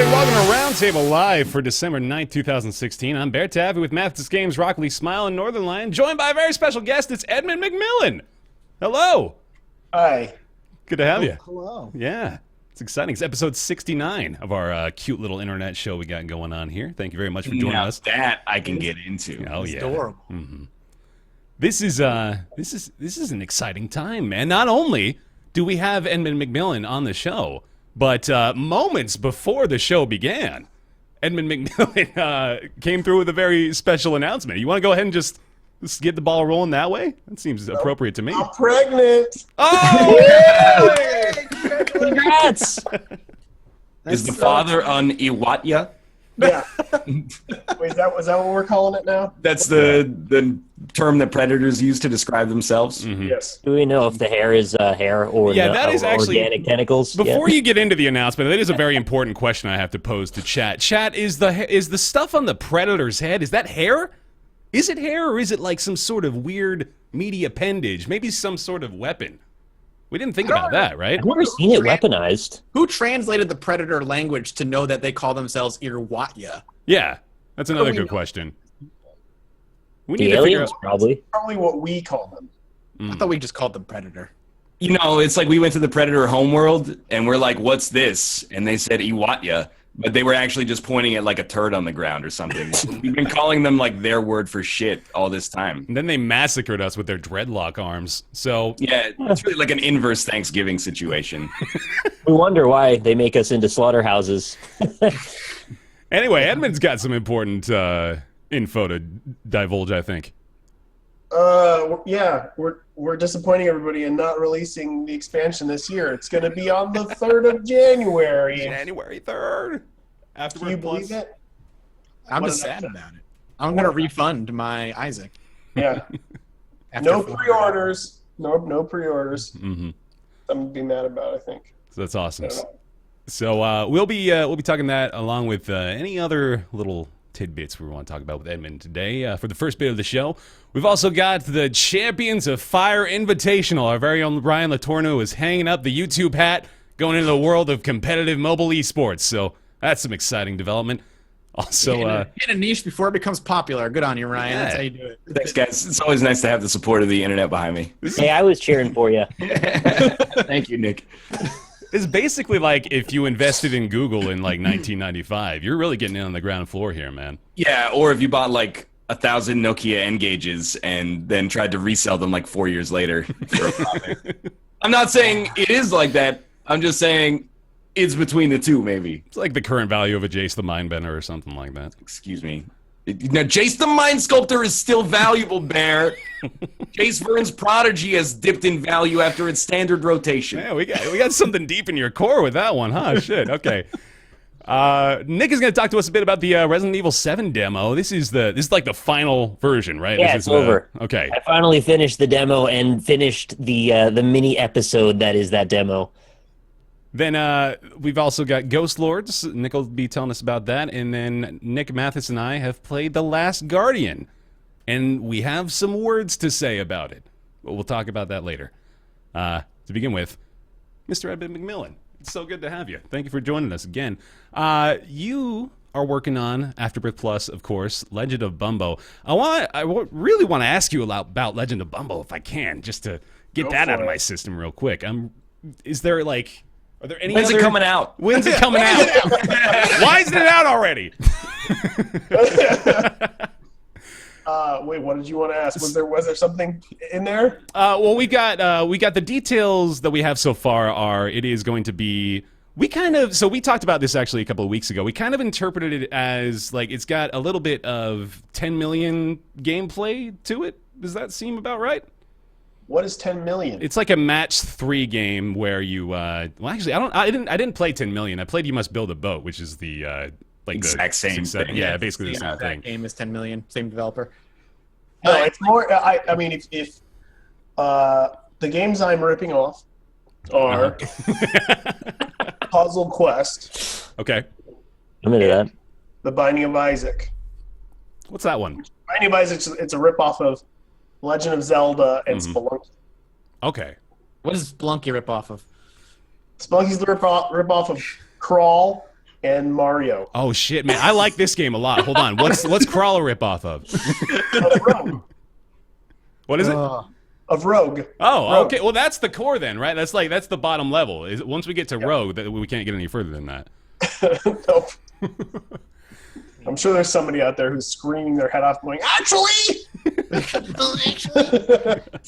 Welcome to Roundtable Live for December 9th, 2016. I'm BaerTaffy with Mathis Games, Rockley Smile, and Northern Lion, joined by a very special guest. It's Edmund McMillen. Hello. Hi. Good to have you. Hello. Yeah. It's exciting. It's episode 69 of our cute little internet show we got going on here. Thank you very much for joining us. That I can get into. Oh, It's yeah. adorable. Mm-hmm. This is an exciting time, man. Not only do we have Edmund McMillen on the show, but moments before the show began, Edmund McMillen came through with a very special announcement. You want to go ahead and just get the ball rolling that way? That seems appropriate to me. I'm pregnant. Oh! Congrats. Is the father on Iwatya? Yeah. Wait, was that what we're calling it now? That's the term that predators use to describe themselves. Mm-hmm. Yes. Do we know if the hair is hair or that is actually organic tentacles? Before you get into the announcement, that is a very important question I have to pose to chat. Chat, is the stuff on the predator's head, is that hair? Is it hair, or is it like some sort of weird meaty appendage? Maybe some sort of weapon? We didn't think about that, right? I've never seen it weaponized. Who translated the predator language to know that they call themselves Irwatya? Yeah, that's another good question. We need The to figure aliens, out. probably. Probably what we call them. I thought we just called them predator. You know, it's like we went to the predator homeworld and we're like, "What's this?" And they said Iwatya, but they were actually just pointing at like a turd on the ground or something. We've been calling them like their word for shit all this time. And then they massacred us with their dreadlock arms. So Yeah, it's really like an inverse Thanksgiving situation. We wonder why they make us into slaughterhouses. anyway, Edmund's got some important info to divulge, I think. Yeah, we're disappointing everybody and not releasing the expansion this year. It's going to be on the 3rd of January. January 3rd. Can you believe it? I'm What just an sad upset. about it. I'm going to refund my Isaac. Yeah. after No 400. pre-orders. No pre-orders. Mm-hmm. I'm going to be mad about it, I think. So that's awesome. I don't know. So we'll be talking that along with any other little tidbits we want to talk about with Edmund today. For the first bit of the show, we've also got the Champions of Fire Invitational. Our very own Ryan Latorno is hanging up the YouTube hat, going into the world of competitive mobile esports. So that's some exciting development. Also, in a niche before it becomes popular. Good on you, Ryan. Yeah. That's how you do it. Thanks, guys. It's always nice to have the support of the internet behind me. Hey, I was cheering for you. Thank you, Nick. it's basically like if you invested in Google in like 1995. You're really getting in on the ground floor here, man. Yeah, or if you bought like 1,000 Nokia N-Gauges and then tried to resell them like 4 years later for a profit. I'm not saying it is like that. I'm just saying it's between the two, maybe. It's like the current value of a Jace the Mindbender or something like that. Excuse me. Now, Jace the Mind Sculptor is still valuable, Bear. Jace Vern's Prodigy has dipped in value after its standard rotation. Yeah, we got something deep in your core with that one, huh? Shit. Okay. Nick is going to talk to us a bit about the Resident Evil 7 demo. This is like the final version, right? Yeah, This it's is over. Okay. I finally finished the demo and finished the mini episode that is that demo. Then we've also got Ghost Lords. Nick will be telling us about that. And then Nick, Mathis, and I have played The Last Guardian. And we have some words to say about it. But we'll talk about that later. To begin with, Mr. Edmund McMillen. It's so good to have you. Thank you for joining us again. You are working on Afterbirth Plus, of course, Legend of Bumbo. I really want to ask you about Legend of Bumbo, if I can, just to get Go that for out of it. my system real quick. Are there any When's other... it coming out? When's it coming out? Why isn't it out already? Wait, what did you want to ask? Was there something in there? Well, we got the details that we have so far it is going to be... we talked about this actually a couple of weeks ago. We kind of interpreted it as like it's got a little bit of 10 million gameplay to it. Does that seem about right? What is 10 million? It's like a match 3 game where you well actually I didn't play 10 million. I played You Must Build a Boat, which is the like Exact the same success- thing. Yeah, basically the Yeah, same that thing. game is 10 million. Same developer. No, it's more. I mean, if the games I'm ripping off are Puzzle Quest, Okay. I'm into that. The Binding of Isaac. What's that one? Binding of Isaac, it's a ripoff of Legend of Zelda and Spelunky. Okay. What does Splunky rip off of? Spelunky's the ripoff of Crawl and Mario. Oh shit, man! I like this game a lot. Hold on, what's Crawl a rip off of? Of Rogue. What is it? Of Rogue. Oh, Rogue. okay. Well, that's the core then, right? That's the bottom level. Once we get to Rogue, that we can't get any further than that. Nope. I'm sure there's somebody out there who's screaming their head off, going, "Actually!" It's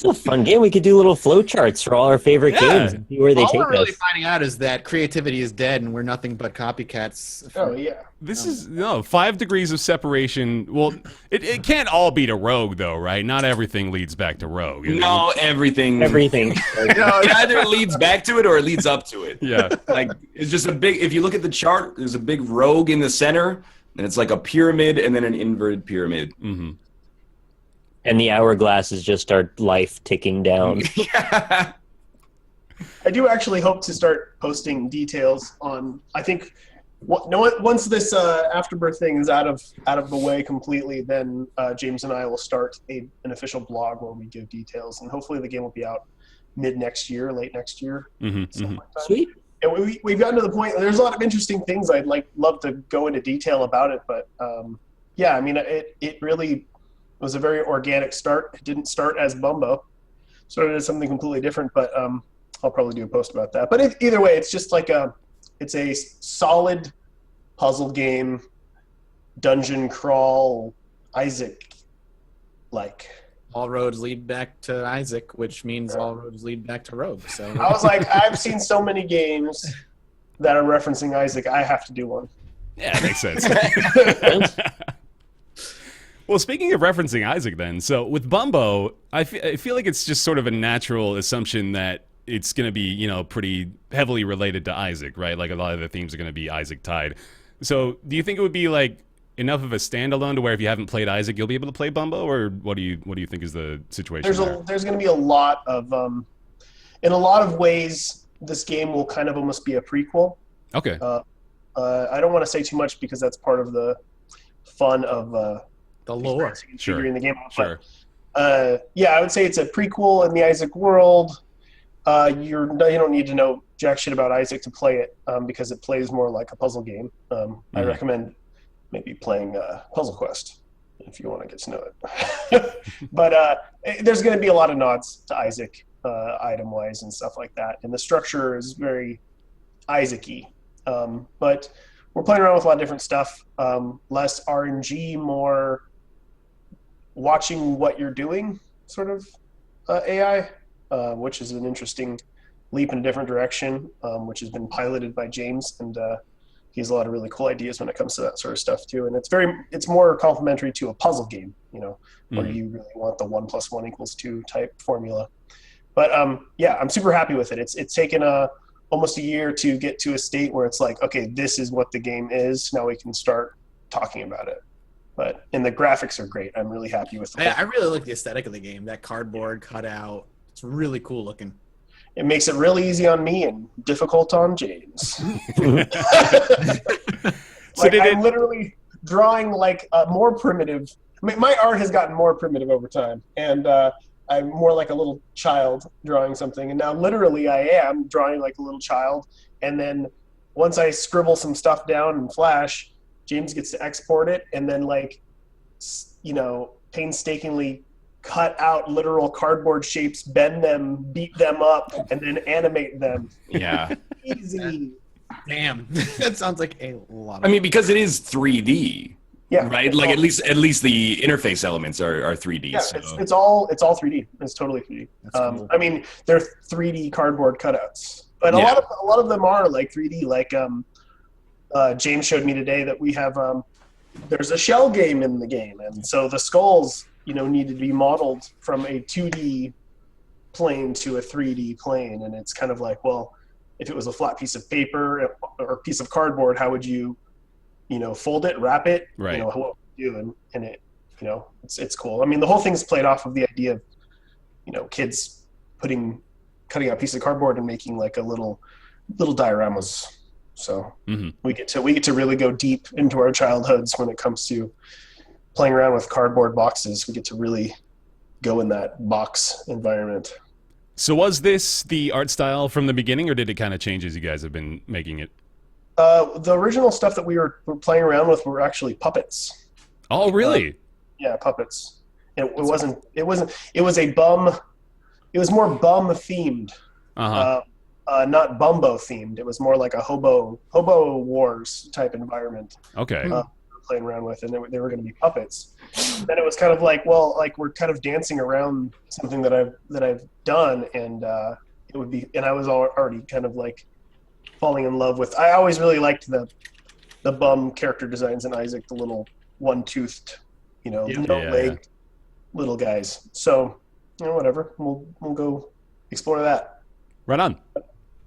a fun game. We could do little flow charts for all our favorite games and see where they All take we're really us. finding out is that creativity is dead, and we're nothing but copycats. Oh yeah. This is 5 degrees of separation. Well, it can't all be to Rogue though, right? Not everything leads back to Rogue. No, everything. Everything. It either leads back to it or it leads up to it. Yeah. Like, it's just a big, if you look at the chart, there's a big rogue in the center, and it's like a pyramid and then an inverted pyramid. Mm-hmm. And the hourglass is just our life ticking down. I do actually hope to start posting details on. I think once this Afterbirth thing is out of the way completely, then James and I will start an official blog where we give details, and hopefully the game will be out mid next year, late next year. Mm-hmm. something like that. Sweet. And we've gotten to the point. There's a lot of interesting things I'd love to go into detail about it, but yeah, I mean, it really was a very organic start. It didn't start as Bumbo, started as something completely different. But I'll probably do a post about that. But either way, it's just it's a solid puzzle game, dungeon crawl, Isaac like. All roads lead back to Isaac, which means all roads lead back to Rogue. So I was like, I've seen so many games that are referencing Isaac. I have to do one. Yeah, that makes sense. Well, speaking of referencing Isaac then, so with Bumbo, I feel like it's just sort of a natural assumption that it's going to be, pretty heavily related to Isaac, right? Like a lot of the themes are going to be Isaac tied. So do you think it would be like enough of a standalone to where if you haven't played Isaac, you'll be able to play Bumbo, or what do you think is the situation There's going to be a lot of, in a lot of ways, this game will kind of almost be a prequel. Okay. I don't want to say too much because that's part of the fun of the lore. Sure. figuring the game out. Sure. But, yeah, I would say it's a prequel in the Isaac world. You don't need to know jack shit about Isaac to play it because it plays more like a puzzle game. I recommend maybe playing Puzzle Quest if you want to get to know it. But there's going to be a lot of nods to Isaac item-wise and stuff like that. And the structure is very Isaac-y. But we're playing around with a lot of different stuff. Less RNG, more watching what you're doing sort of AI, which is an interesting leap in a different direction, which has been piloted by James. And he has a lot of really cool ideas when it comes to that sort of stuff too. And it's more complementary to a puzzle game, where you really want the 1 + 1 = 2 type formula. But yeah, I'm super happy with it. It's taken almost a year to get to a state where it's like, okay, this is what the game is. Now we can start talking about it. And the graphics are great. I'm really happy with it. I really like the aesthetic of the game. That cardboard cutout. It's really cool looking. It makes it really easy on me and difficult on James. I'm literally drawing a more primitive. My art has gotten more primitive over time, and I'm more like a little child drawing something. And now, literally, I am drawing like a little child. And then once I scribble some stuff down in Flash, James gets to export it, and then painstakingly cut out literal cardboard shapes, bend them, beat them up, and then animate them. Yeah. Easy. Damn, that sounds like a lot. I mean, because it is 3D. Yeah. Right. Like at least the interface elements are 3D. Yeah, so. it's all 3D. It's totally 3D. Cool. I mean, they're 3D cardboard cutouts, but a lot of them are like 3D. Like James showed me today that we have there's a shell game in the game, and so the skulls needed to be modeled from a 2D plane to a 3D plane, and it's kind of like, well, if it was a flat piece of paper or a piece of cardboard, how would you fold it, wrap it, right? What would you do? And it, it's cool. I mean, the whole thing's played off of the idea of, kids cutting out a piece of cardboard and making like a little dioramas. So we get to really go deep into our childhoods when it comes to playing around with cardboard boxes. We get to really go in that box environment. So was this the art style from the beginning, or did it kind of change as you guys have been making it? The original stuff that we were playing around with were actually puppets. Oh, really? Yeah, puppets. It wasn't. It was a bum. It was more bum themed. Uh-huh. Not Bumbo themed. It was more like a hobo wars type environment. Okay. We were playing around with, and they were going to be puppets. Then it was kind of like, well, like we're kind of dancing around something that I've done, and it would be, and I was already kind of like falling in love with. I always really liked the bum character designs in Isaac, the little one-toothed, no leg little guys. So, whatever. We'll go explore that. Right on.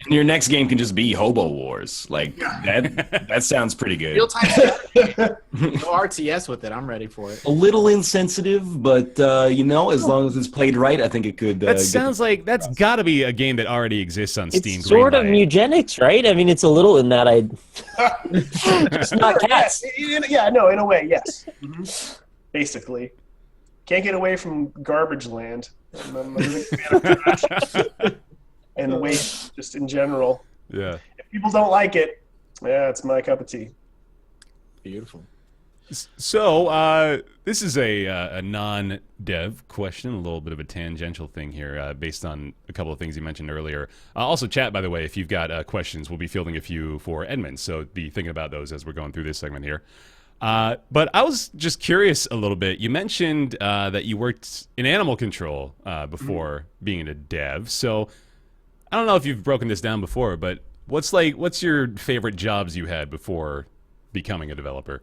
And your next game can just be Hobo Wars. Like that sounds pretty good. Real time. No RTS with it. I'm ready for it. A little insensitive, but as long as it's played right, I think it could. That sounds like that's got to be a game that already exists on Steam. It's sort of Greenlight. eugenics, right? I mean, it's a little in that it's not cats. Yeah, no, in a way, yes. Mm-hmm. Basically. Can't get away from garbage land. I'm a big fan of trash. And waste, just in general. Yeah. If people don't like it, it's my cup of tea. Beautiful. So, this is a non-dev question, a little bit of a tangential thing here, based on a couple of things you mentioned earlier. Also, chat, by the way, if you've got questions, we'll be fielding a few for Edmund, so be thinking about those as we're going through this segment here. But I was just curious a little bit. You mentioned that you worked in animal control before being a dev, so I don't know if you've broken this down before, but what's your favorite jobs you had before becoming a developer?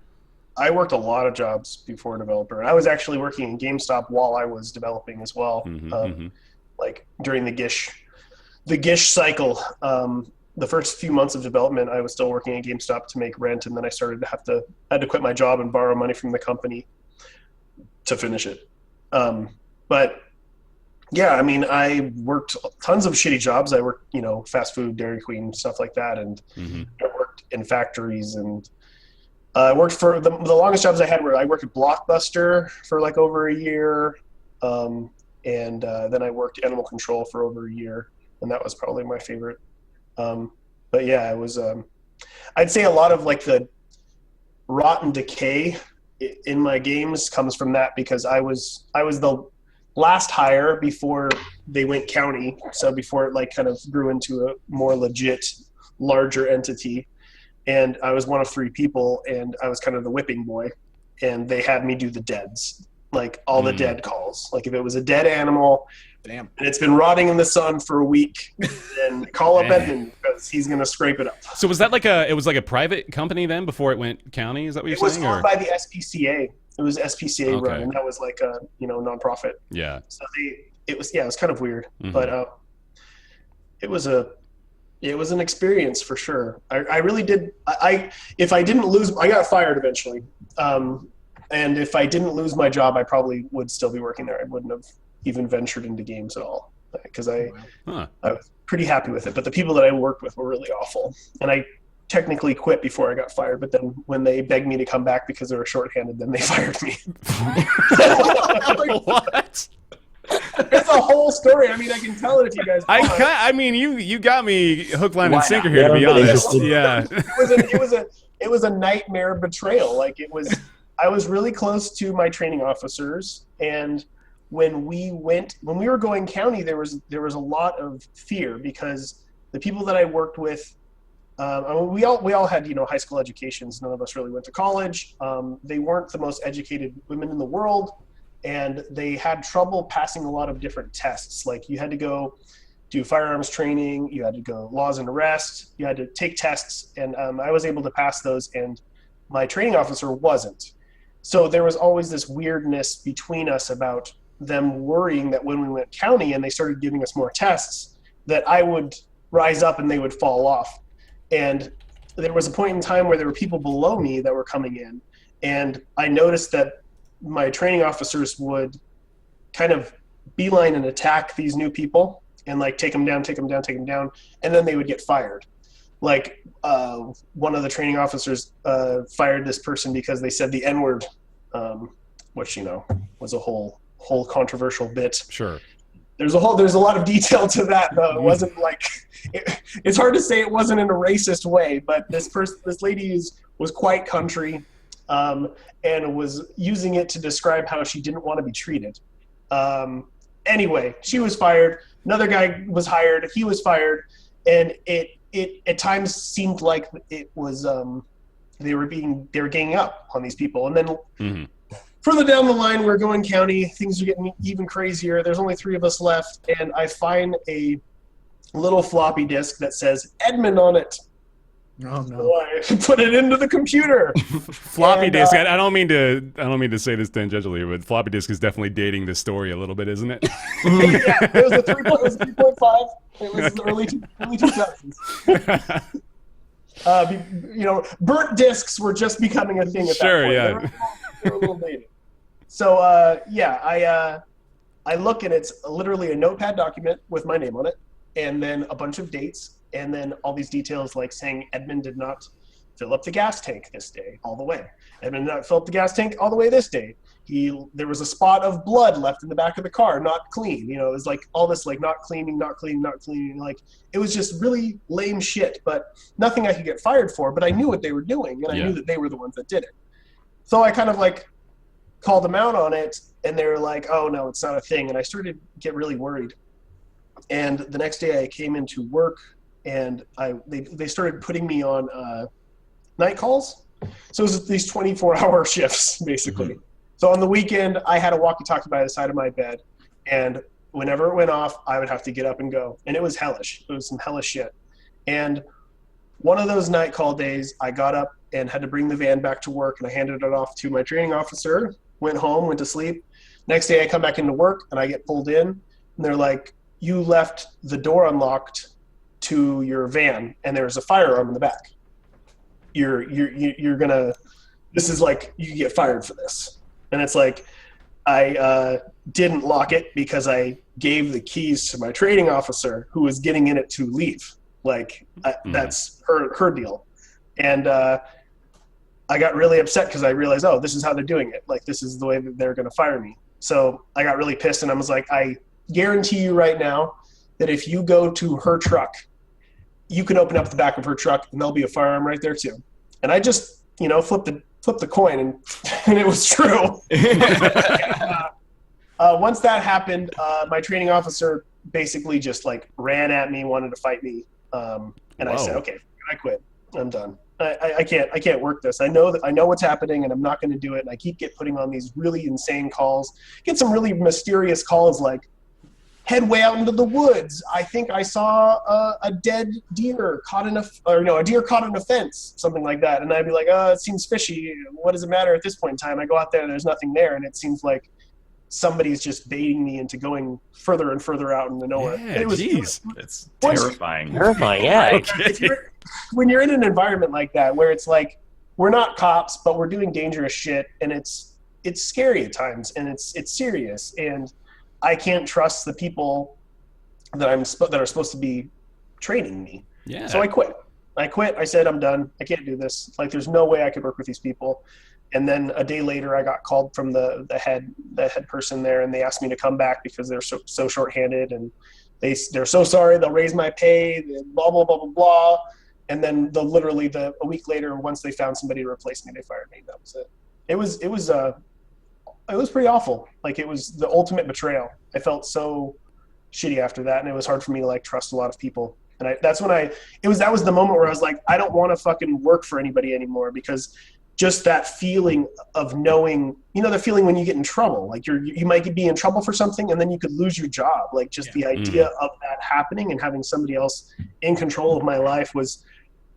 I worked a lot of jobs before a developer. I was actually working in GameStop while I was developing as well. Like during the Gish cycle, the first few months of development, I was still working at GameStop to make rent, and then I started to had to quit my job and borrow money from the company to finish it. But yeah, I mean, I worked tons of shitty jobs. I worked, fast food, Dairy Queen, stuff like that, and I worked in factories, and I worked for the longest jobs I had were I worked at Blockbuster for like over a year, and then I worked animal control for over a year, and that was probably my favorite. But yeah, it was. I'd say a lot of like the rot and decay in my games comes from that, because I was the last hire before they went county, so before it like kind of grew into a more legit, larger entity. And I was one of 3 people, and I was kind of the whipping boy, and they had me do the deads, like all the dead calls. Like if it was a dead animal, Damn. and it's been rotting in the sun for a week, then call up Edmund, because he's going to scrape it up. So was that it was like a private company then before it went county? Is that what you're saying? It was owned by the SPCA. It was SPCA Okay. run, and that was like a nonprofit. Yeah. So it was kind of weird, but it was an experience for sure. I really did. If I didn't lose, I got fired eventually, and if I didn't lose my job, I probably would still be working there. I wouldn't have even ventured into games at all, because I was pretty happy with it. But the people that I worked with were really awful, and I technically quit before I got fired, but then when they begged me to come back because they were shorthanded, then they fired me. What? It's a whole story. I mean, I can tell it if you guys want. I mean, you got me hook, line, and Why sinker not? here, to be Yeah, I'm honest. interested. Yeah. It was a nightmare betrayal. Like I was really close to my training officers, and when we were going county, there was a lot of fear, because the people that I worked with, we all had high school educations. None of us really went to college. They weren't the most educated women in the world, and they had trouble passing a lot of different tests. Like you had to go do firearms training, you had to go laws and arrest, you had to take tests, and I was able to pass those, and my training officer wasn't. So there was always this weirdness between us about them worrying that when we went county and they started giving us more tests, that I would rise up and they would fall off. And there was a point in time where there were people below me that were coming in, and I noticed that my training officers would kind of beeline and attack these new people and like take them down, and then they would get fired. Like one of the training officers fired this person because they said the N-word, which was a whole controversial bit. Sure. there's a lot of detail to that though. It wasn't like it's hard to say it wasn't in a racist way, but this lady was quite country, and was using it to describe how she didn't want to be treated. Anyway, she was fired. Another guy was hired. He was fired, and it at times seemed like it was they were ganging up on these people, and then. Further down the line, we're going county. Things are getting even crazier. There's only 3 of us left, and I find a little floppy disk that says Edmund on it. Oh no! So I put it into the computer. Floppy disk. I don't mean to say this tangentially, but floppy disk is definitely dating this story a little bit, isn't it? Yeah, it was a 3.5. It was the early 2000s. Burnt discs were just becoming a thing at that point. Sure, yeah. They were a little dated. So, I look and it's literally a notepad document with my name on it, and then a bunch of dates, and then all these details like saying Edmund did not fill up the gas tank this day all the way. Edmund did not fill up the gas tank all the way this day. There was a spot of blood left in the back of the car, not clean. It was like all this like not cleaning. Like it was just really lame shit, but nothing I could get fired for. But I knew what they were doing, and I knew that they were the ones that did it. So I kind of like called them out on it, and they were like, "Oh no, it's not a thing." And I started to get really worried. And the next day I came into work, and they started putting me on night calls. So it was these 24-hour shifts basically. Mm-hmm. So on the weekend, I had a walkie-talkie by the side of my bed, and whenever it went off, I would have to get up and go. And it was hellish. It was some hellish shit. And one of those night call days, I got up and had to bring the van back to work, and I handed it off to my training officer, went home, went to sleep. Next day, I come back into work, and I get pulled in, and they're like, "You left the door unlocked to your van, and there's a firearm in the back. You're gonna, this is like, you get fired for this." And it's like, I didn't lock it because I gave the keys to my training officer who was getting in it to leave. Like, that's her deal. And I got really upset because I realized, oh, this is how they're doing it. Like, this is the way that they're going to fire me. So I got really pissed, and I was like, I guarantee you right now that if you go to her truck, you can open up the back of her truck, and there'll be a firearm right there too. And I just, flipped the coin, and it was true. Once that happened, my training officer basically just like ran at me, wanted to fight me, and I said, "Okay, I quit. I'm done. I can't work this. I know what's happening, and I'm not going to do it." And I keep putting on these really insane calls. Get some really mysterious calls like, "Head way out into the woods. I think I saw a dead deer caught in a deer caught in a fence," something like that. And I'd be like, "Oh, it seems fishy. What does it matter at this point in time?" I go out there and there's nothing there, and it seems like somebody's just baiting me into going further and further out into nowhere. Yeah, jeez. It's terrifying. Terrifying, yeah. Okay. When you're in an environment like that, where it's like we're not cops, but we're doing dangerous shit, and it's scary at times, and it's serious, and I can't trust the people that are supposed to be training me. Yeah. So I quit. I said, "I'm done. I can't do this. Like, there's no way I could work with these people." And then a day later, I got called from the head person there, and they asked me to come back because they're so shorthanded, and they're so sorry. They'll raise my pay. Blah blah blah blah blah. And then a week later, once they found somebody to replace me, they fired me. That was it. It was pretty awful. Like, it was the ultimate betrayal. I felt so shitty after that, and it was hard for me to like trust a lot of people. And that was the moment where I was like, I don't want to fucking work for anybody anymore, because just that feeling of knowing, the feeling when you get in trouble, like you might be in trouble for something and then you could lose your job. Like, just the idea of that happening and having somebody else in control of my life was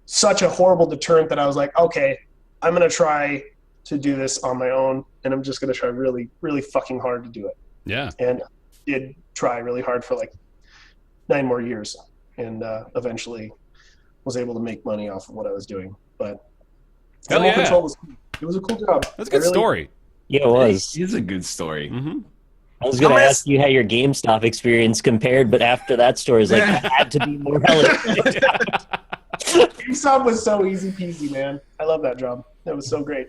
such a horrible deterrent that I was like, okay, I'm going to try to do this on my own, and I'm just going to try really, really fucking hard to do it. Yeah. And did try really hard for like 9 more years, and eventually was able to make money off of what I was doing. But Hell yeah. control was cool. It was a cool job. That's a good story. Yeah, it was. It is a good story. Mm-hmm. I was going to ask you how your GameStop experience compared, but after that story, it's like, it had to be more hellish. GameStop was so easy peasy, man. I love that job. That was so great.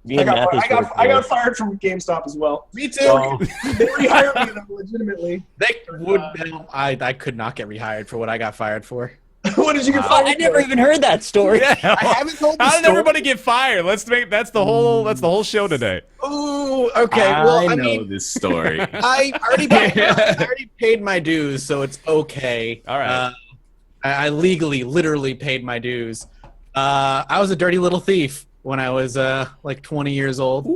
Me and Mathis I worked got there. fired from GameStop as well. Me too. Oh, They rehired me though, legitimately. They would. I could not get rehired for what I got fired for. What did you get oh, fired I never for? even heard that story. Yeah. I haven't told the How did story. everybody get fired? That's the whole show today. Ooh, okay. Well, I know mean, this story. I already paid my dues, so it's okay. All right. I legally, literally paid my dues. I was a dirty little thief when I was like 20 years old.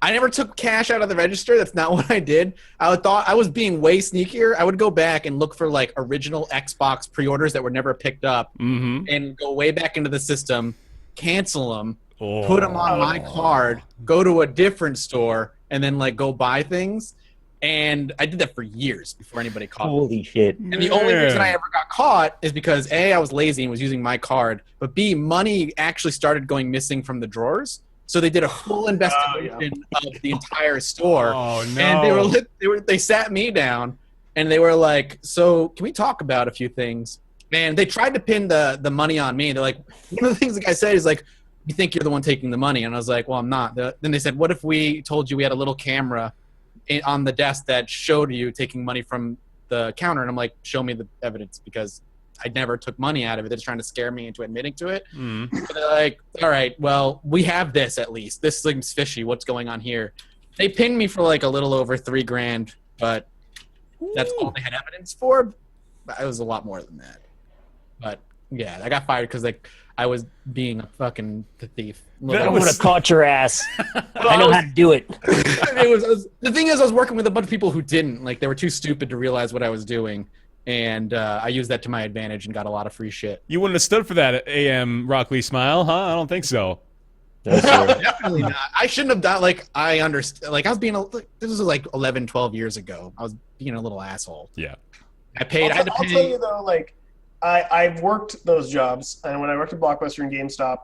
I never took cash out of the register. That's not what I did. I thought I was being way sneakier. I would go back and look for like original Xbox pre-orders that were never picked up, and go way back into the system, cancel them, put them on my card, go to a different store, and then like go buy things. And I did that for years before anybody caught me. Holy shit. And the only reason I ever got caught is because A, I was lazy and was using my card, but B, money actually started going missing from the drawers. So they did a full investigation of the entire store. Oh no! And they sat me down and they were like, "So can we talk about a few things?" And they tried to pin the money on me. They're like, one of the things the guy said is like, "You think you're the one taking the money?" And I was like, "Well, I'm not." Then they said, "What if we told you we had a little camera on the desk that showed you taking money from the counter?" And I'm like, "Show me the evidence," because I never took money out of it. They're just trying to scare me into admitting to it. But they're like, all right, well, we have this at least. This seems fishy. What's going on here? They pinned me for like a little over $3,000, but that's all they had evidence for. But it was a lot more than that. But yeah, I got fired because like I was being a fucking thief. I would have caught your ass. I know how to do it. The thing is, I was working with a bunch of people who didn't. Like, they were too stupid to realize what I was doing. And I used that to my advantage and got a lot of free shit. You wouldn't have stood for that AM Rockley smile, huh? I don't think so. Definitely not. I shouldn't have done, like, I understand. Like, I was being, this was like 11, 12 years ago. I was being a little asshole. Yeah. I had to pay. I'll tell you, though, like, I've worked those jobs. And when I worked at Blockbuster and GameStop,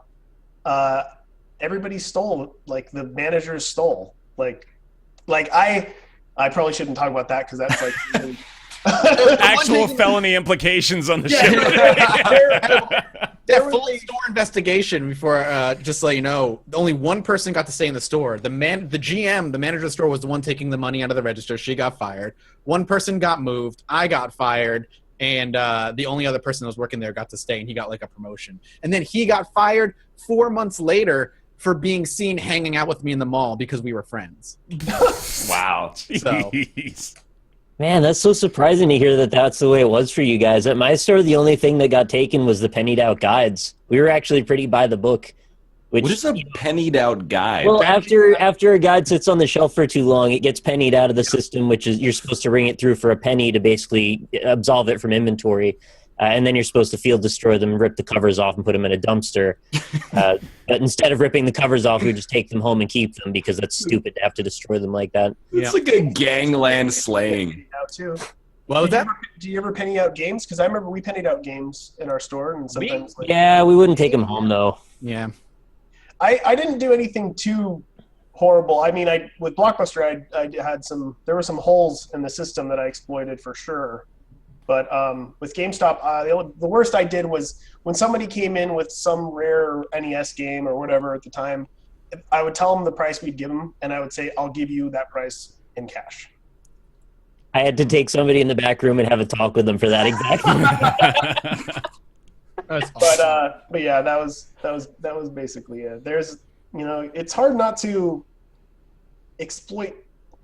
everybody stole. Like, the managers stole. Like I probably shouldn't talk about that because that's, like... really, Actual felony implications on the show. That full store investigation before, just so you know, only one person got to stay in the store. The GM, the manager of the store, was the one taking the money out of the register. She got fired. One person got moved. I got fired. And the only other person that was working there got to stay, and he got like a promotion. And then he got fired 4 months later for being seen hanging out with me in the mall because we were friends. Wow. So. Jeez. Man, that's so surprising to hear that that's the way it was for you guys. At my store, the only thing that got taken was the pennied out guides. We were actually pretty by the book. Which, What is a pennied out guide? well, after a guide sits on the shelf for too long, it gets pennied out of the system, which is you're supposed to ring it through for a penny to basically absolve it from inventory. And then you're supposed to field destroy them, rip the covers off, and put them in a dumpster. But instead of ripping the covers off, we just take them home and keep them because that's stupid to have to destroy them like that. It's like a gangland slaying. out too. What was that? Do you ever penny out games? Because I remember we pennied out games in our store, and sometimes like, Yeah, we wouldn't take them home, though. Yeah. I didn't do anything too horrible. I mean, with Blockbuster, I had there were some holes in the system that I exploited for sure. But with GameStop, the worst I did was when somebody came in with some rare NES game or whatever at the time, I would tell them the price we'd give them, and I would say, I'll give you that price in cash. I had to take somebody in the back room and have a talk with them for that exactly. That's awesome. But yeah, that was basically it. There's, it's hard not to exploit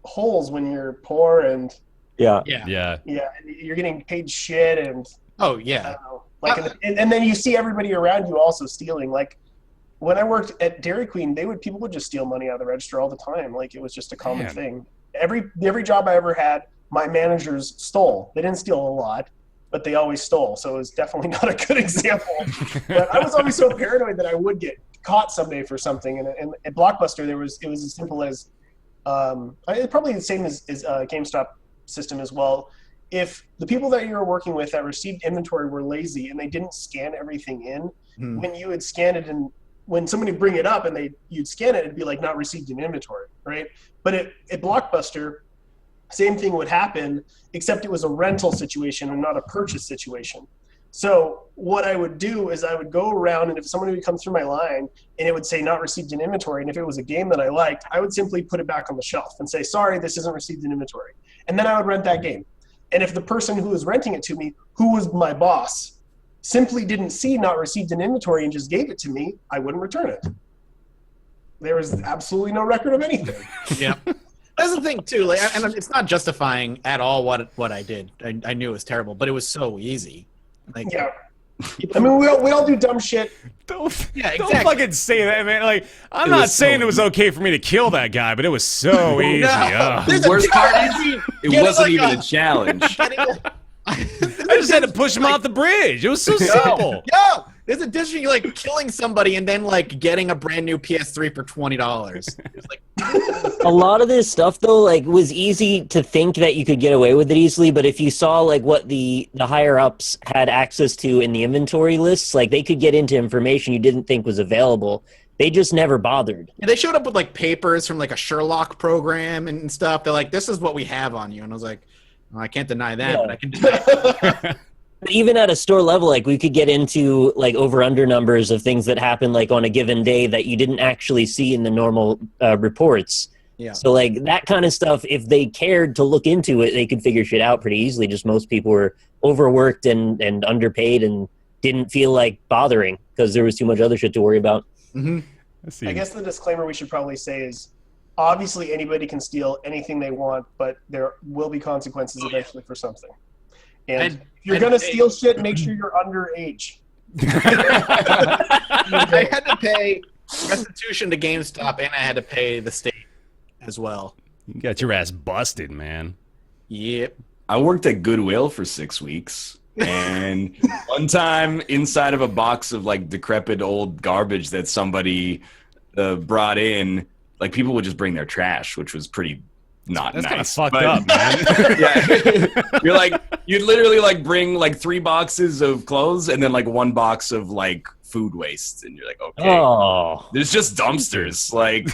holes when you're poor and Yeah. Yeah. you're getting paid shit and Oh, I yeah. don't know. Like, and then you see everybody around you also stealing. Like when I worked at Dairy Queen, people would just steal money out of the register all the time. Like it was just a common Man. thing. Every job I ever had, my managers stole. They didn't steal a lot, but they always stole. So it was definitely not a good example. But I was always so paranoid that I would get caught someday for something. And at Blockbuster, it was as simple as probably the same as GameStop system as well. If the people that you were working with that received inventory were lazy and they didn't scan everything in, when you would scan it and when somebody bring it up and you'd scan it, it'd be like not received in inventory, right? But at Blockbuster, same thing would happen, except it was a rental situation and not a purchase situation. So what I would do is I would go around, and if someone would come through my line and it would say not received in inventory, and if it was a game that I liked, I would simply put it back on the shelf and say, sorry, this isn't received in inventory. And then I would rent that game. And if the person who was renting it to me, who was my boss, simply didn't see not received in inventory and just gave it to me, I wouldn't return it. There was absolutely no record of anything. Yeah. That's the thing too, like, and it's not justifying at all what I did. I knew it was terrible, but it was so easy. Like, Yeah. I mean, we all do dumb shit. Don't exactly. fucking say that, man. Like, I'm not saying it was okay for me to kill that guy, but it was so easy. Ugh. The worst part is it wasn't even a challenge. I just had to push him off the bridge. It was so simple. Yo, there's a difference between like killing somebody and then like getting a brand new PS3 for $20. It's like A lot of this stuff though, like, was easy to think that you could get away with it easily, but if you saw like what the higher ups had access to in the inventory lists, like they could get into information you didn't think was available. They just never bothered. they showed up with like papers from like a Sherlock program and stuff. They're like, this is what we have on you. And I was like, well, I can't deny that, Yeah. but I can deny But even at a store level, like, we could get into like over-under numbers of things that happen like on a given day that you didn't actually see in the normal reports. Yeah. So like that kind of stuff, if they cared to look into it, they could figure shit out pretty easily. Just most people were overworked and underpaid and didn't feel like bothering because there was too much other shit to worry about. Mm-hmm. I guess the disclaimer we should probably say is, obviously anybody can steal anything they want, but there will be consequences eventually for something. And if you're going to steal shit, make sure you're underage. I had to pay restitution to GameStop, and I had to pay the state as well. You got your ass busted, man. Yep. I worked at Goodwill for 6 weeks. And one time inside of a box of like decrepit old garbage that somebody brought in, like people would just bring their trash, which was pretty not That's nice. kind of fucked up, man. Yeah. You'd literally like bring like 3 boxes of clothes and then like 1 box of like food waste. And you're like, okay, Oh, there's just dumpsters. Like,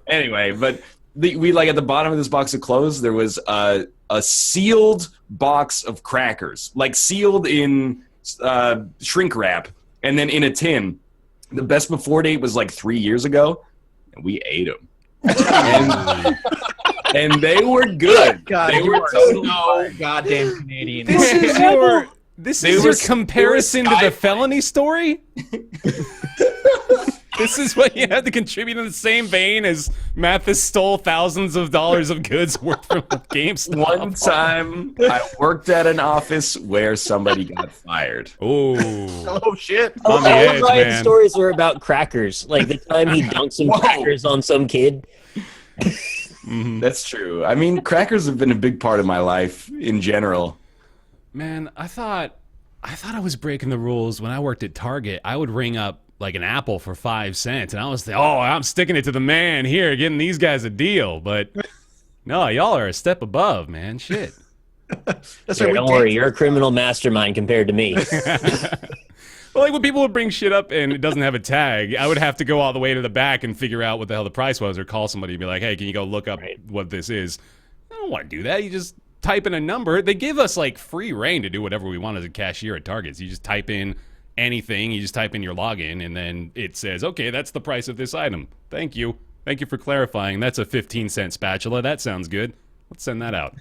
anyway, but we like at the bottom of this box of clothes, there was a sealed box of crackers, like sealed in shrink wrap and then in a tin. The best before date was like 3 years ago, and we ate them. And they were good. God, they you were are totally so fine. goddamn Canadian. This is your comparison to the felony story? This is what you have to contribute in the same vein as Mathis stole thousands of dollars of goods worth from GameStop. One time, I worked at an office where somebody got fired. Oh, Oh shit! on the all edge, of Ryan's man. stories were about crackers. Like the time he dunked some Whoa. crackers on some kid. That's true. I mean, crackers have been a big part of my life in general. Man, I thought I was breaking the rules when I worked at Target. I would ring up like an apple for 5 cents, and I was thinking, oh, I'm sticking it to the man here, getting these guys a deal. But no, y'all are a step above, man. Shit. That's Yeah, right. don't worry, you're a criminal mastermind compared to me. Well, like when people would bring shit up and it doesn't have a tag, I would have to go all the way to the back and figure out what the hell the price was, or call somebody and be like, hey, can you go look up what this is? I don't want to do that. You just type in a number. They give us like free reign to do whatever we want as a cashier at Targets. You just type in anything, you just type in your login, and then it says, okay, that's the price of this item. Thank you. Thank you for clarifying. That's a 15-cent spatula. That sounds good. Let's send that out.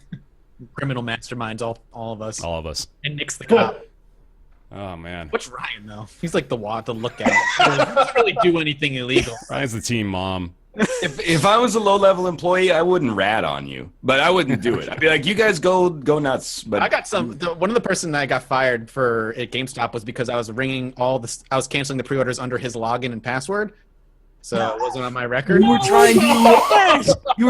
Criminal masterminds, all of us. All of us. And Nick's the cop. Oh, man. What's Ryan though? He's like the lookout. He doesn't really do anything illegal. Ryan's the team mom. If I was a low-level employee, I wouldn't rat on you, but I wouldn't do it. I'd be like, you guys go nuts. But I got one of the person that I got fired for at GameStop was because I was ringing I was canceling the pre-orders under his login and password, so it wasn't on my record. you were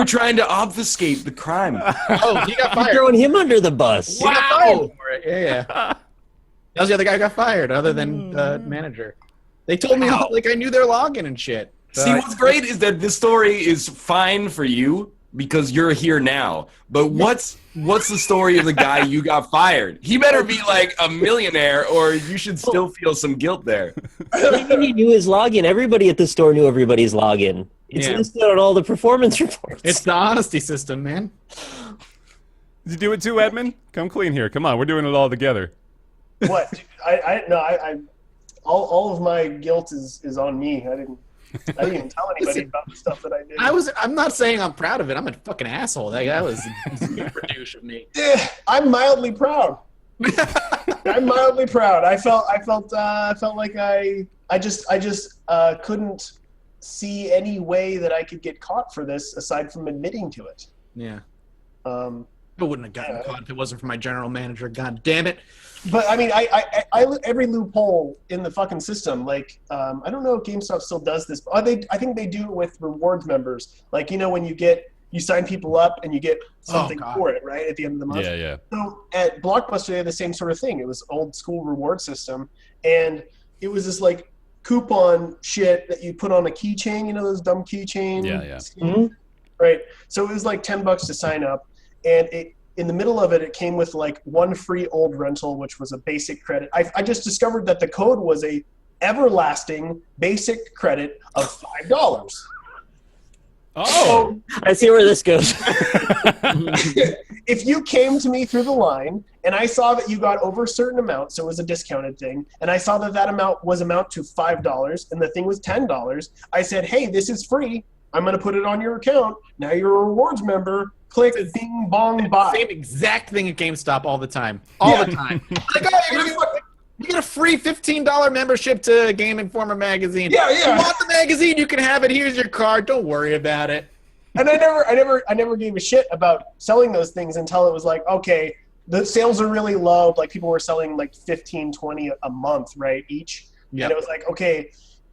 trying to obfuscate the crime. Oh, he got You're fired. throwing him under the bus. He got fired for it. Yeah. That was the other guy who got fired, other than the manager. They told me like I knew their login and shit. So See, what's great is that this story is fine for you because you're here now. But what's the story of the guy you got fired? He better be like a millionaire, or you should still feel some guilt there. Even he knew his login. Everybody at the store knew everybody's login. It's Yeah. listed on all the performance reports. It's the honesty system, man. Did you do it too, Edmund? Come clean here. Come on, we're doing it all together. What? Dude, I all of my guilt is on me. I didn't even tell anybody about the stuff that I did. I'm not saying I'm proud of it. I'm a fucking asshole. That was super douche of me. Yeah, I'm mildly proud. I'm mildly proud. I felt like I just couldn't see any way that I could get caught for this aside from admitting to it. Yeah. I wouldn't have gotten caught if it wasn't for my general manager. God damn it. But I mean, I every loophole in the fucking system. Like, I don't know if GameStop still does this. But I think they do it with rewards members. Like, when you sign people up and you get something for it, right, at the end of the month. Yeah. So at Blockbuster, they had the same sort of thing. It was old school reward system, and it was this like coupon shit that you put on a keychain. Those dumb keychain. Yeah. Mm-hmm. Right. So it was like $10 to sign up, and in the middle of it, it came with like one free old rental, which was a basic credit. I just discovered that the code was a everlasting basic credit of $5. Oh, I see where this goes. If you came to me through the line and I saw that you got over a certain amount, so it was a discounted thing, and I saw that amount to $5 and the thing was $10, I said, hey, this is free. I'm going to put it on your account. Now you're a rewards member. Click, ding, bong, buy. Same exact thing at GameStop all the time. All the time. Like, oh, you get a free $15 membership to Game Informer magazine. Yeah. You want the magazine? You can have it. Here's your card. Don't worry about it. And I never gave a shit about selling those things until it was like, okay, the sales are really low. Like people were selling like 15, 20 a month, right, each. Yep. And it was like, okay,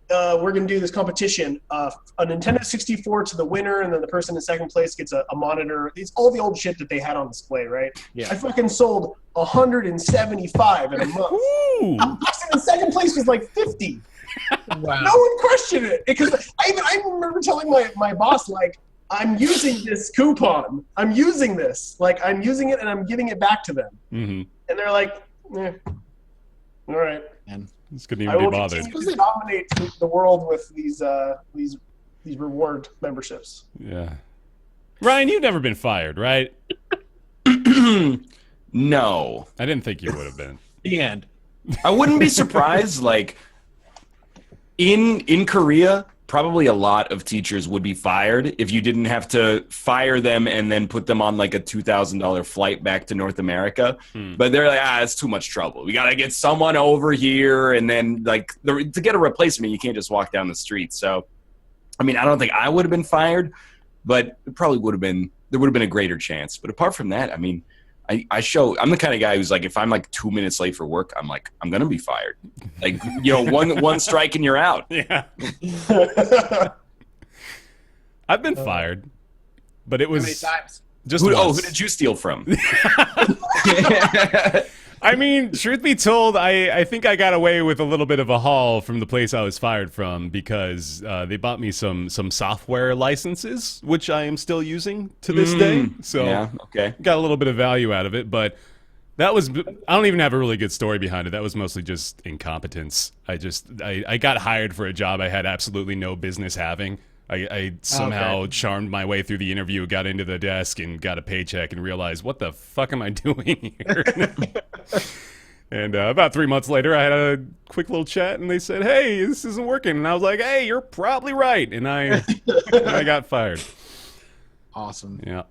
we're going to do this competition. A Nintendo 64 to the winner, and then the person in second place gets a monitor. It's all the old shit that they had on display, right? Yeah. I fucking sold 175 in a month. Ooh. The person in second place was like 50. Wow. No one questioned it. Because I remember telling my boss, like, I'm using this coupon. I'm using this. Like, I'm using it and I'm giving it back to them. Mm-hmm. And they're like, all right. And This couldn't I even will be bothered. continue to dominate the world with these reward memberships. Yeah. Ryan, you've never been fired, right? No. I didn't think you would have been. the end. I wouldn't be surprised. Like in Korea, probably a lot of teachers would be fired if you didn't have to fire them and then put them on like a $2,000 flight back to North America. But they're like, it's too much trouble. We got to get someone over here. And then like to get a replacement, you can't just walk down the street. So, I mean, I don't think I would have been fired, but it probably would have been, there would have been a greater chance. But apart from that, I mean, I'm the kind of guy who's like, if I'm like 2 minutes late for work, I'm like, I'm going to be fired. Like, one strike and you're out. Yeah. I've been fired, but it was How many times? just Who once. did you steal from? I mean, truth be told, I think I got away with a little bit of a haul from the place I was fired from because they bought me some software licenses, which I am still using to this day. So Yeah, okay. got a little bit of value out of it, but I don't even have a really good story behind it. That was mostly just incompetence. I got hired for a job I had absolutely no business having. I somehow charmed my way through the interview, got into the desk, and got a paycheck, and realized, what the fuck am I doing here? And about 3 months later, I had a quick little chat, and they said, hey, this isn't working. And I was like, hey, you're probably right. And I got fired. Awesome. Yeah.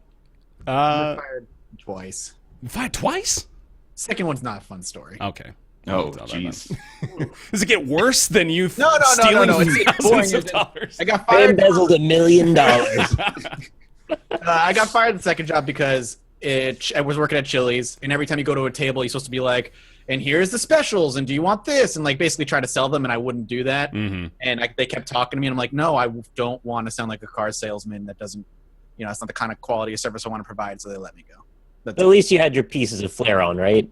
Fired twice. Fired twice? Second one's not a fun story. Okay. Oh, Tell that jeez. Does it get worse than you No. stealing It's thousands of boring. dollars? I got I fired. embezzled $1 million. I got fired the second job because I was working at Chili's, and every time you go to a table, you're supposed to be like, and here's the specials, and do you want this? And like basically try to sell them, and I wouldn't do that. Mm-hmm. And they kept talking to me, and I'm like, no, I don't want to sound like a car salesman. That doesn't, it's not the kind of quality of service I want to provide, so they let me go. But at least you had your pieces of flair on, right?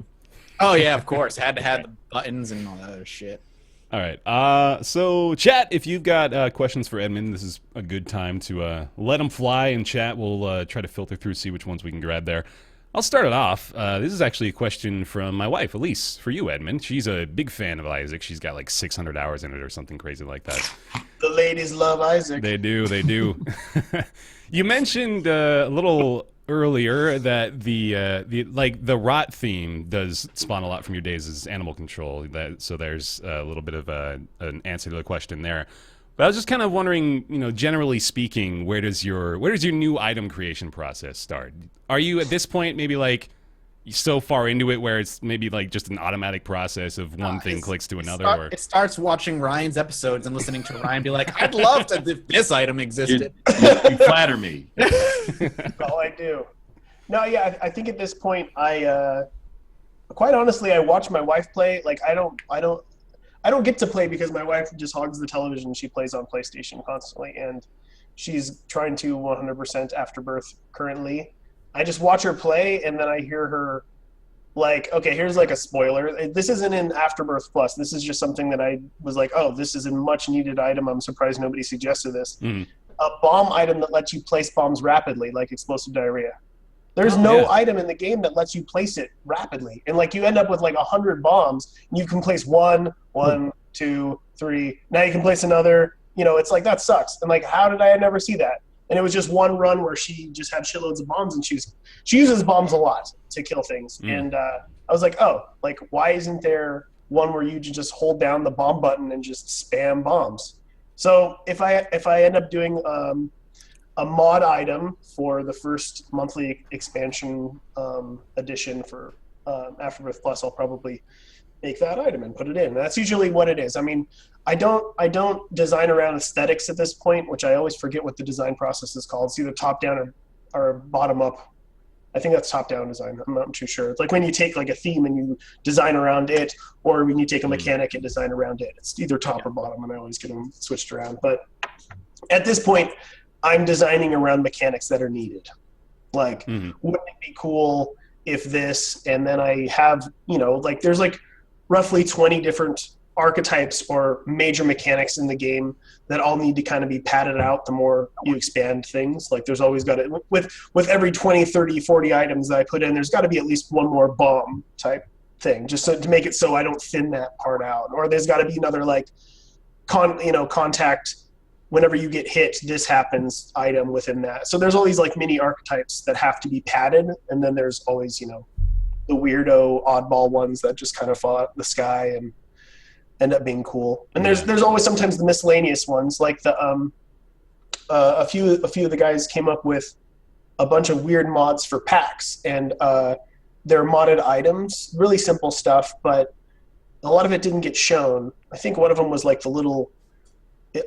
Oh, yeah, of course. Had to have the buttons and all that other shit. All right. So, chat, if you've got questions for Edmund, this is a good time to let them fly in chat. We'll try to filter through, see which ones we can grab there. I'll start it off. This is actually a question from my wife, Elise, for you, Edmund. She's a big fan of Isaac. She's got like 600 hours in it or something crazy like that. The ladies love Isaac. They do. You mentioned a little earlier that the rot theme does spawn a lot from your days as animal control. So there's a little bit of an answer to the question there. But I was just kind of wondering, generally speaking, where does your new item creation process start? Are you at this point maybe like so far into it where it's maybe like just an automatic process of one thing clicks to another? It starts watching Ryan's episodes and listening to Ryan be like, I'd love to if this item existed. You flatter me. That's all I do. No, yeah, I think at this point, quite honestly, I watch my wife play. Like, I don't get to play because my wife just hogs the television. She plays on PlayStation constantly, and she's trying to 100% Afterbirth currently. I just watch her play, and then I hear her like, okay, here's like a spoiler. This isn't in Afterbirth Plus. This is just something that I was like, oh, this is a much needed item. I'm surprised nobody suggested this. Mm. A bomb item that lets you place bombs rapidly, like explosive diarrhea. There's no item in the game that lets you place it rapidly. And like you end up with like 100 bombs, and you can place one, 2, 3. Now you can place another. It's like, that sucks. And like, how did I never see that? And it was just one run where she just had shitloads of bombs, and she uses bombs a lot to kill things. And I was like, oh, like, why isn't there one where you just hold down the bomb button and just spam bombs? So if I end up doing a mod item for the first monthly expansion edition for Afterbirth Plus, I'll probably make that item and put it in. And that's usually what it is. I mean, I don't design around aesthetics at this point, which I always forget what the design process is called. It's either top down or bottom up. I think that's top down design. I'm not too sure. It's like when you take like a theme and you design around it, or when you take a mechanic and design around it. It's either top or bottom, and I always get them switched around. But at this point, I'm designing around mechanics that are needed. Like, wouldn't it be cool if this, and then I have, like there's like roughly 20 different archetypes or major mechanics in the game that all need to kind of be padded out the more you expand things. Like there's always got to, with every 20, 30, 40 items that I put in, there's got to be at least one more bomb type thing, just to make it so I don't thin that part out. Or there's got to be another like contact, whenever you get hit, this happens item within that. So there's all these like mini archetypes that have to be padded, and then there's always, the weirdo oddball ones that just kind of fall out of the sky and end up being cool. And there's always sometimes the miscellaneous ones, like the a few of the guys came up with a bunch of weird mods for packs, and they're modded items, really simple stuff, but a lot of it didn't get shown. I think one of them was like the little,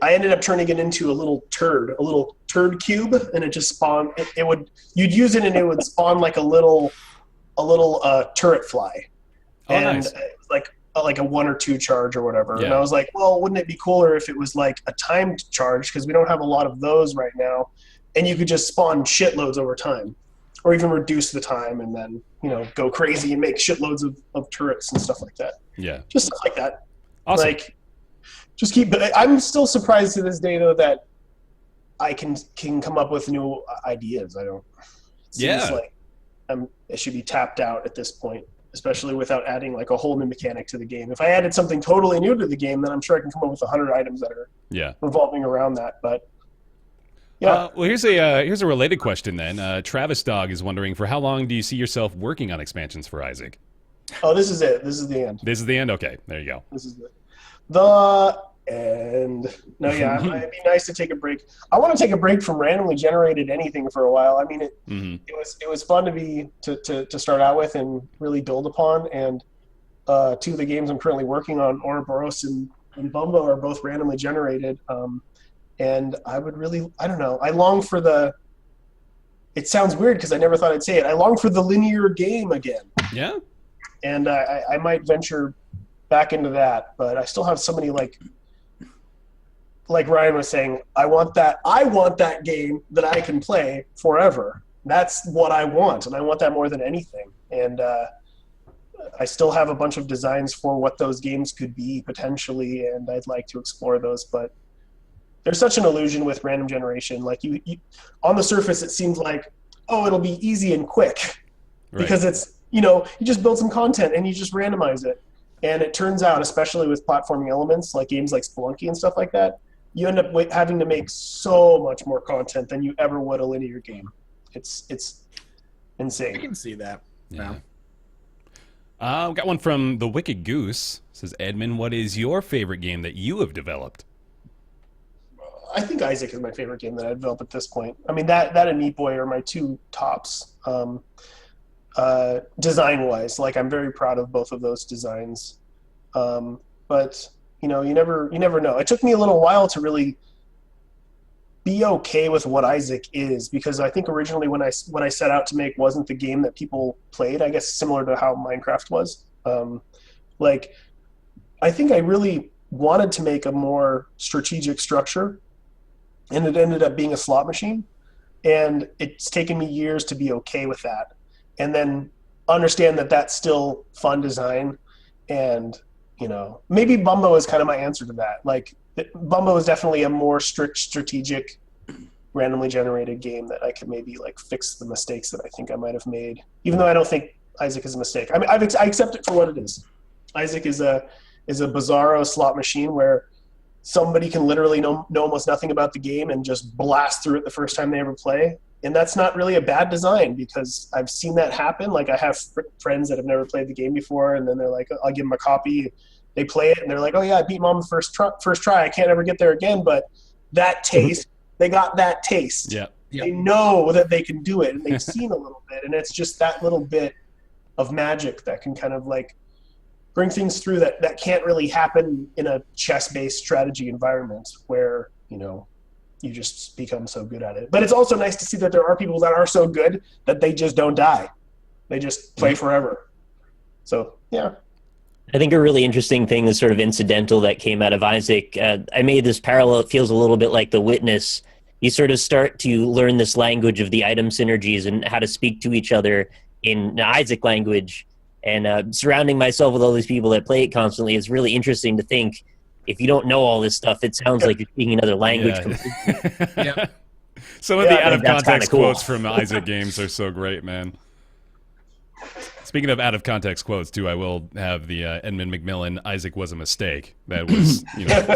I ended up turning it into a little turd cube, and it just spawned. You'd use it and it would spawn like a little turret fly, and nice. It was like a 1 or 2 charge or whatever. Yeah. And I was like, well, wouldn't it be cooler if it was like a timed charge, because we don't have a lot of those right now, and you could just spawn shitloads over time, or even reduce the time and then go crazy and make shitloads of turrets and stuff like that. Yeah, Just stuff like that. awesome. Like, just keep. I'm still surprised to this day though that I can come up with new ideas. It seems like it should be tapped out at this point, especially without adding like a whole new mechanic to the game. If I added something totally new to the game, then I'm sure I can come up with 100 items that are revolving around that. But yeah. Well, here's a related question then. Travis Dog is wondering, for how long do you see yourself working on expansions for Isaac? Oh, this is it. This is the end. This is the end? Okay, there you go. This is the end. No, yeah, it'd be nice to take a break. I want to take a break from randomly generated anything for a while. I mean, it was fun to start out with and really build upon. And 2 of the games I'm currently working on, Ouroboros and Bumbo, are both randomly generated. And I would really, I don't know, I long for it sounds weird because I never thought I'd say it, I long for the linear game again. Yeah. And I might venture back into that, but I still have so many, like Ryan was saying, I want that game that I can play forever. That's what I want, and I want that more than anything. And I still have a bunch of designs for what those games could be potentially, and I'd like to explore those, but there's such an illusion with random generation. Like you on the surface, it seems like, oh, it'll be easy and quick, because it's, you just build some content and you just randomize it. And it turns out, especially with platforming elements, like games like Spelunky and stuff like that, you end up having to make so much more content than you ever would a linear game. It's insane. I can see that. Yeah. We got one from the Wicked Goose. It says, Edmund, what is your favorite game that you have developed? I think Isaac is my favorite game that I've developed at this point. I mean, that and Meat Boy are my two tops. Design-wise, like I'm very proud of both of those designs. But you know, you never know. It took me a little while to really be okay with what Isaac is, because I think originally when I set out to make wasn't the game that people played. I guess similar to how Minecraft was. Like, I think I really wanted to make a more strategic structure, and it ended up being a slot machine. And it's taken me years to be okay with that, and then understand that that's still fun design. And you know, maybe Bumbo is kind of my answer to that. Like, Bumbo is definitely a more strict strategic, randomly generated game that I could maybe like fix the mistakes that I think I might have made, even though I don't think Isaac is a mistake. I mean, I accept it for what it is. Isaac is a bizarro slot machine where somebody can literally know almost nothing about the game and just blast through it the first time they ever play. And that's not really a bad design, because I've seen that happen. Like, I have friends that have never played the game before, and then they're like, I'll give them a copy. They play it, and they're like, oh yeah, I beat Mom first try. I can't ever get there again. But that taste, they got that taste. Yeah. They know that they can do it, and they've seen a little bit. And it's just that little bit of magic that can kind of like bring things through that can't really happen in a chess-based strategy environment where, you know, you just become so good at it. But it's also nice to see that there are people that are so good that they just don't die. They just play forever. So, yeah. I think a really interesting thing is sort of incidental that came out of Isaac. I made this parallel. It feels a little bit like The Witness. You sort of start to learn this language of the item synergies and how to speak to each other in Isaac language. And surrounding myself with all these people that play it constantly is really interesting to think. If you don't know all this stuff, it sounds like you're speaking another language. Yeah. Some of the that's out-of-context kinda cool. quotes from Isaac games are so great, man. Speaking of out-of-context quotes, too, I will have the Edmund McMillen, Isaac was a mistake. That was,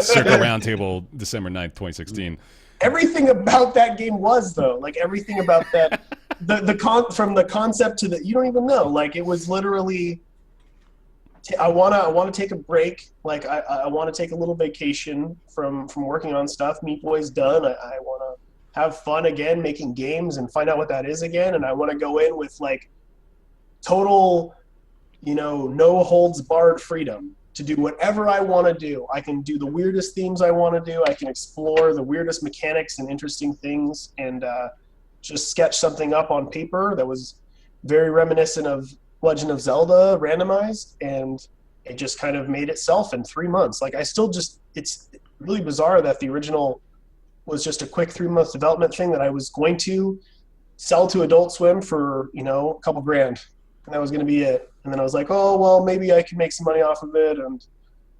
circa Roundtable, December 9th, 2016. Everything about that game was, though. Like, everything about that, from the concept to the, you don't even know. Like, it was literally, I want to take a break. Like, I want to take a little vacation from working on stuff. Meat Boy's done. I want to have fun again, making games and find out what that is again. And I want to go in with, like, total, no holds barred freedom to do whatever I want to do. I can do the weirdest themes I want to do. I can explore the weirdest mechanics and interesting things, and just sketch something up on paper that was very reminiscent of Legend of Zelda randomized, and it just kind of made itself in 3 months. Like, it's really bizarre that the original was just a quick 3-month development thing that I was going to sell to Adult Swim for, a couple grand. And that was going to be it. And then I was like, oh, well, maybe I can make some money off of it, and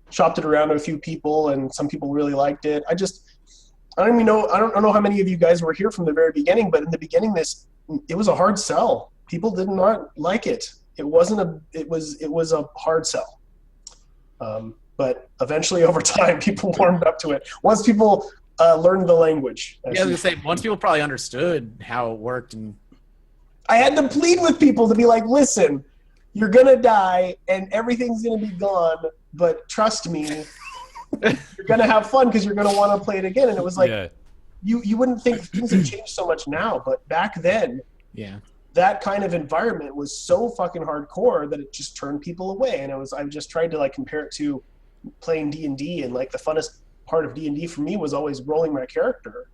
shopped it around to a few people, and some people really liked it. I don't even know. I don't know how many of you guys were here from the very beginning, but in the beginning, it was a hard sell. People did not like it. It was a hard sell. But eventually, over time, people warmed up to it. Once people learned the language. Yeah, I was going to say, once people probably understood how it worked. And I had to plead with people to be like, listen, you're going to die and everything's going to be gone, but trust me, you're going to have fun because you're going to want to play it again. And it was like, you wouldn't think things have changed so much now, but back then, that kind of environment was so fucking hardcore that it just turned people away. And I just tried to like compare it to playing D&D, and like the funnest part of D&D for me was always rolling my character.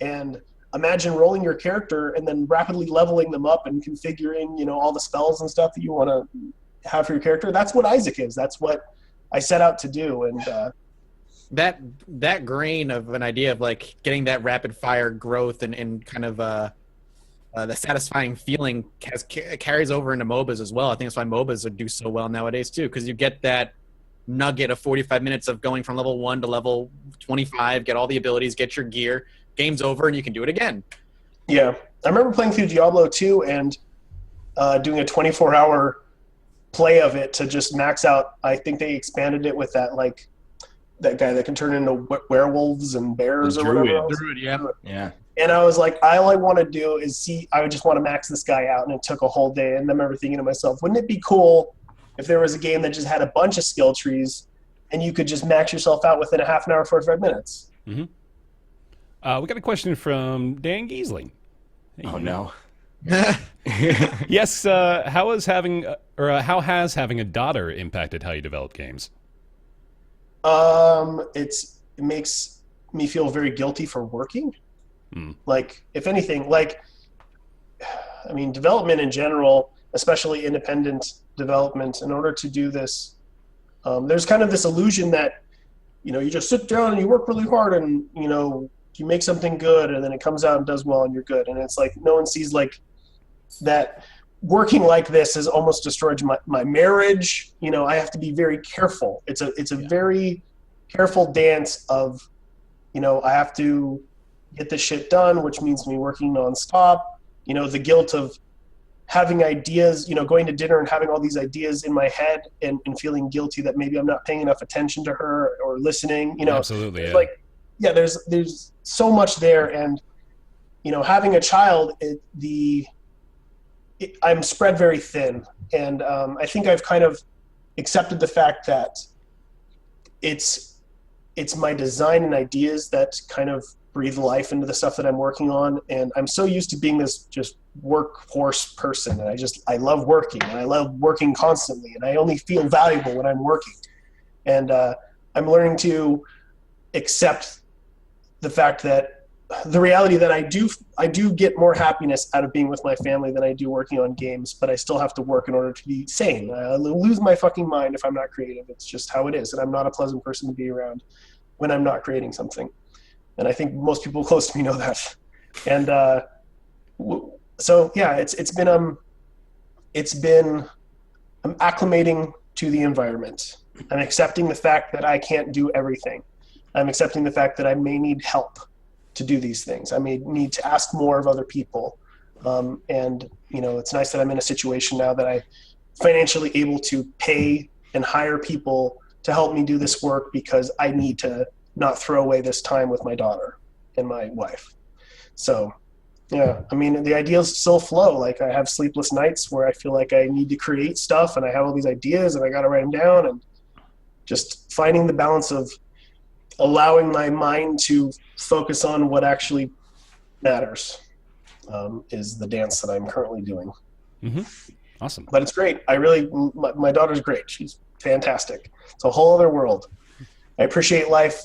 And imagine rolling your character and then rapidly leveling them up and configuring, all the spells and stuff that you want to have for your character. That's what Isaac is. That's what I set out to do. And that grain of an idea of like getting that rapid fire growth and kind of the satisfying feeling carries over into MOBAs as well. I think that's why MOBAs do so well nowadays too, because you get that nugget of 45 minutes of going from level 1 to level 25, get all the abilities, get your gear, game's over, and you can do it again. Yeah. I remember playing through Diablo 2 and doing a 24-hour play of it to just max out. I think they expanded it with that, like, that guy that can turn into werewolves and bears The or whatever. druid. else. Druid, yeah. Yeah. And I was like, all I want to do is I would just want to max this guy out, and it took a whole day. And I remember thinking to myself, wouldn't it be cool if there was a game that just had a bunch of skill trees, and you could just max yourself out within a half an hour, 45 minutes? We got a question from Dan Giesling. Oh no. Yes, how has having a daughter impacted how you develop games? It makes me feel very guilty for working. Like, if anything, development in general, especially independent development, in order to do this, there's kind of this illusion that, you just sit down and you work really hard and, you make something good and then it comes out and does well and you're good. And it's like, no one sees that working like this has almost destroyed my marriage. I have to be very careful. It's a very careful dance of, I have to get this shit done, which means me working nonstop. The guilt of having ideas, going to dinner and having all these ideas in my head and feeling guilty that maybe I'm not paying enough attention to her or listening. Absolutely, yeah. There's so much there, and having a child, I'm spread very thin, and I think I've kind of accepted the fact that it's my design and ideas that kind of breathe life into the stuff that I'm working on. And I'm so used to being this just workhorse person. And I love working, and I love working constantly, and I only feel valuable when I'm working. And I'm learning to accept the fact that the reality that I do get more happiness out of being with my family than I do working on games, but I still have to work in order to be sane. I lose my fucking mind if I'm not creative. It's just how it is. And I'm not a pleasant person to be around when I'm not creating something. And I think most people close to me know that. And so yeah, it's been I'm acclimating to the environment. I'm accepting the fact that I can't do everything. I'm accepting the fact that I may need help to do these things. I may need to ask more of other people. And it's nice that I'm in a situation now that I'm financially able to pay and hire people to help me do this work, because I need to not throw away this time with my daughter and my wife. So yeah, the ideas still flow. I have sleepless nights where I feel like I need to create stuff, and I have all these ideas and I got to write them down, and just finding the balance of allowing my mind to focus on what actually matters is the dance that I'm currently doing. Awesome. But it's great. My daughter's great. She's fantastic. It's a whole other world. I appreciate life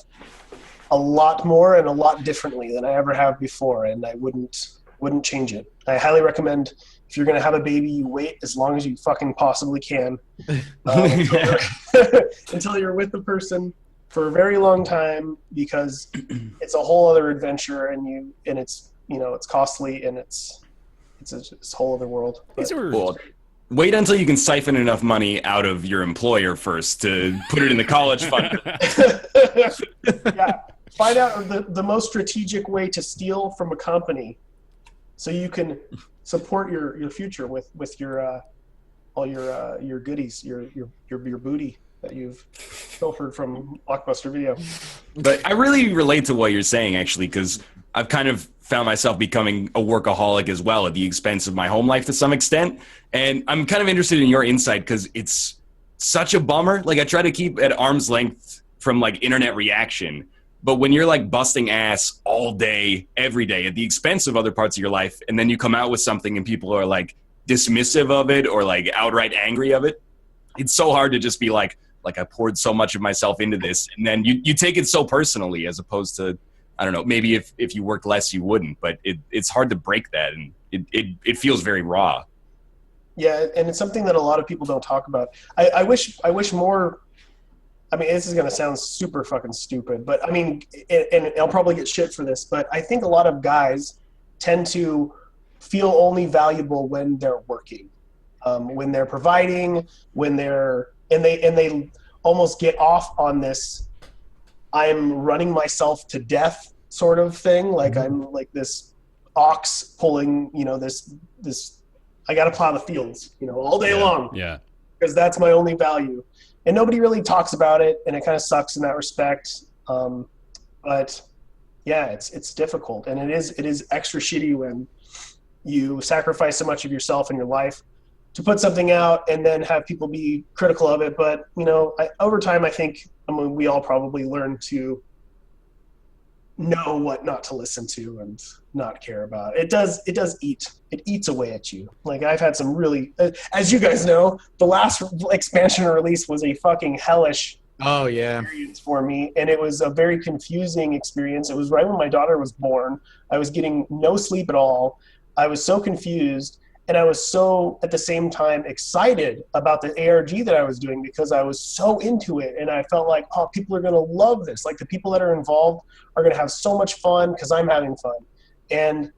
a lot more and a lot differently than I ever have before, and I wouldn't change it. I highly recommend, if you're going to have a baby, you wait as long as you fucking possibly can until you're with the person for a very long time, because it's a whole other adventure, and it's it's costly, and it's a whole other world. Cool. Wait until you can siphon enough money out of your employer first to put it in the college fund. Yeah, find out the most strategic way to steal from a company, so you can support your future with your all your goodies, your booty that you've pilfered from Blockbuster Video. But I really relate to what you're saying, actually, because I've kind of found myself becoming a workaholic as well at the expense of my home life to some extent. And I'm kind of interested in your insight, because it's such a bummer. I try to keep at arm's length from internet reaction. But when you're busting ass all day, every day at the expense of other parts of your life, and then you come out with something and people are dismissive of it or outright angry of it, it's so hard to just be I poured so much of myself into this, and then you take it so personally, as opposed to, I don't know, maybe if you worked less you wouldn't, but it's hard to break that, and it feels very raw. Yeah, and it's something that a lot of people don't talk about. I wish more. This is going to sound super fucking stupid, but and I'll probably get shit for this, but I think a lot of guys tend to feel only valuable when they're working, when they're providing, when they almost get off on this I'm running myself to death sort of thing. I'm this ox pulling, this I got to plow the fields, all day long. Yeah. Because that's my only value. and nobody really talks about it, and it kind of sucks in that respect. But yeah, it's difficult, and it is extra shitty when you sacrifice so much of yourself and your life to put something out and then have people be critical of it. But over time, I think we all probably learn to know what not to listen to and not care about. It does eats away at you. Like, I've had some really, as you guys know, the last expansion release was a fucking hellish experience for me, and it was a very confusing experience. It was right when my daughter was born. I was getting no sleep at all. I was so confused, and I was so, at the same time, excited about the ARG that I was doing because I was so into it, and I felt like, oh, people are going to love this. Like, the people that are involved are going to have so much fun because I'm having fun. And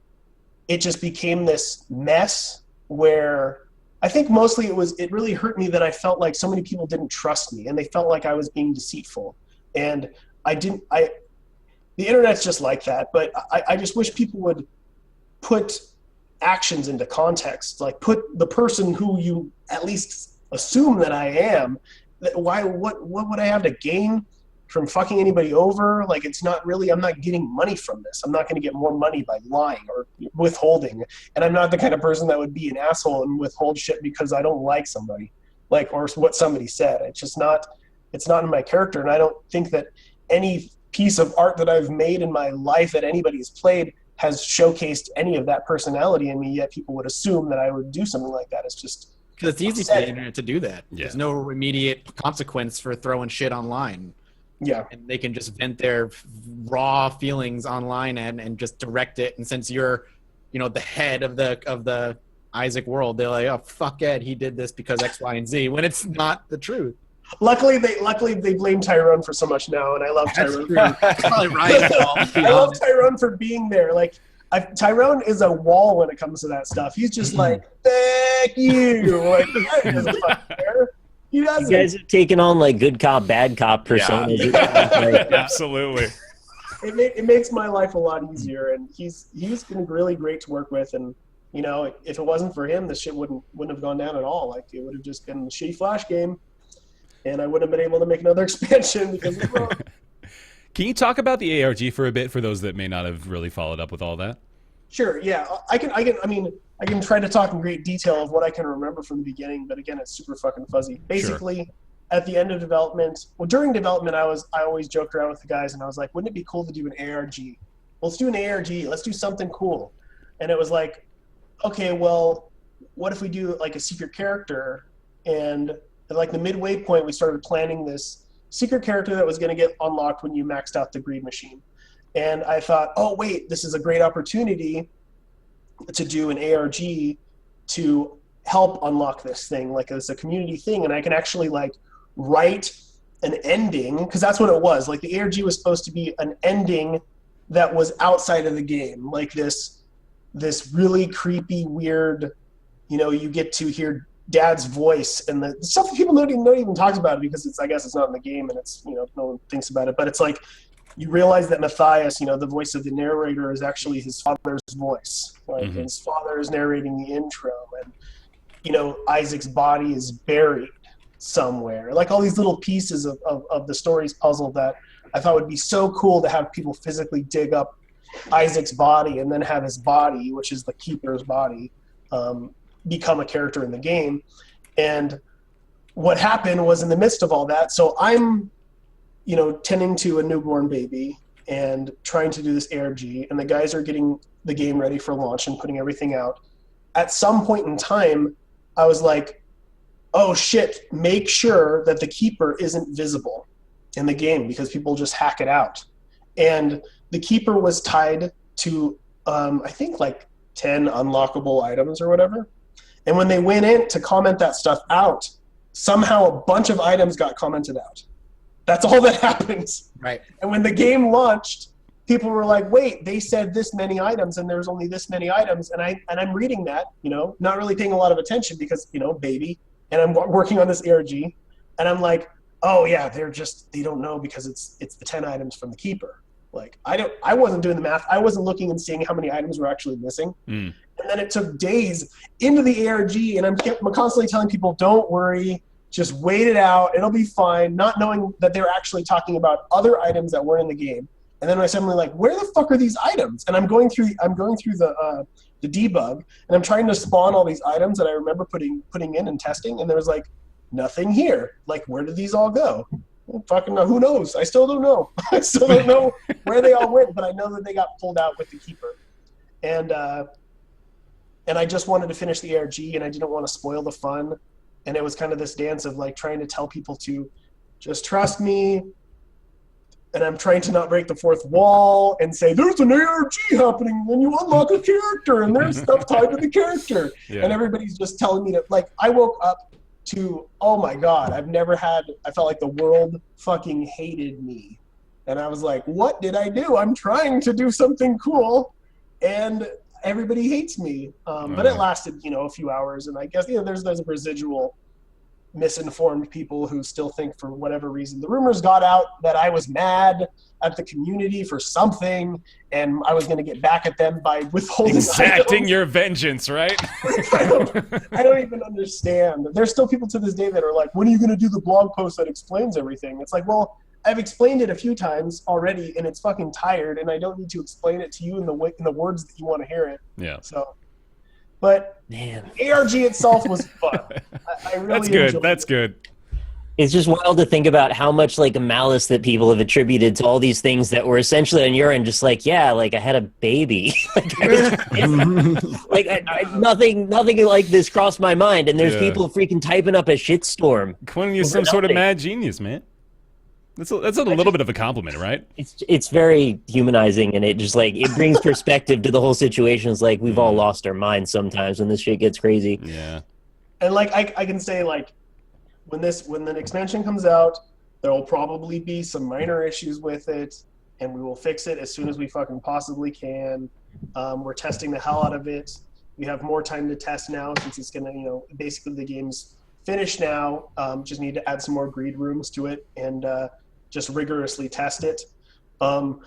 it just became this mess where I think mostly it really hurt me that I felt like so many people didn't trust me, and they felt like I was being deceitful. And the internet's just like that, but I just wish people would put actions into context, like put the person who you at least assume that I am, what would I have to gain from fucking anybody over? Like, it's not really, I'm not getting money from this. I'm not going to get more money by lying or withholding. And I'm not the kind of person that would be an asshole and withhold shit because I don't like somebody, like, or what somebody said. It's not in my character. And I don't think that any piece of art that I've made in my life that anybody's played has showcased any of that personality in me, yet people would assume that I would do something like that. It's just because it's easy for the internet to do that. Yeah. There's no immediate consequence for throwing shit online. Yeah. And they can just vent their raw feelings online and just direct it. And since you're, the head of the Isaac world, they're like, oh, fuck Ed, he did this because X, Y, and Z, when it's not the truth. Luckily they blame Tyrone for so much now, and I love Tyrone. Probably right. I love Tyrone for being there. Like, Tyrone is a wall when it comes to that stuff. He's just like, "Fuck you!" Like, he doesn't fucking care. He doesn't. You guys have taken on like good cop, bad cop personas. Like, Absolutely. It makes my life a lot easier, and he's been really great to work with. And if it wasn't for him, this shit wouldn't have gone down at all. Like, it would have just been a shitty Flash game. And I wouldn't have been able to make another expansion because of it. Can you talk about the ARG for a bit for those that may not have really followed up with all that? Sure. Yeah, I can try to talk in great detail of what I can remember from the beginning, but again, it's super fucking fuzzy. Basically, At the end of development, during development, I always joked around with the guys, and I was like, wouldn't it be cool to do an ARG? Well, let's do an ARG. Let's do something cool. And it was like, okay, well, what if we do like a secret character? And at like the midway point, we started planning this secret character that was going to get unlocked when you maxed out the greed machine. And I thought, oh wait, this is a great opportunity to do an ARG to help unlock this thing. Like, it's a community thing, and I can actually like write an ending, because that's what it was. Like, the ARG was supposed to be an ending that was outside of the game, like this really creepy, weird, you get to hear Dad's voice, and the stuff that people don't even talk about it because I guess it's not in the game, and it's no one thinks about it. But it's like you realize that Matthias, the voice of the narrator, is actually his father's voice. Like, his father is narrating the intro, and Isaac's body is buried somewhere. Like, all these little pieces of the story's puzzle that I thought would be so cool to have people physically dig up Isaac's body and then have his body, which is the keeper's body, become a character in the game. And what happened was, in the midst of all that, so I'm tending to a newborn baby and trying to do this ARG, and the guys are getting the game ready for launch and putting everything out. At some point in time, I was like, oh shit, make sure that the keeper isn't visible in the game because people just hack it out. And the keeper was tied to I think like 10 unlockable items or whatever. And when they went in to comment that stuff out, somehow a bunch of items got commented out. That's all that happens. Right. And when the game launched, people were like, wait, they said this many items and there's only this many items. And I'm reading that, not really paying a lot of attention because, baby, and I'm working on this ARG, and I'm like, oh yeah, they don't know because it's the 10 items from the keeper. Like, I wasn't doing the math. I wasn't looking and seeing how many items were actually missing. And then it took days into the ARG, and I'm constantly telling people, don't worry, just wait it out. It'll be fine. Not knowing that they're actually talking about other items that weren't in the game. And then I suddenly like, where the fuck are these items? And I'm going through the debug, and I'm trying to spawn all these items that I remember putting in and testing, and there was like nothing here. Like, where did these all go? Well, fucking who knows? I still don't know. I still don't know where they all went, but I know that they got pulled out with the keeper. And I just wanted to finish the ARG, and I didn't want to spoil the fun. And it was kind of this dance of like trying to tell people to just trust me. And I'm trying to not break the fourth wall and say, there's an ARG happening, and you unlock a character, and there's stuff tied to the character. Yeah. And everybody's just telling me that, like, I woke up to, oh my God, I felt like the world fucking hated me. And I was like, what did I do? I'm trying to do something cool, and everybody hates me. But it lasted, a few hours, and I guess, there's a residual misinformed people who still think for whatever reason. The rumors got out that I was mad at the community for something, and I was going to get back at them by withholding exacting your vengeance, right? I don't even understand. There's still people to this day that are like, when are you going to do the blog post that explains everything? It's like, well, I've explained it a few times already, and it's fucking tired, and I don't need to explain it to you in the words that you want to hear it. Yeah. So, but man, ARG itself was fun. I really That's good. enjoyed That's it. good. It's just wild to think about how much like malice that people have attributed to all these things that were essentially on your end, just like, yeah, like I had a baby. Nothing like this crossed my mind, and there's people freaking typing up a shitstorm. Quinn, you're some sort of mad genius, man. That's a little bit of a compliment, right? It's very humanizing, and it just like it brings perspective to the whole situation. It's like we've all lost our minds sometimes when this shit gets crazy. Yeah. And like I can say, like, when the expansion comes out, there will probably be some minor issues with it, and we will fix it as soon as we fucking possibly can. We're testing the hell out of it. We have more time to test now since it's gonna, basically the game's finished now. Just need to add some more greed rooms to it and just rigorously test it. Some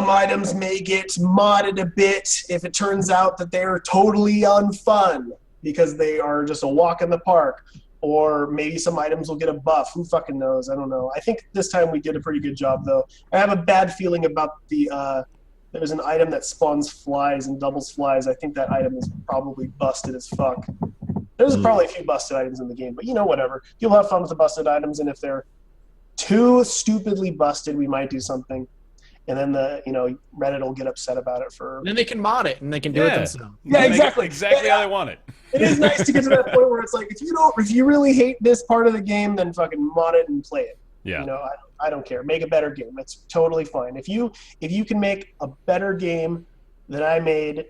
items may get modded a bit if it turns out that they're totally unfun because they are just a walk in the park. Or maybe some items will get a buff. Who fucking knows? I don't know. I think this time we did a pretty good job, though. I have a bad feeling about there's an item that spawns flies and doubles flies. I think that item is probably busted as fuck. There's probably a few busted items in the game, but whatever. You'll have fun with the busted items, and if they're too stupidly busted, we might do something. And then Reddit will get upset about it for. Then they can mod it and they can do it themselves. Yeah, exactly. How they want it. It is nice to get to that point where it's like, if you really hate this part of the game, then fucking mod it and play it. Yeah. I don't care. Make a better game. That's totally fine. If you can make a better game than I made,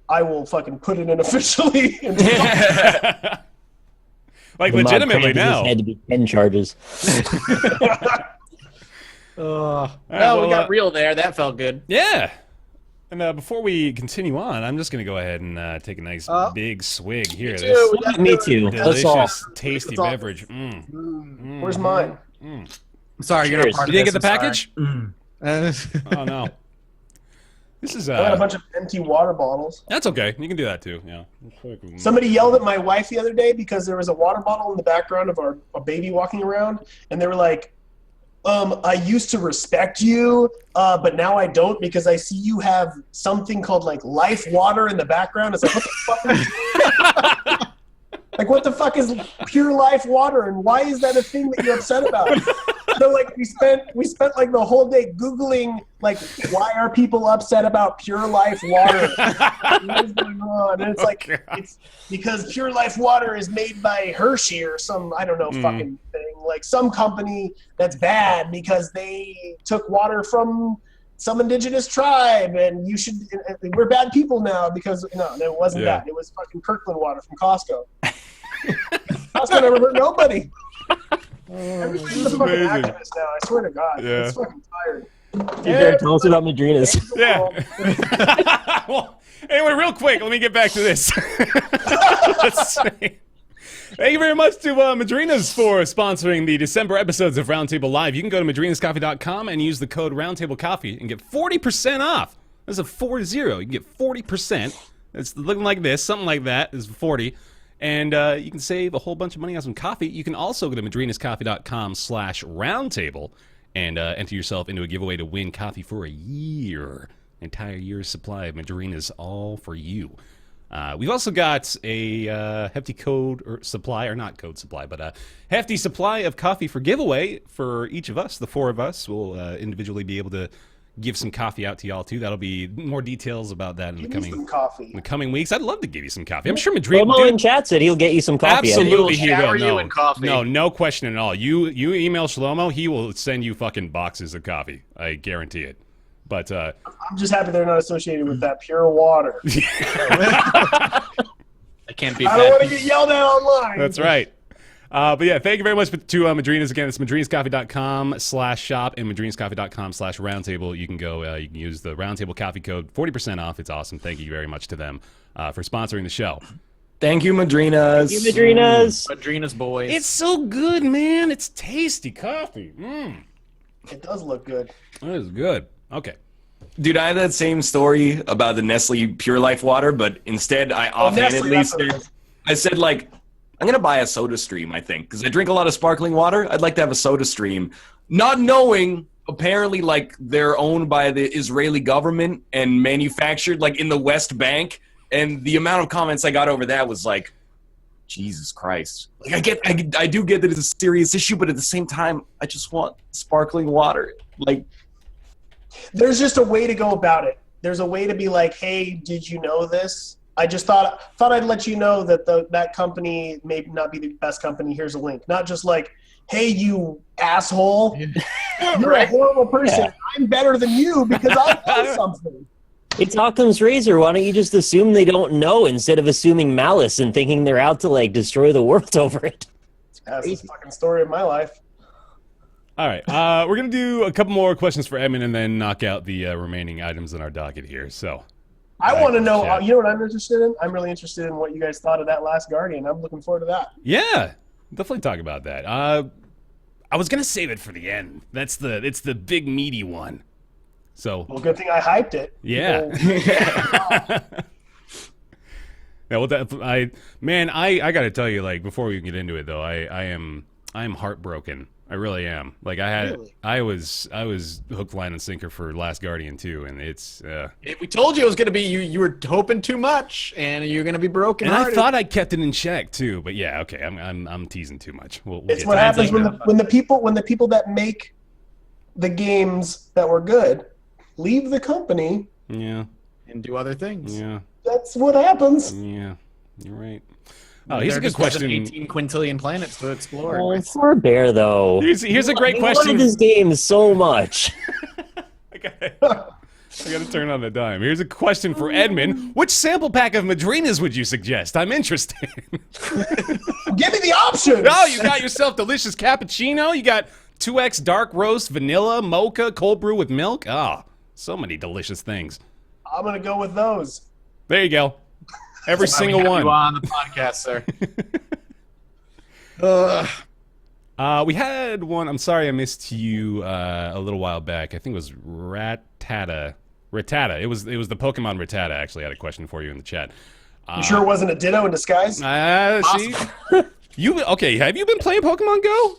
I will fucking put it in officially. Like legitimately now. Had to be 10 charges. Well, we got real there. That felt good. Yeah. And before we continue on, I'm just going to go ahead and take a nice big swig here. Me too. Delicious, tasty beverage. Where's mine? I'm sorry, you're not part You didn't of get the package? Oh, no. This is I got a bunch of empty water bottles. That's okay. You can do that too. Yeah. Somebody yelled at my wife the other day because there was a water bottle in the background of a baby walking around, and they were like, I used to respect you, but now I don't because I see you have something called like life water in the background. It's like, what the fuck? Like, what the fuck is pure life water, and why is that a thing that you're upset about? So like we spent like the whole day Googling like, why are people upset about pure life water? What is going on? And it's like, it's because pure life water is made by Hershey or some, I don't know, fucking thing. Like some company that's bad because they took water from some indigenous tribe, and we're bad people now because it wasn't that. It was fucking Kirkland water from Costco. Costco never hurt nobody. Everybody's a fucking activist now. I swear to God, it's fucking tired. Tell us about Madrinas. Yeah. Well, anyway, real quick, let me get back to this. Let's see. Thank you very much to Madrinas for sponsoring the December episodes of Roundtable Live. You can go to madrinascoffee.com and use the code RoundtableCoffee and get 40% off. That's a 40. You can get 40%. It's looking like this, something like that is 40. And you can save a whole bunch of money on some coffee. You can also go to madrinascoffee.com/roundtable and enter yourself into a giveaway to win coffee for a year. An entire year's supply of Madrinas, all for you. We've also got a hefty hefty supply of coffee for giveaway for each of us. The four of us will individually be able to give some coffee out to y'all too. That'll be more details about that in the coming weeks. I'd love to give you some coffee. I'm sure Madrid. Lomo in chat said he'll get you some coffee. Absolutely, he shower will. you in coffee. No question at all. You email Shlomo, he will send you fucking boxes of coffee. I guarantee it. But I'm just happy they're not associated with that pure water. I can't be. I don't want to get yelled at online. That's right. But yeah, thank you very much to Madrinas. Again, it's madrinascoffee.com/shop and madrinascoffee.com/roundtable. You can go, you can use the Roundtable coffee code, 40% off. It's awesome. Thank you very much to them for sponsoring the show. Thank you, Madrinas. Thank you, Madrinas. Madrinas boys. It's so good, man. It's tasty coffee. It does look good. It is good. Okay. Dude, I had that same story about the Nestle Pure Life water, but instead I offhandedly said, like, I'm going to buy a Soda Stream, I think, because I drink a lot of sparkling water. I'd like to have a Soda Stream. Not knowing, apparently, like, they're owned by the Israeli government and manufactured, like, in the West Bank. And the amount of comments I got over that was like, Jesus Christ. Like, I do get that it's a serious issue, but at the same time, I just want sparkling water. Like, there's just a way to go about it. There's a way to be like, hey, did you know this? I just thought I'd let you know that that company may not be the best company. Here's a link. Not just like, hey, you asshole. You're a horrible person. Yeah. I'm better than you because I know something. It's Occam's razor. Why don't you just assume they don't know instead of assuming malice and thinking they're out to, like, destroy the world over it? That's the fucking story of my life. All right. We're going to do a couple more questions for Edmund and then knock out the remaining items in our docket here. So I want to know, you know what I'm interested in? I'm really interested in what you guys thought of that last Guardian. I'm looking forward to that. Yeah, definitely talk about that. I was going to save it for the end. It's the big meaty one. So, well, good thing I hyped it. Yeah. Yeah, well, I got to tell you, like, before we get into it though, I am heartbroken. I really am. Like, I was hook, line, and sinker for Last Guardian too, and it's. We told you it was going to be you were hoping too much, and you're going to be broken. And I thought I kept it in check too, but yeah, okay, I'm teasing too much. We'll it's what happens when the people that make the games that were good leave the company. Yeah. And do other things. Yeah. That's what happens. Yeah, you're right. Oh, here's a good question. 18 quintillion planets to explore. Oh, poor Bear, though. Here's a great question. I wanted this game so much. I gotta turn on the dime. Here's a question for Edmund. Which sample pack of Madrinas would you suggest? I'm interested. Give me the options. Oh, you got yourself delicious cappuccino. You got 2X dark roast, vanilla, mocha, cold brew with milk. Oh, so many delicious things. I'm gonna go with those. There you go. Every single one. You on the podcast, sir. We had one. I'm sorry I missed you a little while back. I think it was Rattata. It was the Pokemon Rattata. Actually, had a question for you in the chat. You sure it wasn't a Ditto in disguise? See, okay? Have you been playing Pokemon Go?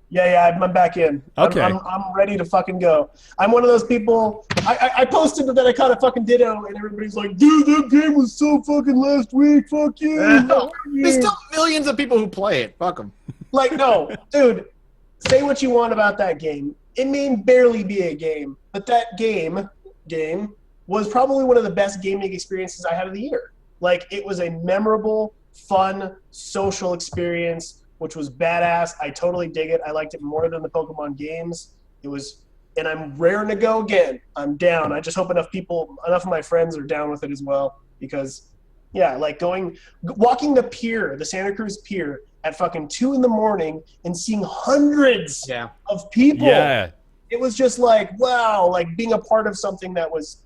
Yeah, I'm back in. Okay. I'm ready to fucking go. I'm one of those people. I posted that I caught a fucking Ditto, and everybody's like, dude, that game was so fucking last week. Fuck you. There's still millions of people who play it. Fuck them. Like, no, dude, say what you want about that game. It may barely be a game, but that game was probably one of the best gaming experiences I had of the year. Like, it was a memorable, fun, social experience, which was badass. I totally dig it. I liked it more than the Pokemon games. It was, and I'm raring to go again. I'm down. I just hope enough of my friends are down with it as well, because, yeah, like walking the pier, the Santa Cruz Pier, at fucking 2 a.m. and seeing hundreds of people. Yeah. It was just like, wow, like being a part of something that was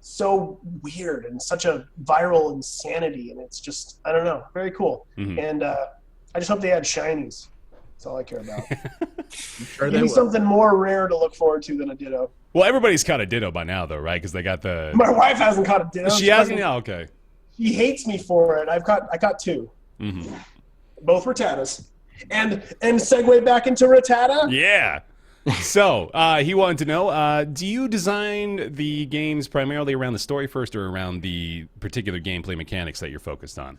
so weird and such a viral insanity. And it's just, I don't know, very cool. Mm-hmm. And I just hope they add shinies. That's all I care about. Sure Give me something more rare to look forward to than a Ditto. Well, everybody's caught a Ditto by now, though, right? Because they got the. My wife hasn't caught a Ditto. She hasn't. Oh, okay. She hates me for it. I caught 2. Mm-hmm. Both Rattatas. And segue back into Rattata. Yeah. So, he wanted to know, do you design the games primarily around the story first or around the particular gameplay mechanics that you're focused on?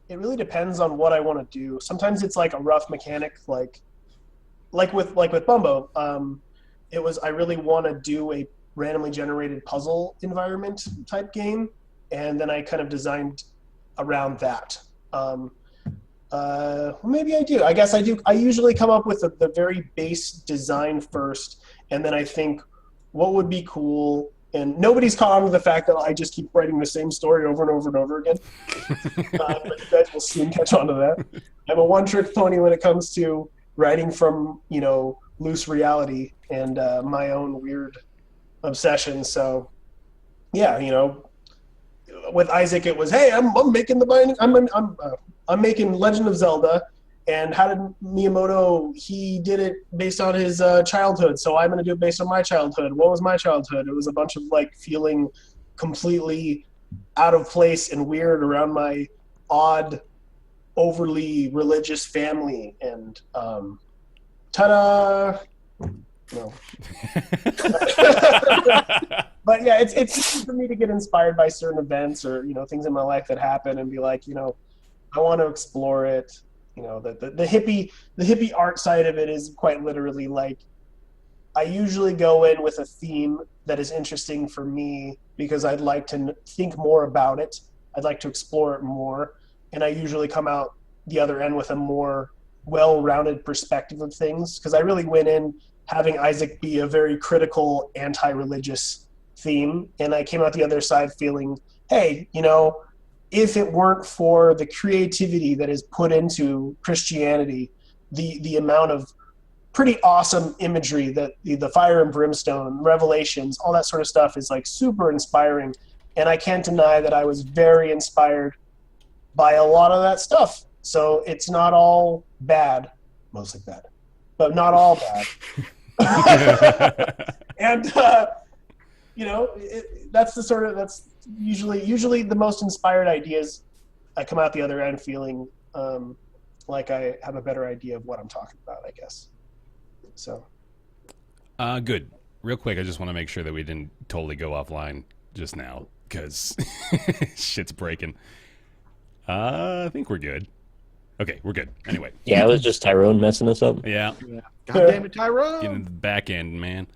It really depends on what I want to do. Sometimes it's like a rough mechanic, like with Bumbo. I really want to do a randomly generated puzzle environment type game, and then I kind of designed around that. Maybe I do. I guess I do. I usually come up with the very base design first, and then I think what would be cool. And nobody's caught on to the fact that I just keep writing the same story over and over and over again. But you guys will soon catch on to that. I'm a one-trick pony when it comes to writing from, loose reality and my own weird obsessions. So, yeah, with Isaac, it was, hey, I'm making the binding. I'm making Legend of Zelda, and how did Miyamoto? He did it based on his childhood, so I'm going to do it based on my childhood. What was my childhood? It was a bunch of feeling completely out of place and weird around my odd, overly religious family, and ta-da! No. But yeah, it's easy for me to get inspired by certain events or things in my life that happen and be like, I want to explore it. The hippie art side of it is quite literally I usually go in with a theme that is interesting for me because I'd like to think more about it. I'd like to explore it more, and I usually come out the other end with a more well-rounded perspective of things because I really went in having Isaac be a very critical, anti-religious theme, and I came out the other side feeling, hey, if it weren't for the creativity that is put into Christianity, the amount of pretty awesome imagery that the fire and brimstone, revelations, all that sort of stuff is super inspiring. And I can't deny that I was very inspired by a lot of that stuff. So it's not all bad, mostly bad, but not all bad. And, that's usually the most inspired ideas. I come out the other end feeling like I have a better idea of what I'm talking about, I guess. So. Good. Real quick, I just want to make sure that we didn't totally go offline just now because shit's breaking. I think we're good. Okay, we're good. Anyway. Yeah, it was just Tyrone messing us up. Yeah. God damn it, Tyrone! Getting the back end, man.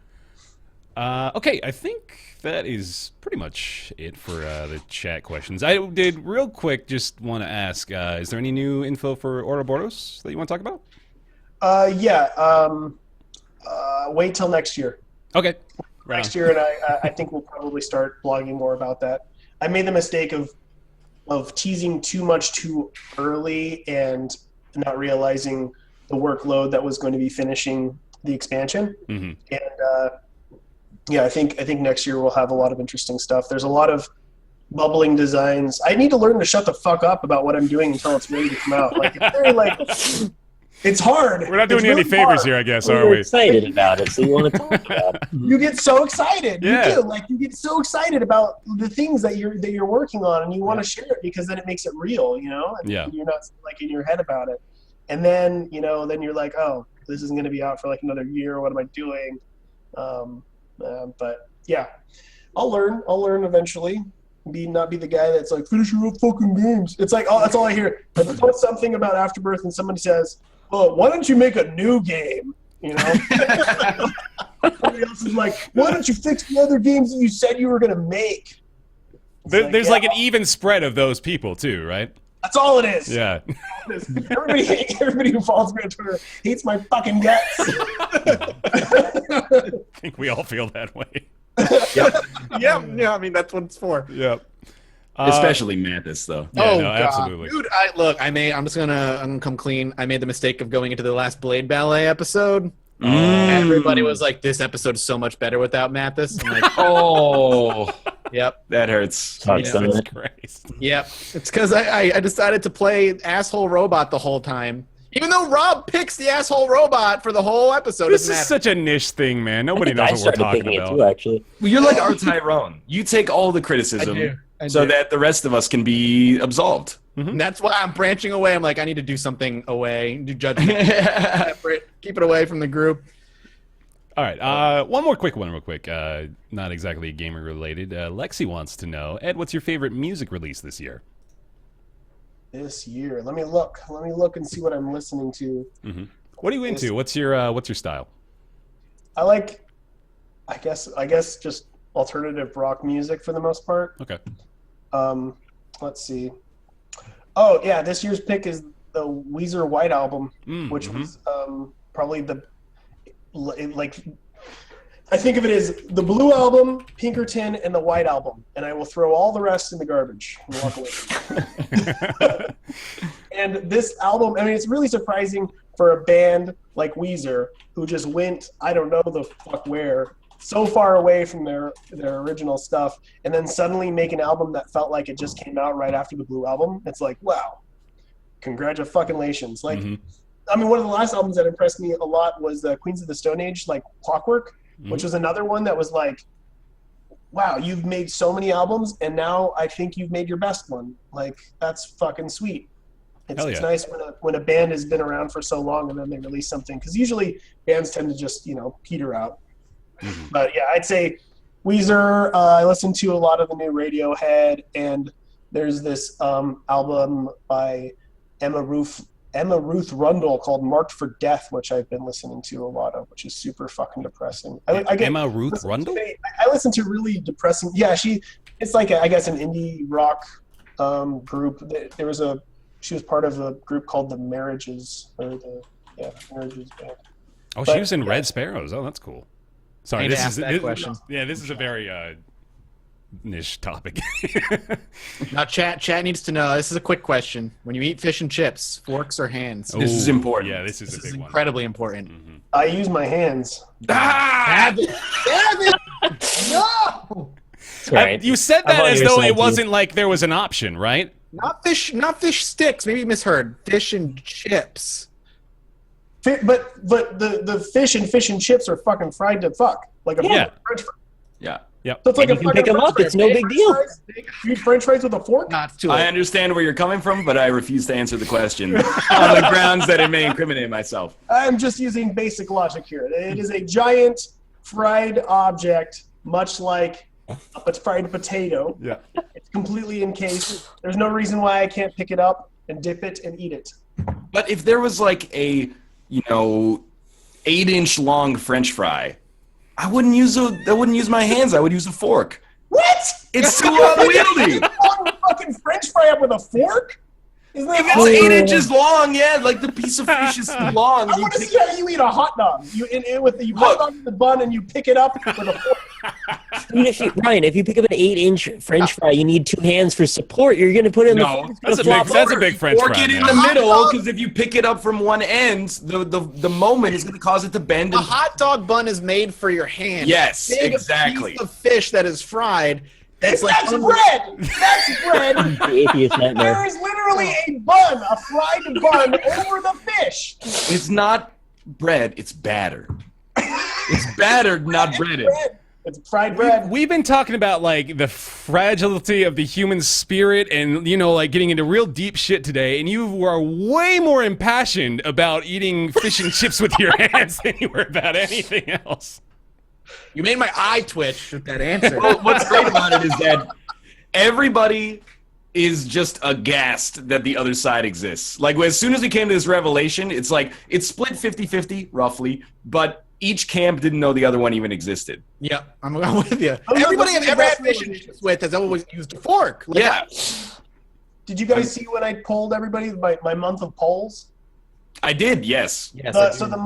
Okay, I think that is pretty much it for the chat questions. I did real quick just want to ask, is there any new info for Ouroboros that you want to talk about? Wait till next year. Okay. Right next year, and I think we'll probably start blogging more about that. I made the mistake of teasing too much too early and not realizing the workload that was going to be finishing the expansion. Mm-hmm. And yeah, I think next year we'll have a lot of interesting stuff. There's a lot of bubbling designs. I need to learn to shut the fuck up about what I'm doing until it's ready to come out. It's very it's hard. We're not doing you any favors here, I guess, are You're we? excited about it, so you want to talk about it. You get so excited. Yeah. You do. You get so excited about the things that you're working on, and you want to share it because then it makes it real, And Yeah. you're not in your head about it. And then then you're like, oh, this isn't going to be out for another year. What am I doing? But yeah, I'll learn eventually. Not be the guy that's finish your own fucking games. It's oh, that's all I hear. I post something about Afterbirth and somebody says, "Oh, why don't you make a new game?" Somebody else is like, "Why don't you fix the other games that you said you were gonna make?" There's an even spread of those people too, right? That's all it is. Yeah. Everybody who follows me on Twitter hates my fucking guts. I think we all feel that way. Yeah. I mean, that's what it's for. Yep. Especially Mathis, though. Yeah, oh, no, God. absolutely. Dude, I'm gonna come clean. I made the mistake of going into the last Blade Ballet episode. Everybody was like, "This episode is so much better without Mathis." I'm like, Oh, "Yep, that hurts. Sucks, doesn't Jesus it? Christ. yep." It's because I decided to play asshole robot the whole time, even though Rob picks the asshole robot for the whole episode. This doesn't is matter. such a niche thing, man. Nobody I knows what we're started talking picking it about. too, actually. Well, you're like our Tyrone. You take all the criticism I so do. that the rest of us can be absolved. And that's why I'm branching away. I'm like, I need to do something away, do judgment, separate, keep it away from the group. All right, one more quick one real quick. Not exactly gamer related. Lexi wants to know, Ed, what's your favorite music release this year? This year, let me look and see what I'm listening to. Mm-hmm. What are you into? What's your style? I like, I guess just alternative rock music for the most part. Okay. Let's see. Oh yeah, this year's pick is the Weezer White Album, which was probably I think of it as the Blue Album, Pinkerton, and the White Album, and I will throw all the rest in the garbage and walk away. And this album, I mean, it's really surprising for a band like Weezer, who just went, I don't know the fuck where, so far away from their original stuff, and then suddenly make an album that felt like it just came out right after the Blue Album. It's like, wow, congratulations. Like, I mean, one of the last albums that impressed me a lot was Queens of the Stone Age, like Clockwork, which was another one that was like, wow, you've made so many albums, and now I think you've made your best one. Like, that's fucking sweet. It's nice when a band has been around for so long and then they release something, because usually bands tend to just, peter out. But yeah, I'd say Weezer. I listen to a lot of the new Radiohead, and there's this album by Emma Ruth Rundle called "Marked for Death," which I've been listening to a lot of, which is super fucking depressing. Emma Ruth Rundle? I listen to really depressing. Yeah, it's like I guess an indie rock group. She was part of a group called the Marriages, Marriages band. Oh, she was in Red Sparrows. Oh, that's cool. Sorry, this is a very niche topic. Now, chat needs to know. This is a quick question. When you eat fish and chips, forks or hands? This is important. Yeah, this is a big one. Incredibly important. I use my hands. Damn it! No. Right. You said that as though it wasn't like there was an option, right? Not fish sticks. Maybe you misheard. Fish and chips. But the fish and chips are fucking fried to fuck. Like a French fry. Yeah. Yep. So it's like And you can pick them up. It's no big deal. You eat French fries with a fork? Nah, it's too late. I understand where you're coming from, but I refuse to answer the question on the grounds that it may incriminate myself. I'm just using basic logic here. It is a giant fried object, much like a fried potato. Yeah. It's completely encased. There's no reason why I can't pick it up and dip it and eat it. But if there was like a 8-inch long French fry, I wouldn't use my hands. I would use a fork. What? It's too unwieldy. A fucking French fry up with a fork? Isn't that If it's 8 inches long, yeah, like the piece of fish is too long. I want to see how you eat a hot dog. You hot dog in the bun and you pick it up with a fork. Even if you pick up an 8-inch French fry, you need 2 hands for support. You're going to put it in No, That's a big French Fork fry. it in man. the middle, because if you pick it up from one end, the moment is going to cause it to bend. A And hot dog bun is made for your hand. Yes, Big exactly. Piece of fish that is fried. That's bread. That's bread. The atheist nightmare. There is literally a bun, a fried bun over the fish. It's not bread, it's batter. It's battered, not breaded. Bread. It's fried bread. We've been talking about like the fragility of the human spirit and like getting into real deep shit today, and you are way more impassioned about eating fish and chips with your hands than you were about anything else. You made my eye twitch with that answer. Well, what's great about it is that everybody is just aghast that the other side exists. Like, as soon as we came to this revelation, it's like, it's split 50-50, roughly, but each camp didn't know the other one even existed. Yeah, I'm with you. Oh, Everybody listen I've to ever had that fish and chips with has always used a fork. Like, Yeah. Did you guys see when I polled everybody my month of polls? I did, yes. Yes, So the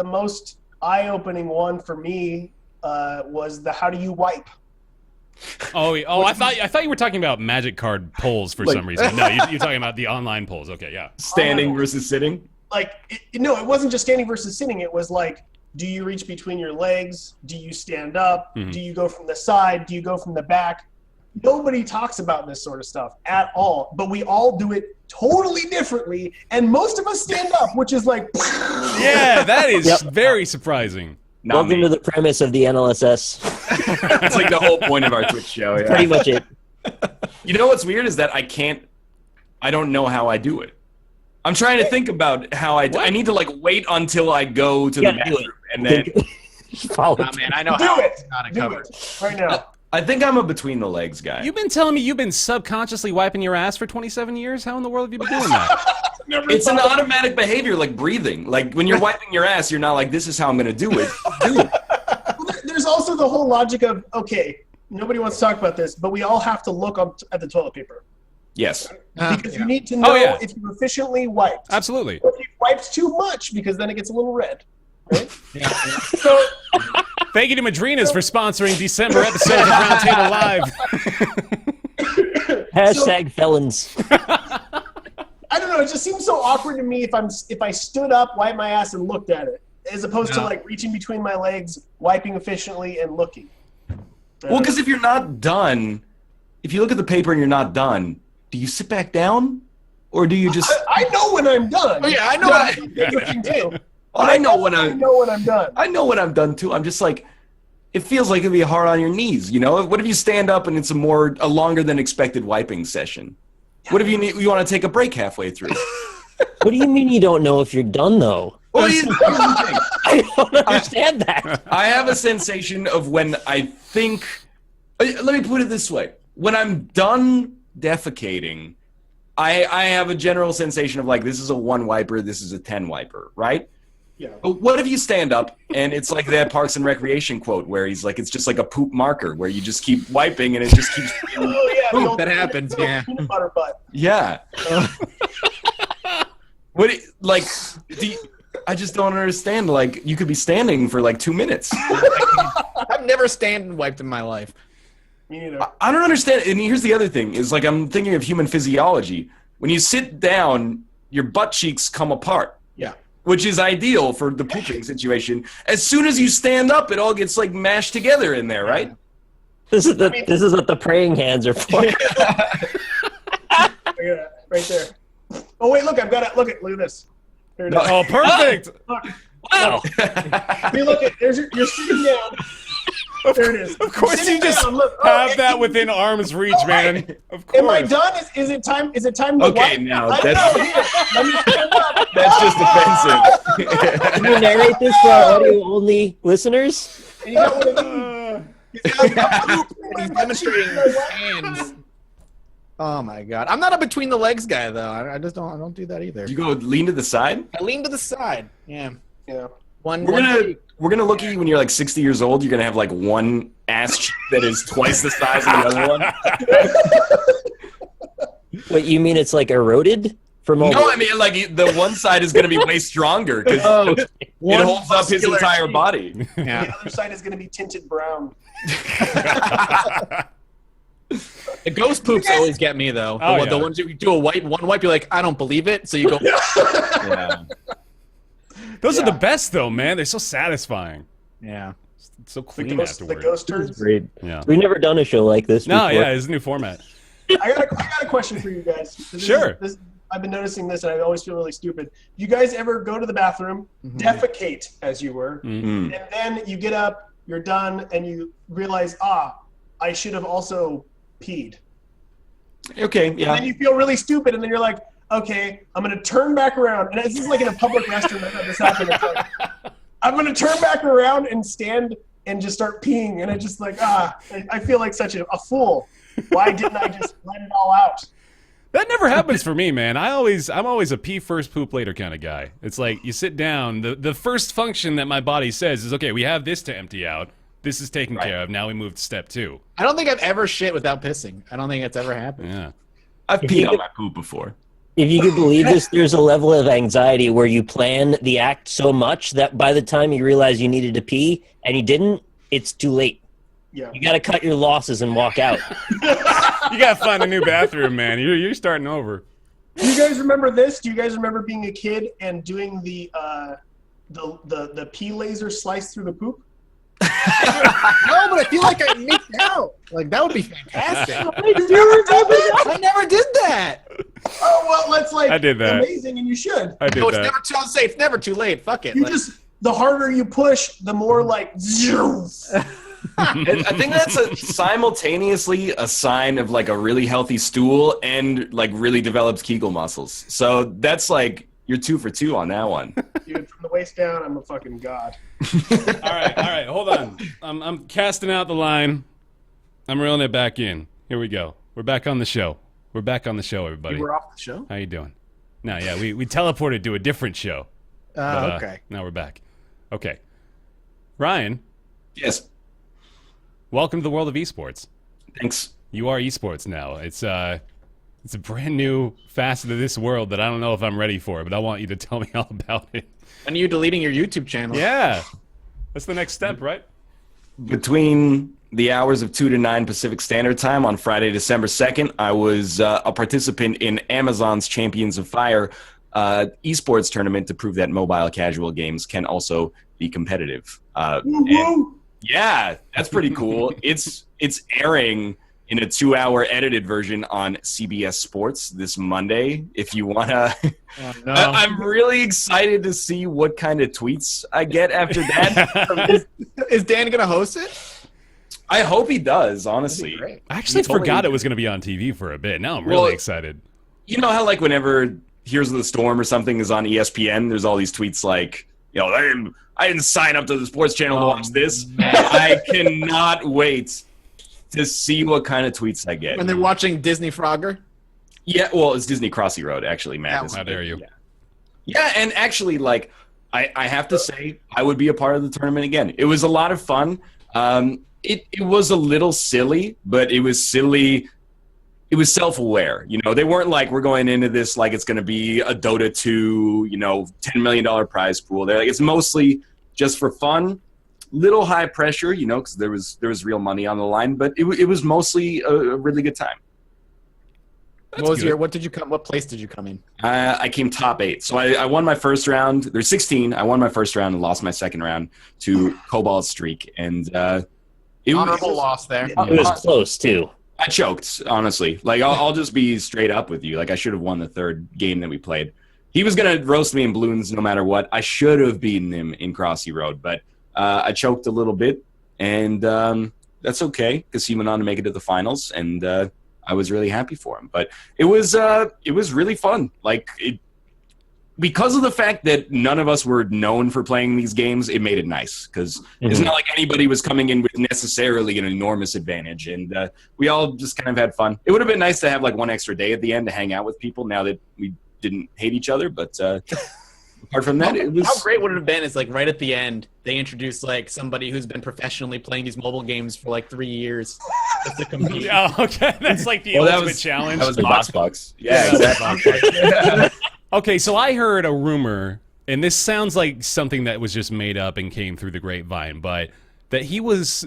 most eye-opening one for me was the how do you wipe? I thought you were talking about magic card polls for some reason. No, you're talking about the online polls. Okay, yeah. Standing versus sitting. Like, no, it wasn't just standing versus sitting. It was like, do you reach between your legs? Do you stand up? Mm-hmm. Do you go from the side? Do you go from the back? Nobody talks about this sort of stuff at all, but we all do it totally differently, and most of us stand up, which is like... Yeah, that is very surprising. Not Welcome me. to the premise of the NLSS. That's like the whole point of our Twitch show. Yeah. Pretty much it. You know what's weird is that I can't I don't know how I do it. I'm trying to think about how I do. I need to like wait until I go to the gotta do bathroom and then. Follow Oh man, I know Do how it. it's got it Do covered. it right now. I think I'm a between the legs guy. You've been telling me you've been subconsciously wiping your ass for 27 years? How in the world have you been doing that? Never It's an thought of- automatic behavior, like breathing. Like when you're wiping your ass, you're not like, "This is how I'm going to do it." Do it. There's also the whole logic of, okay, nobody wants to talk about this, but we all have to look up at the toilet paper. Yes. Because Yeah. you need to know yeah. if you efficiently wiped. Absolutely. Or if you wiped too much, because then it gets a little red. Right? Yeah. So, Thank you to Madrinas for sponsoring December episodes of Roundtable Live. Hashtag felons. I don't know. It just seems so awkward to me if I stood up, wiped my ass, and looked at it, as opposed to No. like reaching between my legs, wiping efficiently, and looking. Well, because if you're not done, if you look at the paper and you're not done, do you sit back down, or do you just? I know when I'm done. Oh, yeah, I know That's when the interesting too. I know when I I'm. know when I'm done. I know when I'm done too. I'm just like, it feels like it'd be hard on your knees. You know, what if you stand up and it's a longer than expected wiping session? What if you want to take a break halfway through? What do you mean you don't know if you're done though? Well, here's the thing. I don't understand that. I have a sensation of when I think. Let me put it this way: when I'm done defecating, I have a general sensation of like, this is a 1 wiper, this is a 10 wiper, right? Yeah. But what if you stand up and it's like that Parks and Recreation quote where he's like, it's just like a poop marker where you just keep wiping and it just keeps. Oh yeah, the old That happens, peanut- yeah. Peanut butter butt. Yeah. I just don't understand. Like, you could be standing for like 2 minutes. I've never stand and wiped in my life. Me neither. I don't understand. And here's the other thing: is like I'm thinking of human physiology. When you sit down, your butt cheeks come apart, Yeah. which is ideal for the pooping situation. As soon as you stand up, it all gets like mashed together in there, right? This is what the praying hands are for. Look at that, right there. Oh wait, look! I've got it. Look at this. Here it is. Oh, perfect. Look. Wow. Hey, look at you're sitting down. There it is. Of course, Sitting you just down, look. have that within arm's reach, man. Of course. Am I done? Is it time? Is it time to Okay, wipe? now I don't that's- know. Here, let me stand up. That's just offensive. Can you narrate this for our audio-only listeners? And you got one of these. He's demonstrating his hands. Oh my god! I'm not a between the legs guy though. I don't do that either. You go lean to the side. I lean to the side. Yeah. Yeah. We're gonna look at you when you're like 60 years old. You're gonna have like one ass cheek that is twice the size of the other one. What, you mean it's like eroded from all No, I mean like the one side is gonna be way stronger because it holds up his muscular entire cheek. body. Yeah. The other side is going to be tinted brown. The ghost poops always get me though. Oh, The yeah. ones you do one wipe, you're like, I don't believe it. So you go. Yeah. Those are Yeah. the best, though, man. They're so satisfying. Yeah. It's so The clean ghost afterwards. turds. Great. Yeah. We've never done a show like this No, before. yeah, it's a new format. I got a question for you guys. Sure. I've been noticing this, and I always feel really stupid. You guys ever go to the bathroom, defecate as you were, Mm. and then you get up, you're done, and you realize, I should have also peed. Okay. And Yeah. then you feel really stupid, and then you're like, okay, I'm going to turn back around. And this is like in a public restroom. I've had this happen. It's like, I'm going to turn back around and stand and just start peeing. And it's just like, I feel like such a fool. Why didn't I just let it all out? That never happens for me, man. I'm always a pee first, poop later kind of guy. It's like you sit down. The first function that my body says is, okay, we have this to empty out. This is taken care of. Now we move to step 2. I don't think I've ever shit without pissing. I don't think it's ever happened. Yeah. I've peed on my poop before. If you could believe this, there's a level of anxiety where you plan the act so much that by the time you realize you needed to pee and you didn't, it's too late. Yeah. You got to cut your losses and walk out. You gotta find a new bathroom, man. You're starting over. Do you guys remember this? Do you guys remember being a kid and doing the pee laser slice through the poop? No, but I feel like I missed out. Like that would be fantastic. I never did that. Oh well, that's like I did that. amazing, and you should. I did No, it's that. never too late. It's never too late. Fuck it. You Like, just the harder you push, the more like zoom. I think that's simultaneously a sign of like a really healthy stool and like really developed Kegel muscles. So that's like you're 2 for 2 on that one. Dude, from the waist down, I'm a fucking god. All right, hold on. I'm casting out the line. I'm reeling it back in. Here we go. We're back on the show. We're back on the show, everybody. You were off the show? How you doing? No, yeah, we teleported to a different show. Okay. Now we're back. Okay. Ryan, Yes. welcome to the world of esports. Thanks. You are esports now. It's a brand new facet of this world that I don't know if I'm ready for, but I want you to tell me all about it. When are you deleting your YouTube channel? Yeah. That's the next step, right? Between the hours of 2 to 9 Pacific Standard Time on Friday, December 2nd, I was a participant in Amazon's Champions of Fire esports tournament to prove that mobile casual games can also be competitive. And yeah, that's pretty cool. It's airing in a 2-hour edited version on CBS Sports this Monday. If you want to, Oh, no. I'm really excited to see what kind of tweets I get after that. Is Dan going to host it? I hope he does, honestly. Great. I actually You told forgot me. it was going to be on TV for a bit. Now I'm really Well, excited. You know how like whenever Here's the Storm or something is on ESPN, there's all these tweets like, you know, I didn't sign up to the sports channel to watch this. I cannot wait to see what kind of tweets I get. When they're watching Disney Frogger? Yeah, well, it's Disney Crossy Road, actually, Matt. How dare you? Yeah, and actually, like, I have to say, I would be a part of the tournament again. It was a lot of fun. It was a little silly, but it was silly. It was self-aware. You know, they weren't like, we're going into this like it's going to be a Dota 2, you know, $10 million prize pool. They're like, it's mostly just for fun. Little high pressure, you know, because there was real money on the line, but it was mostly a really good time. What place did you come in? I came top 8. So I won my first round. There's 16. I won my first round and lost my second round to Cobalt Streak. And Honorable loss there. It was close too. I choked, honestly. Like, I'll just be straight up with you. Like, I should have won the third game that we played. He was going to roast me in balloons no matter what. I should have beaten him in Crossy Road, but I choked a little bit. And that's okay, because he went on to make it to the finals, and I was really happy for him. But it was really fun. Like, because of the fact that none of us were known for playing these games, it made it nice, because it's not like anybody was coming in with necessarily an enormous advantage, and we all just kind of had fun. It would have been nice to have like one extra day at the end to hang out with people now that we didn't hate each other, but apart from that, it was... How great would it have been is like right at the end, they introduced like somebody who's been professionally playing these mobile games for like 3 years just to compete. Oh, okay. That's like the ultimate challenge. That was Box. Yeah, exactly. Okay, so I heard a rumor, and this sounds like something that was just made up and came through the grapevine, but that he was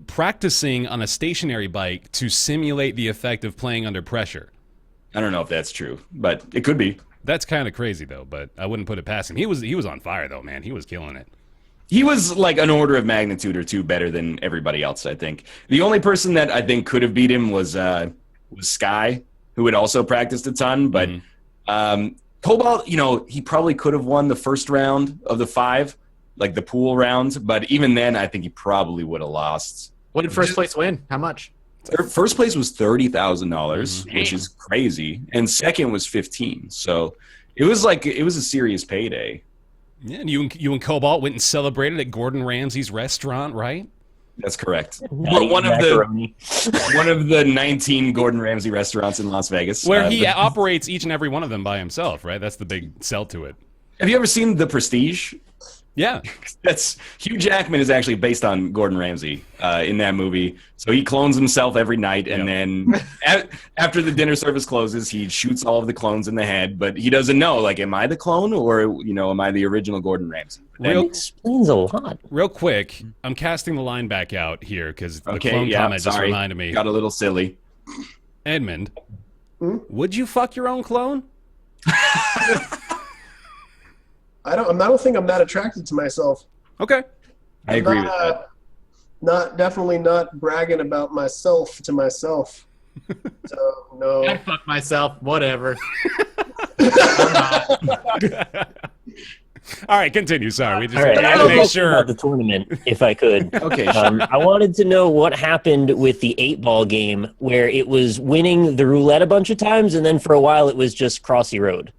practicing on a stationary bike to simulate the effect of playing under pressure. I don't know if that's true, but it could be. That's kind of crazy, though, but I wouldn't put it past him. He was on fire, though, man. He was killing it. He was like an order of magnitude or two better than everybody else, I think. The only person that I think could have beat him was Sky, who had also practiced a ton, but Cobalt, you know, he probably could have won the first round of the 5, like the pool round, but even then, I think he probably would have lost. What did first place win? How much? First place was $30,000, which is crazy, and second was 15. So it was a serious payday. Yeah, and you and Cobalt went and celebrated at Gordon Ramsay's restaurant, right? That's correct. Not One of macaroni. the 19 Gordon Ramsay restaurants in Las Vegas, Where he operates each and every one of them by himself, right? That's the big sell to it. Have you ever seen The Prestige? Yeah. That's Hugh Jackman is actually based on Gordon Ramsay in that movie. So he clones himself every night, and then after the dinner service closes, he shoots all of the clones in the head. But he doesn't know, like, am I the clone or am I the original Gordon Ramsay? Explains a lot. Real quick, I'm casting the line back out here because the Okay, clone yeah, comment just sorry. reminded me. Got a little silly. Edmund, would you fuck your own clone? I don't think I'm that attracted to myself. Okay. I agree with that. Definitely not bragging about myself to myself. So no. I fuck myself. Whatever. All right, continue. Sorry, we just All right, we I had have to a make question sure. about the tournament, if I could. Okay, sure. I wanted to know what happened with the 8-ball game, where it was winning the roulette a bunch of times, and then for a while it was just Crossy Road.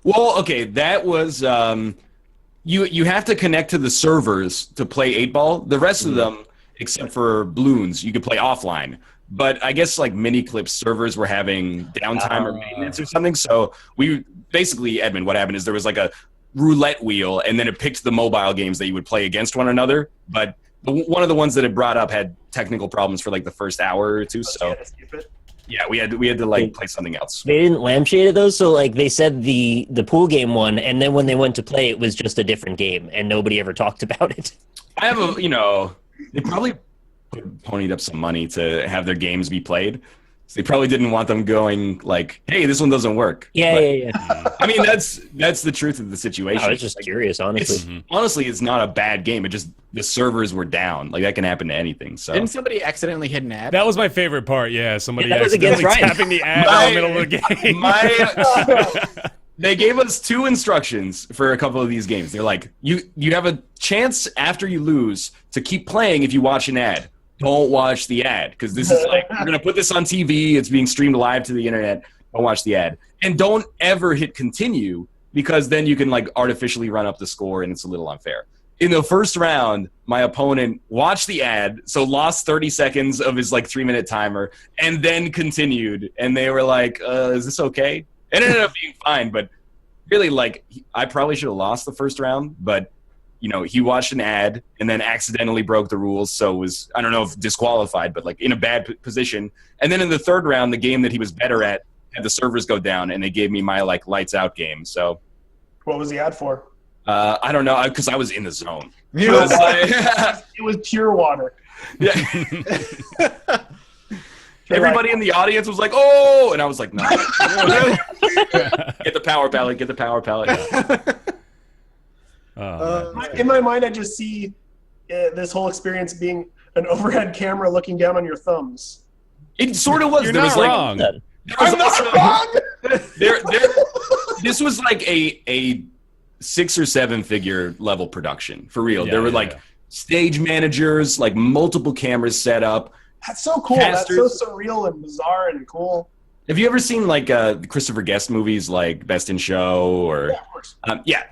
Well, okay, that was you have to connect to the servers to play 8-ball. The rest of them, except for balloons, you could play offline. But I guess like mini clips servers were having downtime or maintenance or something. So we basically, Edmund, what happened is there was like a roulette wheel, and then it picked the mobile games that you would play against one another. But one of the ones that it brought up had technical problems for like the first hour or two. So yeah, we had to like play something else. They didn't lampshade it though, so like they said the pool game won, and then when they went to play, it was just a different game, and nobody ever talked about it. I have a, they probably ponied up some money to have their games be played. So they probably didn't want them going like, "Hey, this one doesn't work." Yeah, But, yeah. I mean, that's the truth of the situation. I was just curious, honestly. Honestly, it's not a bad game. It just the servers were down. Like that can happen to anything. So Didn't somebody accidentally hit an ad? That was my favorite part. Yeah, somebody Yeah, that was against accidentally Ryan. tapping the ad in the middle of the game. They gave us 2 instructions for a couple of these games. They're like, you have a chance after you lose to keep playing if you watch an ad. Don't watch the ad because this is like we're gonna put this on TV. It's being streamed live to the internet. Don't watch the ad, and don't ever hit continue because then you can like artificially run up the score, and it's a little unfair. In the first round, my opponent watched the ad, so lost 30 seconds of his like 3-minute timer, and then continued. And they were like, "Is this okay?" It ended up being fine, but really, like, I probably should have lost the first round, but. He watched an ad and then accidentally broke the rules, so was, I don't know if disqualified, but like in a bad position. And then in the third round, the game that he was better at had the servers go down, and they gave me my like lights out game. So, What was the ad for? I don't know, because I was in the zone. It was, it was pure water. Yeah. Everybody in the audience was like, "Oh," and I was like, "No." Get the power pallet. Get the power pallet. Yeah. In my mind, I just see this whole experience being an overhead camera looking down on your thumbs. It sort of was. You're There was not like, wrong. there was I'm not also- wrong! This was like a 6 or 7 figure level production for real. Yeah, there were yeah, like yeah. stage managers, like multiple cameras set up. That's so cool. That's so Casters. surreal and bizarre and cool. Have you ever seen like Christopher Guest movies like Best in Show or Yeah, of course.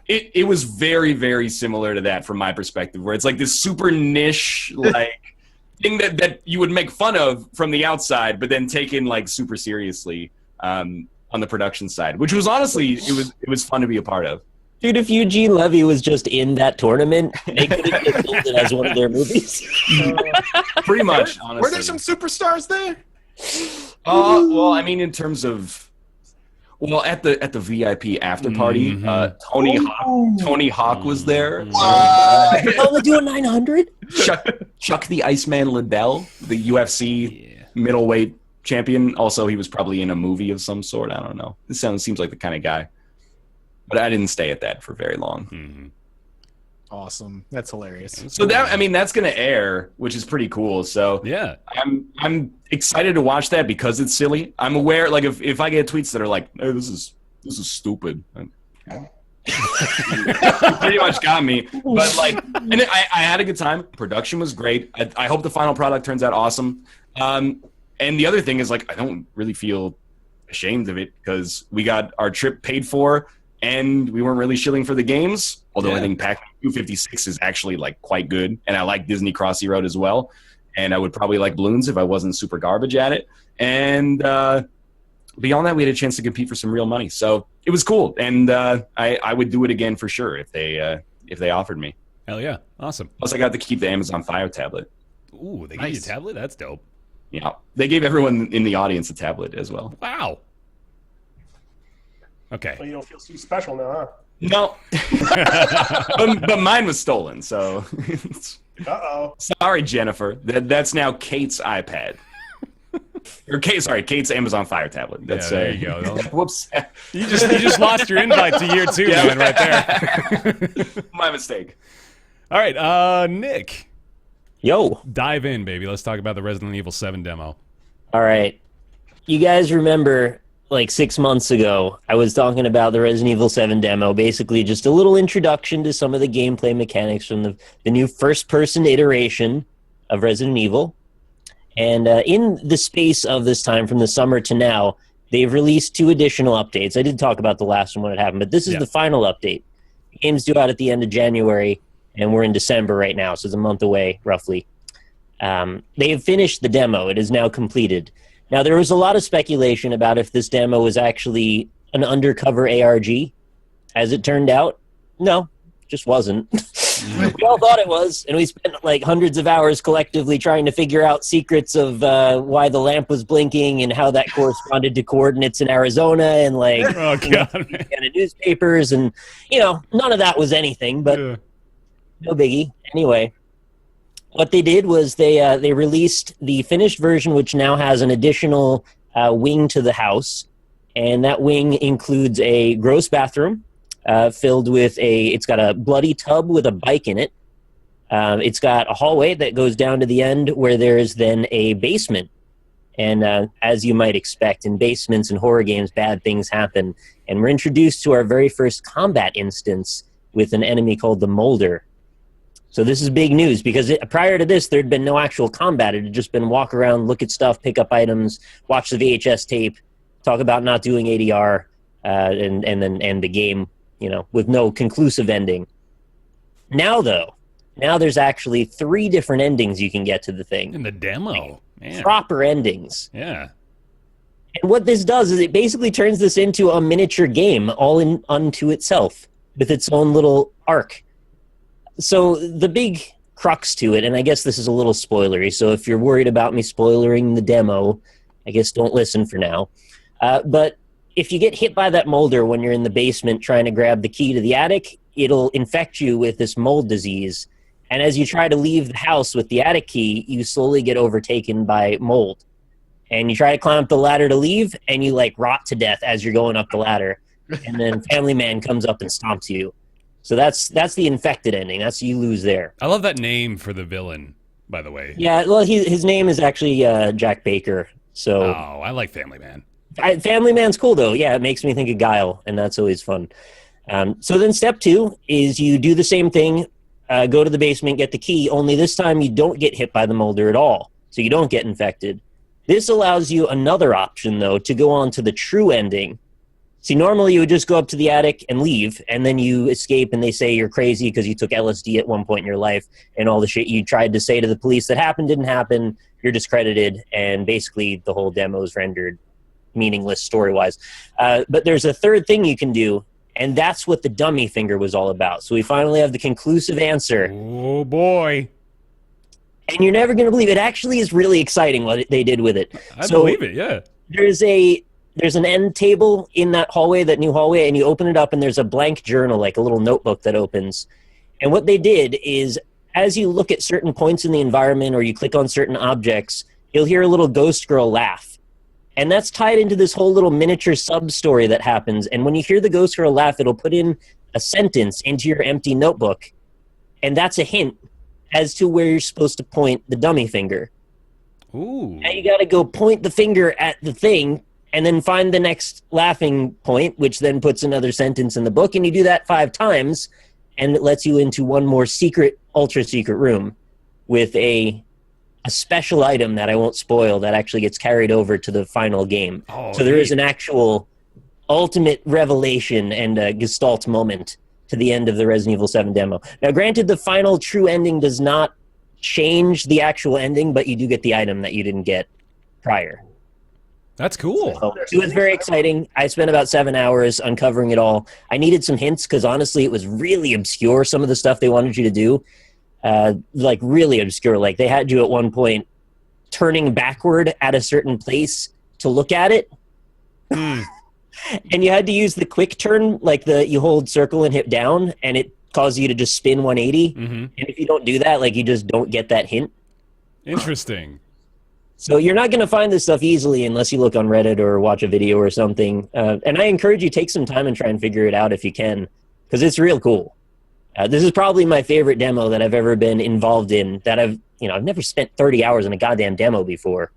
it was very, very similar to that from my perspective, where it's like this super niche like thing that you would make fun of from the outside, but then taken like super seriously on the production side, which was honestly it was fun to be a part of. Dude, if Eugene Levy was just in that tournament, they could have just built it as one of their movies. Pretty much, honestly. Were there some superstars there? Well, I mean, in terms of, at the VIP after party, Tony Hawk was there. They're only doing 900? Chuck the Iceman Liddell, the UFC middleweight champion. Also, he was probably in a movie of some sort. I don't know. This seems like the kind of guy. But I didn't stay at that for very long. Awesome. That's hilarious. So that's going to air, which is pretty cool. So Yeah. I'm excited to watch that because it's silly. I'm aware, like if I get tweets that are like, "Hey, this is stupid," pretty much got me. But like, and I had a good time. Production was great. I hope the final product turns out awesome. And the other thing is like, I don't really feel ashamed of it because we got our trip paid for. And we weren't really shilling for the games, although I think Pac-Man 256 is actually like quite good, and I like Disney Crossy Road as well. And I would probably like Balloons if I wasn't super garbage at it. And beyond that, we had a chance to compete for some real money, so it was cool. And I would do it again for sure if they offered me. Hell yeah. Awesome. Plus, I got to keep the Amazon Fire tablet. Ooh, they gave you a tablet? That's dope. Yeah, they gave everyone in the audience a tablet as well. Wow. Okay. Well, you don't feel too special now, huh? No, but mine was stolen, so. Uh-oh. Sorry, Jennifer. That's now Kate's iPad. Or Kate's Amazon Fire tablet. That's there you go. Whoops. You just lost your invite to year 2, man, right there. My mistake. All right, Nick, Yo. dive in, baby. Let's talk about the Resident Evil 7 demo. All right. You guys remember like 6 months ago, I was talking about the Resident Evil 7 demo, basically just a little introduction to some of the gameplay mechanics from the new first-person iteration of Resident Evil. And in the space of this time, from the summer to now, they've released 2 additional updates. I did talk about the last one when it happened, but this is the final update. The game's due out at the end of January, and we're in December right now, so it's a month away, roughly. They have finished the demo. It is now completed. Now, there was a lot of speculation about if this demo was actually an undercover ARG. As it turned out, no, just wasn't. We all thought it was, and we spent like hundreds of hours collectively trying to figure out secrets of why the lamp was blinking and how that corresponded to coordinates in Arizona and like Oh, God, man. kind of newspapers, and none of that was anything, but no biggie. Anyway, what they did was they released the finished version, which now has an additional wing to the house, and that wing includes a gross bathroom filled with it's got a bloody tub with a bike in it. It's got a hallway that goes down to the end where there's then a basement. And as you might expect, in basements and horror games, bad things happen. And we're introduced to our very first combat instance with an enemy called the Molder. So this is big news because prior to this, there'd been no actual combat. It had just been walk around, look at stuff, pick up items, watch the VHS tape, talk about not doing ADR, and then end the game, with no conclusive ending. Now, though, there's actually 3 different endings you can get to the thing. In the demo. Man. Proper endings. Yeah. And what this does is it basically turns this into a miniature game all unto itself with its own little arc. So the big crux to it, and I guess this is a little spoilery, so if you're worried about me spoilering the demo, I guess don't listen for now. But if you get hit by that molder when you're in the basement trying to grab the key to the attic, it'll infect you with this mold disease. And as you try to leave the house with the attic key, you slowly get overtaken by mold. And you try to climb up the ladder to leave, and you rot to death as you're going up the ladder. And then Family Man comes up and stomps you. So that's the infected ending. That's you lose there. I love that name for the villain, by the way. Yeah, well, his name is actually Jack Baker. So Oh, I like Family Man. Family Man's cool, though. Yeah, it makes me think of Guile, and that's always fun. So then step 2 is you do the same thing, go to the basement, get the key, only this time you don't get hit by the molder at all, so you don't get infected. This allows you another option, though, to go on to the true ending. See, normally you would just go up to the attic and leave, and then you escape, and they say you're crazy because you took LSD at one point in your life, and all the shit you tried to say to the police that happened didn't happen, you're discredited, and basically the whole demo is rendered meaningless story-wise. But there's a third thing you can do, and that's what the dummy finger was all about. So we finally have the conclusive answer. Oh, boy. And you're never going to believe it. Actually is really exciting what they did with it. I believe it, yeah. There's an end table in that hallway, that new hallway, and you open it up and there's a blank journal, like a little notebook that opens. And what they did is as you look at certain points in the environment or you click on certain objects, you'll hear a little ghost girl laugh. And that's tied into this whole little miniature sub-story that happens. And when you hear the ghost girl laugh, it'll put in a sentence into your empty notebook. And that's a hint as to where you're supposed to point the dummy finger. Ooh. Now you got to go point the finger at the thing and then find the next laughing point, which then puts another sentence in the book. And you do that 5 times, and it lets you into one more secret, ultra-secret room with a special item that I won't spoil that actually gets carried over to the final game. Oh, so there is an actual ultimate revelation and a gestalt moment to the end of the Resident Evil 7 demo. Now, granted, the final true ending does not change the actual ending, but you do get the item that you didn't get prior. That's cool. So it was very exciting. I spent about 7 hours uncovering it all. I needed some hints because honestly, it was really obscure, some of the stuff they wanted you to do. Really obscure. Like they had you at one point turning backward at a certain place to look at it. And you had to use the quick turn, you hold circle and hit down, and it caused you to just spin 180. Mm-hmm. And if you don't do that, you just don't get that hint. Interesting. So you're not going to find this stuff easily unless you look on Reddit or watch a video or something. And I encourage you, take some time and try and figure it out if you can, because it's real cool. This is probably my favorite demo that I've ever been involved in. That I've never spent 30 hours in a goddamn demo before.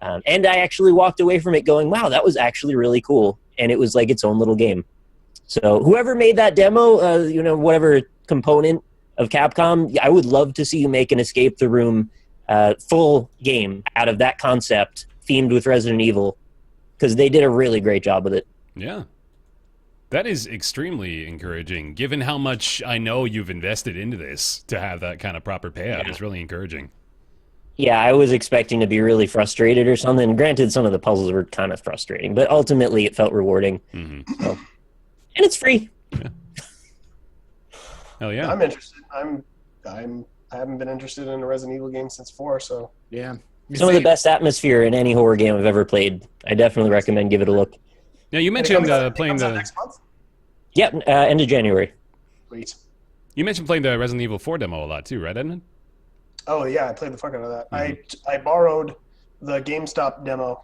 And I actually walked away from it going, wow, that was actually really cool. And it was like its own little game. So whoever made that demo, whatever component of Capcom, I would love to see you make an Escape the Room full game out of that concept themed with Resident Evil, because they did a really great job with it. Yeah. That is extremely encouraging, given how much I know you've invested into this to have that kind of proper payout. Yeah. It's really encouraging. Yeah, I was expecting to be really frustrated or something. Granted, some of the puzzles were kind of frustrating, but ultimately it felt rewarding. Mm-hmm. So, and it's free. Yeah. Hell yeah. I'm interested. I haven't been interested in a Resident Evil game since 4, so Yeah. Some of the best atmosphere in any horror game I've ever played. I definitely recommend give it a look. Now, you mentioned playing comes out the... next month. Yep, end of January. Sweet. You mentioned playing the Resident Evil 4 demo a lot too, right, Edmund? Oh yeah, I played the fuck out of that. I borrowed the GameStop demo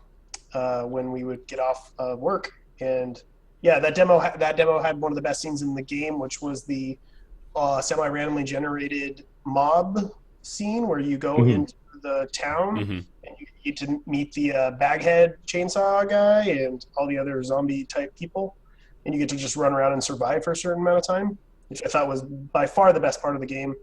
when we would get off work, and yeah, that demo had one of the best scenes in the game, which was the semi-randomly generated mob scene where you go into the town and you get to meet the baghead chainsaw guy and all the other zombie type people, and you get to just run around and survive for a certain amount of time, which I thought was by far the best part of the game.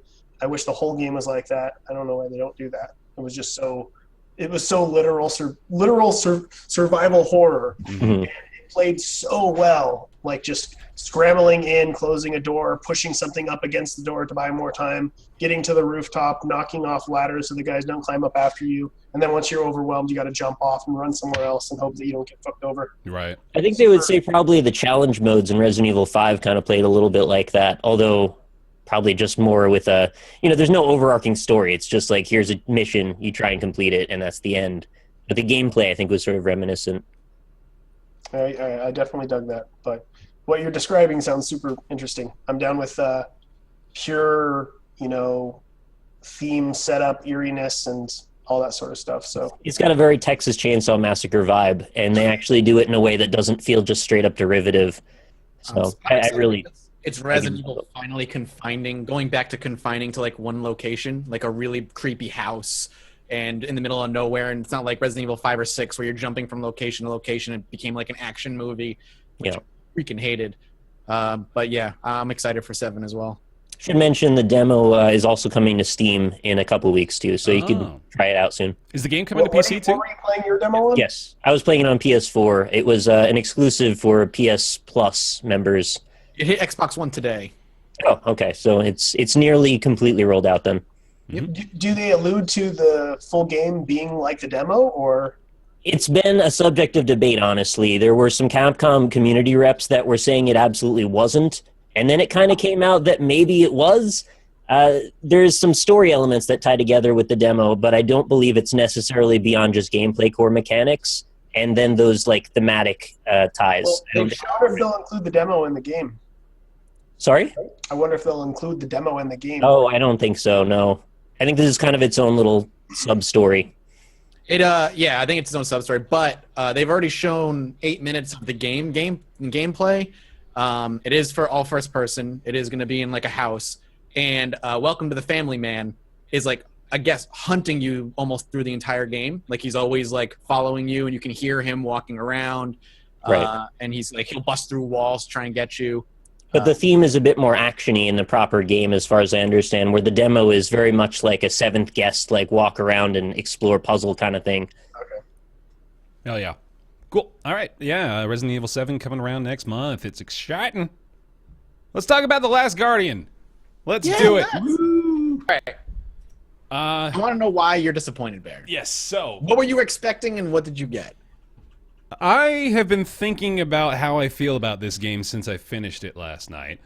I wish the whole game was like that. I don't know why they don't do that. It was just so literal survival horror. And it played so well, like just scrambling in, closing a door, pushing something up against the door to buy more time, getting to the rooftop, knocking off ladders so the guys don't climb up after you. And then once you're overwhelmed, you got to jump off and run somewhere else and hope that you don't get fucked over. Right. I think they would say probably the challenge modes in Resident Evil 5 kind of played a little bit like that, although probably just more with there's no overarching story. It's just like, here's a mission, you try and complete it, and that's the end. But the gameplay, I think, was sort of reminiscent. I definitely dug that. But what you're describing sounds super interesting. I'm down with pure, theme setup, eeriness, and all that sort of stuff. So It's got a very Texas Chainsaw Massacre vibe, and they actually do it in a way that doesn't feel just straight up derivative. So I really... It's Resident Evil finally going back to confining to like one location, like a really creepy house and in the middle of nowhere. And it's not like Resident Evil 5 or 6 where you're jumping from location to location. It became like an action movie, which I freaking hated. But yeah, I'm excited for 7 as well. Should mention the demo is also coming to Steam in a couple weeks too, so you can try it out soon. Is the game coming to PC too? What were you playing your demo on? Yes, I was playing it on PS4. It was an exclusive for PS Plus members. It hit Xbox One today. Oh, okay. So it's nearly completely rolled out then. Do they allude to the full game being like the demo, or? It's been a subject of debate, honestly. There were some Capcom community reps that were saying it absolutely wasn't, and then it kind of came out that maybe it was. There's some story elements that tie together with the demo, but I don't believe it's necessarily beyond just gameplay core mechanics, and then those like thematic ties. Well, I wonder if they'll include the demo in the game. Sorry? I wonder if they'll include the demo in the game. Oh, I don't think so, no. I think this is kind of its own little sub-story. I think it's its own sub-story, but they've already shown 8 minutes of the gameplay. It is for all first person. It is going to be in like a house. And Welcome to the Family Man is like, I guess, hunting you almost through the entire game. Like he's always like following you and you can hear him walking around. Right. And he's like, he'll bust through walls, try and get you. But the theme is a bit more action-y in the proper game, as far as I understand, where the demo is very much like a seventh guest, like walk around and explore puzzle kind of thing. Okay. Hell yeah. Cool. All right. Yeah, Resident Evil 7 coming around next month. It's exciting. Let's talk about The Last Guardian. Let's do it. All right. I want to know why you're disappointed, Bear. Yes, so... What were you expecting and what did you get? I have been thinking about how I feel about this game since I finished it last night.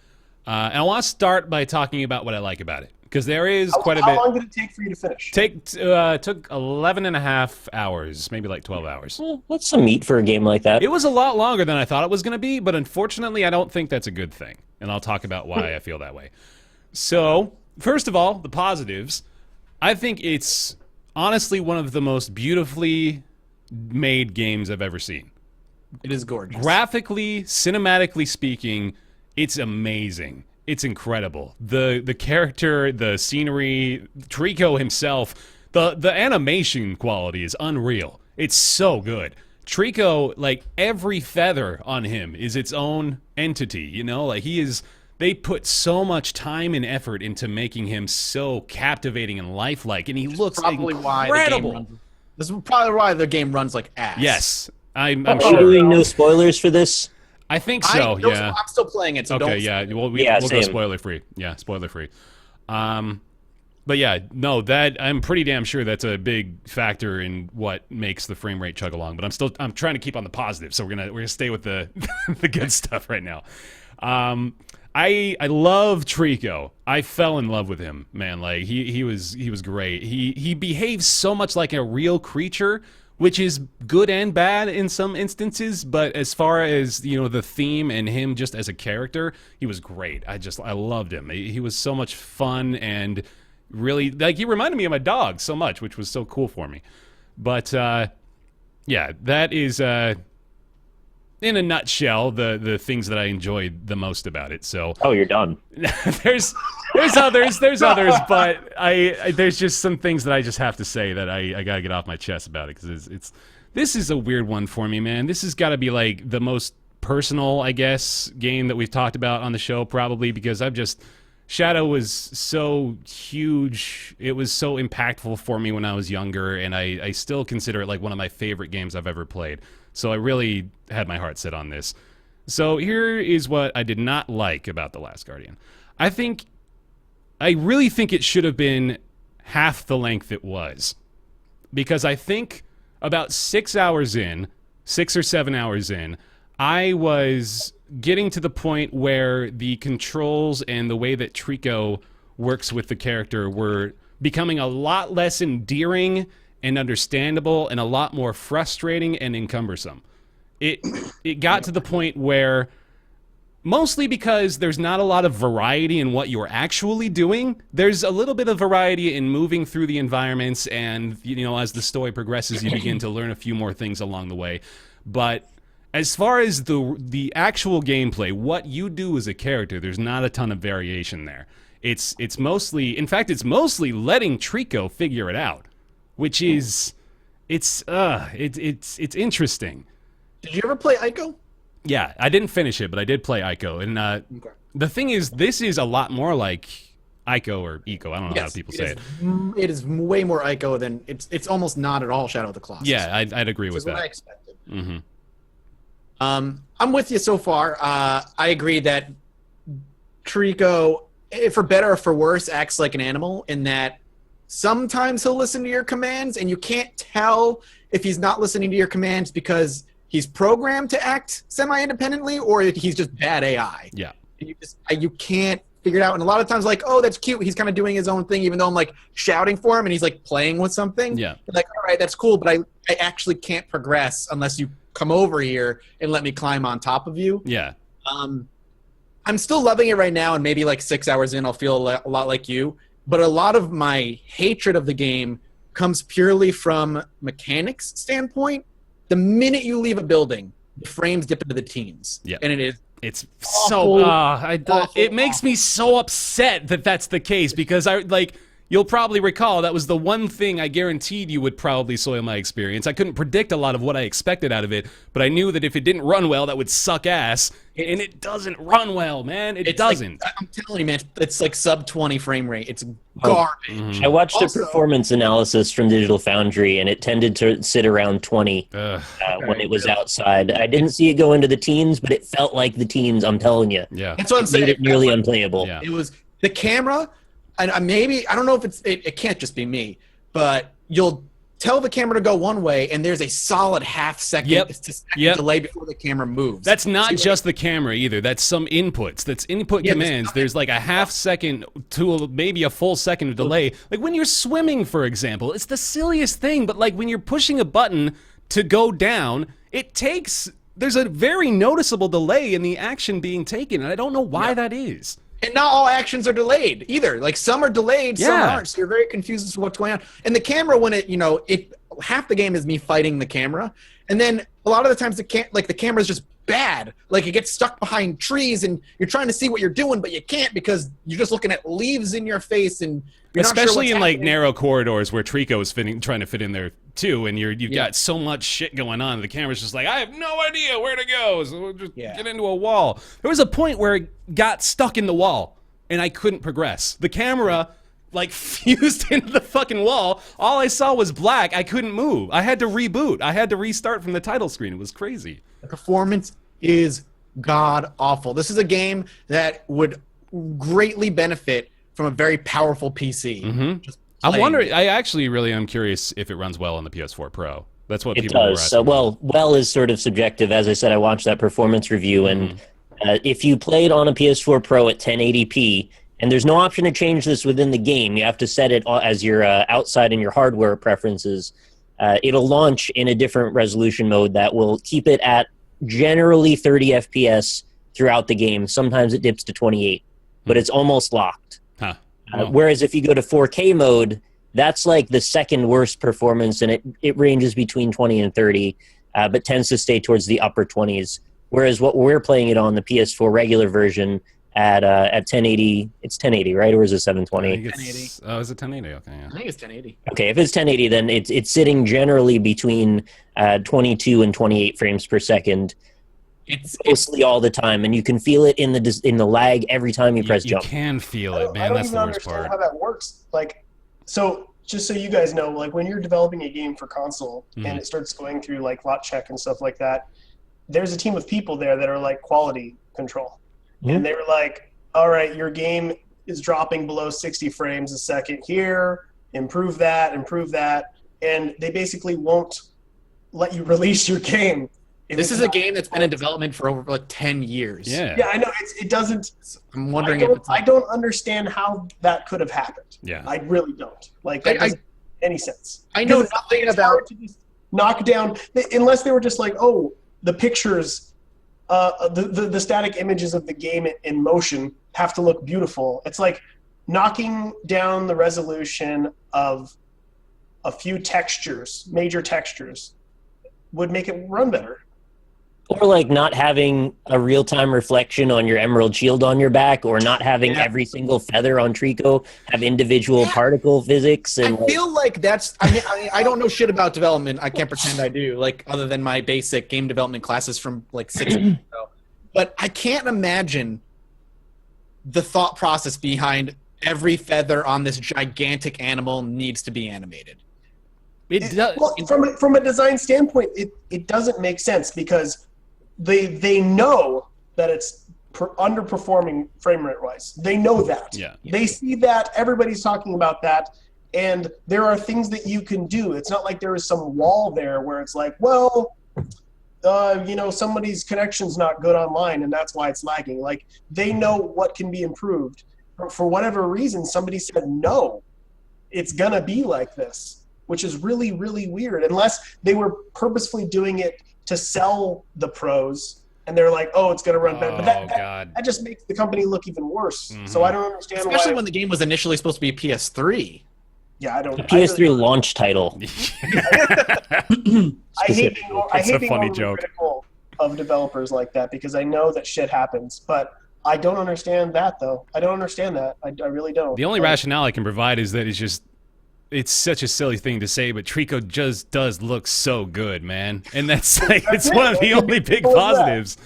And I want to start by talking about what I like about it. Because there is quite a bit... How long did it take for you to finish? Took 11 and a half hours, maybe like 12 hours. Well, that's some meat for a game like that. It was a lot longer than I thought it was going to be, but unfortunately I don't think that's a good thing. And I'll talk about why I feel that way. So, first of all, the positives. I think it's honestly one of the most beautifully made games I've ever seen. It is gorgeous. Graphically, cinematically speaking, it's amazing. It's incredible. The character, the scenery, Trico himself, the animation quality is unreal. It's so good. Trico, like every feather on him is its own entity, you know? Like they put so much time and effort into making him so captivating and lifelike, and he looks incredible. This is probably why the game runs like ass. Yes, I'm Are you sure. doing no spoilers for this? I think so. Yeah. I'm still playing it. So Okay. don't. Yeah. We'll go same. spoiler free. Yeah. Spoiler free. But yeah, no, that I'm pretty damn sure that's a big factor in what makes the frame rate chug along. But I'm trying to keep on the positive, so we're gonna stay with the the good stuff right now. I love Trico. I fell in love with him, man. Like he was great. He behaves so much like a real creature, which is good and bad in some instances. But as far as the theme and him just as a character, he was great. I loved him. He was so much fun and really he reminded me of my dog so much, which was so cool for me. But yeah, that is in a nutshell the things that I enjoyed the most about it. So Oh, you're done. there's others, but there's just some things that I just have to say that I gotta get off my chest about it, because this is a weird one for me, man. This has got to be like the most personal, I guess, game that we've talked about on the show, probably, because Shadow was so huge. It was so impactful for me when I was younger, and I still consider it like one of my favorite games I've ever played. So I really had my heart set on this. So here is what I did not like about The Last Guardian. I really think it should have been half the length it was. Because I think about 6 or 7 hours in, I was getting to the point where the controls and the way that Trico works with the character were becoming a lot less endearing and understandable and a lot more frustrating and encumbersome. It got to the point where, mostly because there's not a lot of variety in what you're actually doing, there's a little bit of variety in moving through the environments, and as the story progresses, you begin to learn a few more things along the way. But as far as the actual gameplay, what you do as a character, there's not a ton of variation there. It's mostly letting Trico figure it out, which is it's interesting. Did you ever play Ico? Yeah, I didn't finish it, but I did play Ico, and the thing is, this is a lot more like Ico or Eco. I don't know how people say it. It is way more Ico than it's almost not at all Shadow of the Colossus. Yeah, I'd agree with that. What I expected. Mm-hmm. I'm with you so far. I agree that Trico, for better or for worse, acts like an animal in that sometimes he'll listen to your commands, and you can't tell if he's not listening to your commands because he's programmed to act semi-independently or he's just bad AI. Yeah. And you can't figure it out. And a lot of times, like, oh, that's cute. He's kind of doing his own thing, even though I'm like shouting for him and he's like playing with something. Yeah. You're like, all right, that's cool, but I actually can't progress unless you come over here and let me climb on top of you. Yeah. I'm still loving it right now, and maybe like 6 hours in, I'll feel a lot like you. But a lot of my hatred of the game comes purely from mechanics standpoint. The minute you leave a building, the frames dip into the teens. Yeah. And it's awful, so it makes me so upset that that's the case, because you'll probably recall that was the one thing I guaranteed you would probably soil my experience. I couldn't predict a lot of what I expected out of it, but I knew that if it didn't run well, that would suck ass. And it doesn't run well, man. It doesn't. Like, I'm telling you, man, it's like sub 20 frame rate. It's garbage. I watched a performance analysis from Digital Foundry, and it tended to sit around 20 when it was outside. I didn't see it go into the teens, but it felt like the teens, I'm telling you. Yeah. That's what I'm saying. Made it nearly unplayable. Yeah. It was the camera, and maybe, I don't know if it can't just be me, but you'll tell the camera to go one way, and there's a solid half second delay before the camera moves. That's not just the camera either. That's some inputs. That's input commands. There's like a half second to maybe a full second of delay. Like when you're swimming, for example, it's the silliest thing, but like when you're pushing a button to go down, there's a very noticeable delay in the action being taken, and I don't know why that is. And not all actions are delayed either. Like some are delayed, some aren't. So you're very confused as to what's going on. And the camera, when it half the game is me fighting the camera, and then a lot of the times the camera's just bad. Like it gets stuck behind trees, and you're trying to see what you're doing, but you can't because you're just looking at leaves in your face, and you're especially not sure in what's like happening. narrow corridors where Trico is trying to fit in there too, and you've got so much shit going on. The camera's just like, I have no idea where to go, so we'll just get into a wall. There was a point where it got stuck in the wall, and I couldn't progress. The camera like fused into the fucking wall. All I saw was black. I couldn't move. I had to reboot. I had to restart from the title screen. It was crazy. The performance is god awful. This is a game that would greatly benefit from a very powerful PC. Just I playing wonder. it. I actually really am curious if it runs well on the PS4 Pro. That's what It people were does. asking. Well is sort of subjective. As I said, I watched that performance review, and if you played on a PS4 Pro at 1080p, and there's no option to change this within the game, you have to set it as your outside in your hardware preferences. It'll launch in a different resolution mode that will keep it at generally 30 FPS throughout the game. Sometimes it dips to 28, but it's almost locked. Huh. Whereas if you go to 4K mode, that's like the second worst performance, and it ranges between 20 and 30, but tends to stay towards the upper 20s. Whereas what we're playing it on, the PS4 regular version, at 1080, it's 1080, right? Or is it 720? 1080. Oh, is it 1080? Okay, yeah. I think it's 1080. Okay, if it's 1080, then it's sitting generally between 22 and 28 frames per second, It's mostly all the time, and you can feel it in the lag every time you press You jump. can feel I it, don't, man. That's even the worst understand part. how that works. Like, so just so you guys know, like when you're developing a game for console and it starts going through like lot check and stuff like that, there's a team of people there that are like quality control. And they were like, all right, your game is dropping below 60 frames a second here, improve that. And they basically won't let you release your game. if This it's is a not- game that's been in development for over like 10 years. Yeah. Yeah, I know. It doesn't. I'm I wondering if don't, it's I don't understand how that could have happened. Yeah. I really don't. Like, that doesn't make any sense. I know Because nothing it's about. hard to just knock down, unless they were just like, oh, the pictures, the static images of the game in motion have to look beautiful. It's like knocking down the resolution of a few textures, major textures, would make it run better. Or like not having a real-time reflection on your emerald shield on your back, or not having every single feather on Trico have individual particle physics. I And feel like that's. I mean, I don't know shit about development. I can't pretend I do. Like, other than my basic game development classes from like 6 years ago. But I can't imagine the thought process behind every feather on this gigantic animal needs to be animated. It does. Well, from a design standpoint, it doesn't make sense because they know that it's underperforming frame rate wise. They know that. Yeah. They see that. Everybody's talking about that. And there are things that you can do. It's not like there is some wall there where it's like, well, somebody's connection's not good online and that's why it's lagging. Like, they know what can be improved. For whatever reason, somebody said, no, it's going to be like this, which is really, really weird. Unless they were purposefully doing it to sell the pros, and they're like, "Oh, it's going to run better." But that just makes the company look even worse. So I don't understand Especially why. when the game was initially supposed to be PS3. Yeah, I don't. PS3 launch title. I hate That's a being funny overly joke. critical of developers like that because I know that shit happens, but I don't understand that though. I don't understand that. I really don't. The only rationale I can provide is that it's such a silly thing to say, but Trico just does look so good, man. And that's like, it's one of the only big positives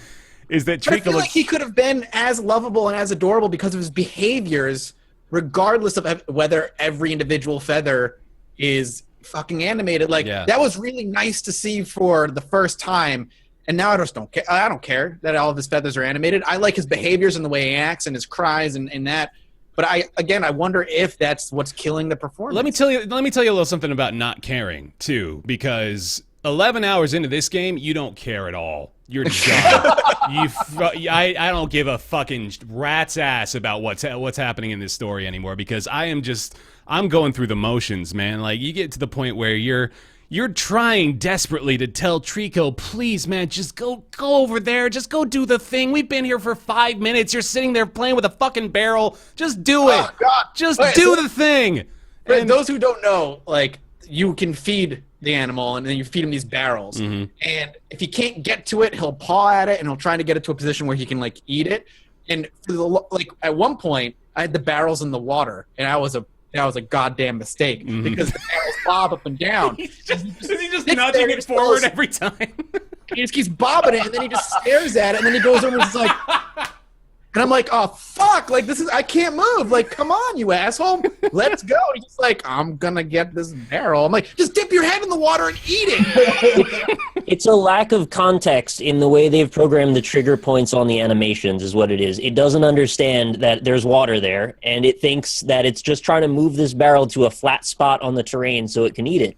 is that But I Trico feel looks... like he could have been as lovable and as adorable because of his behaviors, regardless of whether every individual feather is fucking animated. Like, that was really nice to see for the first time. And now I just don't care. I don't care that all of his feathers are animated. I like his behaviors and the way he acts and his cries and that. But I wonder if that's what's killing the performance. Let me tell you a little something about not caring too, because 11 hours into this game, you don't care at all. You're done. I don't give a fucking rat's ass about what's happening in this story anymore because I'm going through the motions, man. Like, you get to the point where you're trying desperately to tell Trico, please, man, just go over there. Just go do the thing. We've been here for 5 minutes. You're sitting there playing with a fucking barrel. Just do it. God. Just do the thing. For those who don't know, like, you can feed the animal, and then you feed him these barrels. Mm-hmm. And if he can't get to it, he'll paw at it, and he'll try to get it to a position where he can like eat it. And for at one point, I had the barrels in the water, and that was a goddamn mistake because the barrels bob up and down. Is he just nudging it forward every time? He just keeps bobbing it, and then he just stares at it, and then he goes over and is like, and I'm like, oh fuck, like I can't move. Like, come on, you asshole, let's go. And he's like, I'm gonna get this barrel. I'm like, just dip your head in the water and eat it. It's a lack of context in the way they've programmed the trigger points on the animations is what it is. It doesn't understand that there's water there, and it thinks that it's just trying to move this barrel to a flat spot on the terrain so it can eat it.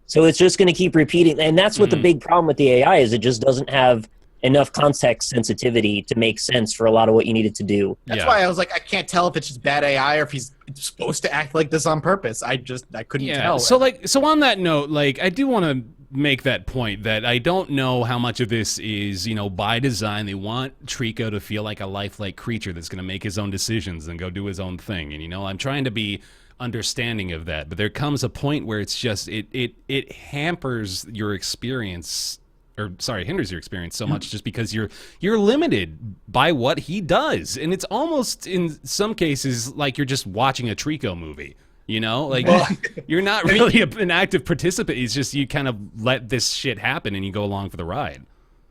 So it's just going to keep repeating, and that's what the big problem with the AI is. It just doesn't have enough context sensitivity to make sense for a lot of what you need it to do. That's why I was like, I can't tell if it's just bad AI or if he's supposed to act like this on purpose. I couldn't tell. So on that note, like, I do want to make that point that I don't know how much of this is, by design. They want Trico to feel like a lifelike creature that's going to make his own decisions and go do his own thing. And, I'm trying to be understanding of that, but there comes a point where it's just it hampers your experience, or sorry, hinders your experience so much just because you're limited by what he does, and it's almost in some cases like you're just watching a Trico movie. Like you're not really an active participant. It's just you kind of let this shit happen and you go along for the ride.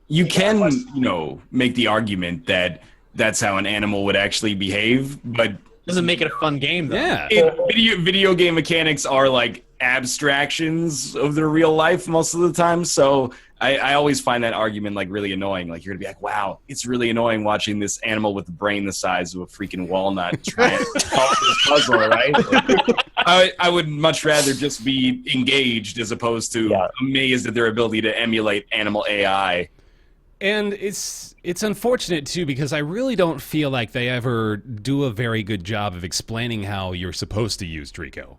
You can, make the argument that that's how an animal would actually behave, but doesn't make it a fun game, though. Yeah. Video game mechanics are like abstractions of their real life most of the time. So I always find that argument like really annoying. Like you're gonna be like, wow, it's really annoying watching this animal with a brain the size of a freaking walnut trying to solve this puzzle, right? I would much rather just be engaged as opposed to amazed at their ability to emulate animal AI. And it's unfortunate too because I really don't feel like they ever do a very good job of explaining how you're supposed to use Trico.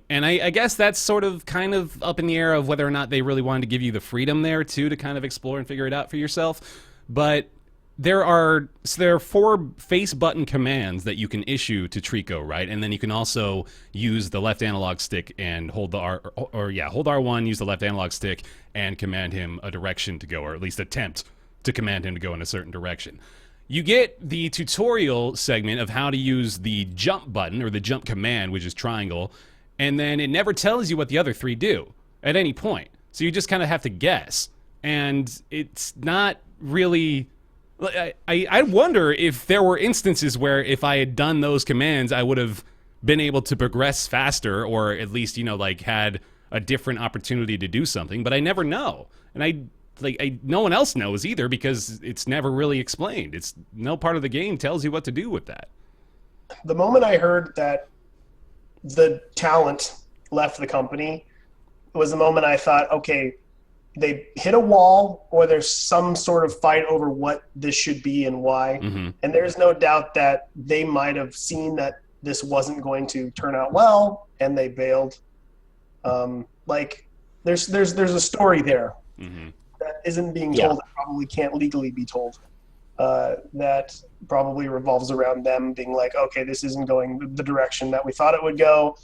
And I guess that's sort of kind of up in the air of whether or not they really wanted to give you the freedom there too to kind of explore and figure it out for yourself. But there are 4 face button commands that you can issue to Trico, right? And then you can also use the left analog stick and hold hold R1, use the left analog stick and command him a direction to go, or at least attempt to command him to go in a certain direction. You get the tutorial segment of how to use the jump button, or the jump command, which is triangle, and then it never tells you what the other 3 do at any point. So you just kind of have to guess. And it's not really... I wonder if there were instances where if I had done those commands, I would have been able to progress faster, or at least, had a different opportunity to do something, but I never know. And no one else knows either because it's never really explained. It's no part of the game tells you what to do with that. The moment I heard that the talent left the company was the moment I thought, okay, they hit a wall or there's some sort of fight over what this should be and why. Mm-hmm. And there's no doubt that they might have seen that this wasn't going to turn out well and they bailed. There's a story there. Mm-hmm. That isn't being told, that probably can't legally be told. That probably revolves around them being like, okay, this isn't going the direction that we thought it would go.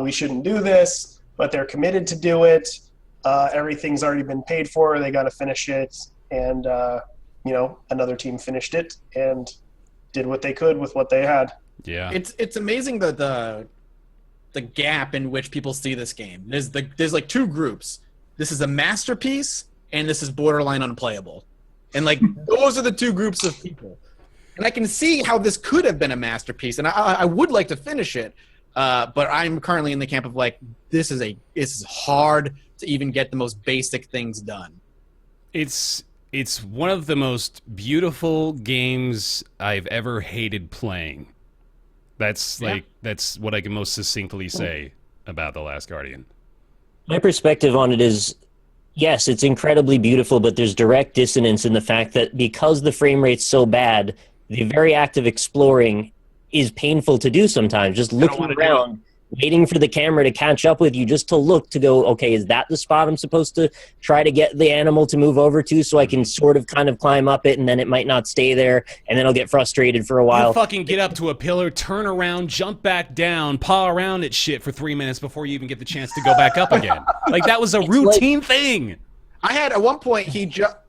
We shouldn't do this, but they're committed to do it. Everything's already been paid for. They got to finish it. And, another team finished it and did what they could with what they had. Yeah. It's amazing that the gap in which people see this game. There's like 2 groups. This is a masterpiece and this is borderline unplayable. And those are the 2 groups of people. And I can see how this could have been a masterpiece, and I would like to finish it, but I'm currently in the camp of this is hard to even get the most basic things done. It's one of the most beautiful games I've ever hated playing. That's that's what I can most succinctly say about The Last Guardian. My perspective on it is, yes, it's incredibly beautiful, but there's direct dissonance in the fact that because the frame rate's so bad, the very act of exploring is painful to do sometimes. Just looking around waiting for the camera to catch up with you just to look to go, okay, is that the spot I'm supposed to try to get the animal to move over to so I can sort of kind of climb up it, and then it might not stay there, and then I'll get frustrated for a while. You fucking get up to a pillar, turn around, jump back down, paw around at shit for 3 minutes before you even get the chance to go back up again. Like, that was a routine thing. I had at one point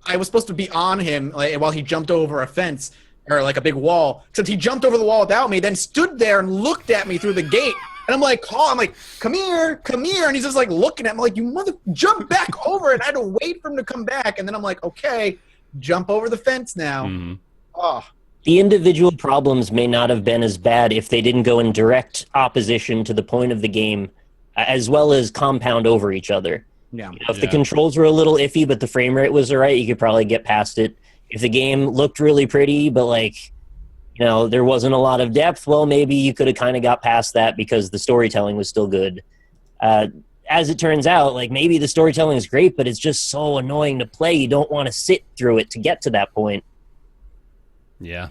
I was supposed to be on him while he jumped over a fence or like a big wall. Except he jumped over the wall without me, then stood there and looked at me through the gate. And I'm like, come here, and he's just like looking at me like, you mother, jump back over. And I had to wait for him to come back. And then I'm like, okay, jump over the fence now. Mm-hmm. Oh. The individual problems may not have been as bad if they didn't go in direct opposition to the point of the game, as well as compound over each other. Yeah. You know, if the controls were a little iffy, but the frame rate was all right, you could probably get past it. If the game looked really pretty, but like, you know, there wasn't a lot of depth, well, maybe you could have kind of got past that because the storytelling was still good. As it turns out, like, maybe the storytelling is great, but it's just so annoying to play. You don't want to sit through it to get to that point. Yeah.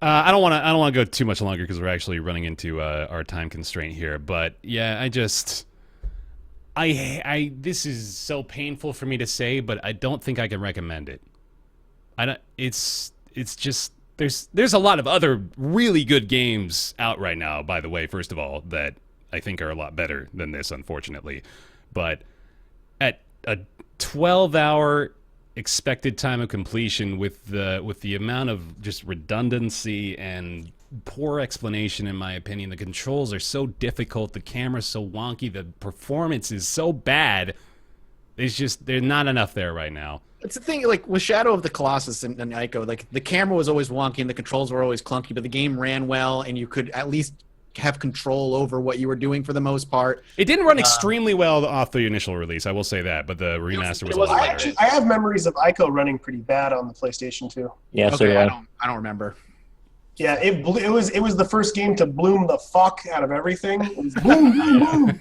I don't want to go too much longer because we're actually running into our time constraint here. But yeah, this is so painful for me to say, but I don't think I can recommend it. It's just there's a lot of other really good games out right now, by the way, first of all, that I think are a lot better than this, unfortunately. But at a 12-hour expected time of completion with the amount of just redundancy and poor explanation, in my opinion, the controls are so difficult, the camera's so wonky, the performance is so bad. There's not enough there right now. It's the thing, like, with Shadow of the Colossus and Ico, like, the camera was always wonky and the controls were always clunky, but the game ran well and you could at least have control over what you were doing for the most part. It didn't run extremely well off the initial release, I will say that, but the remaster was a lot better. I have memories of Ico running pretty bad on the PlayStation 2. Yeah, Okay, so yeah. I don't remember. Yeah, it was the first game to bloom the fuck out of everything. It was boom, boom, boom.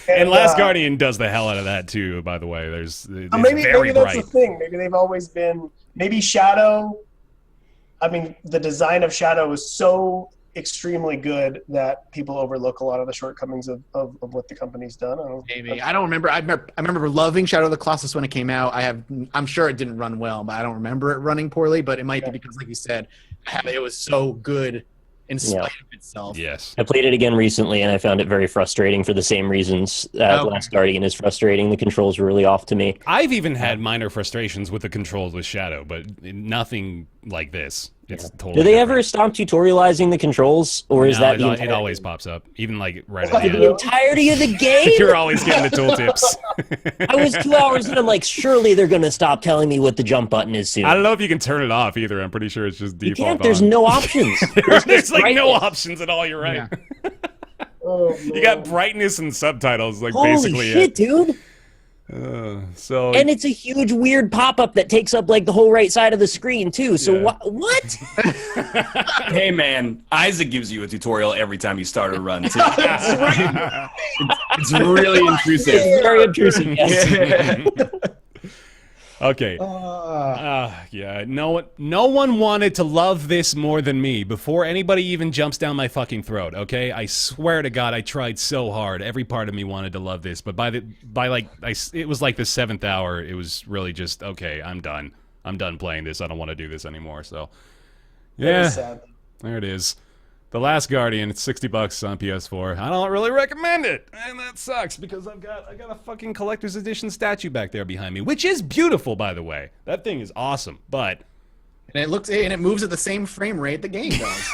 And Last Guardian does the hell out of that too, by the way. It's maybe very that's bright. the thing. Maybe they've always been. Maybe Shadow. I mean, the design of Shadow is so extremely good that people overlook a lot of the shortcomings of what the company's done. I don't remember. I remember loving Shadow of the Colossus when it came out. I'm sure it didn't run well, but I don't remember it running poorly. But it might be because, like you said, it was so good in spite of itself. Yes. I played it again recently, and I found it very frustrating for the same reasons Last Guardian is frustrating. The controls were really off to me. I've even had minor frustrations with the controls with Shadow, but nothing like this. It's totally Do they different. ever stop tutorializing the controls, or is that it always pops up, even like right at the the end. entirety of the game? You're always getting the tooltips. I was 2 hours in, I'm like, surely they're going to stop telling me what the jump button is soon. I don't know if you can turn it off either. I'm pretty sure it's just You default can't. There's on. no options. There's like no brightness. options at all. You're right. Yeah. Oh, You got brightness and subtitles, like Holy basically shit, it. dude. So And it's a huge weird pop-up that takes up like the whole right side of the screen too. So Yeah. what? Hey man, Isaac gives you a tutorial every time you start a run too. It's really intrusive. Very intrusive. Yes. okay. Yeah. No one wanted to love this more than me before anybody even jumps down my fucking throat. Okay, I swear to God, I tried so hard. Every part of me wanted to love this, but it was like the 7th hour. It was really just okay. I'm done. I'm done playing this. I don't want to do this anymore. So, yeah, sad. there it is. The Last Guardian. It's $60 on PS4. I don't really recommend it, and that sucks because I got a fucking collector's edition statue back there behind me, which is beautiful, by the way. That thing is awesome, but And it moves at the same frame rate the game does.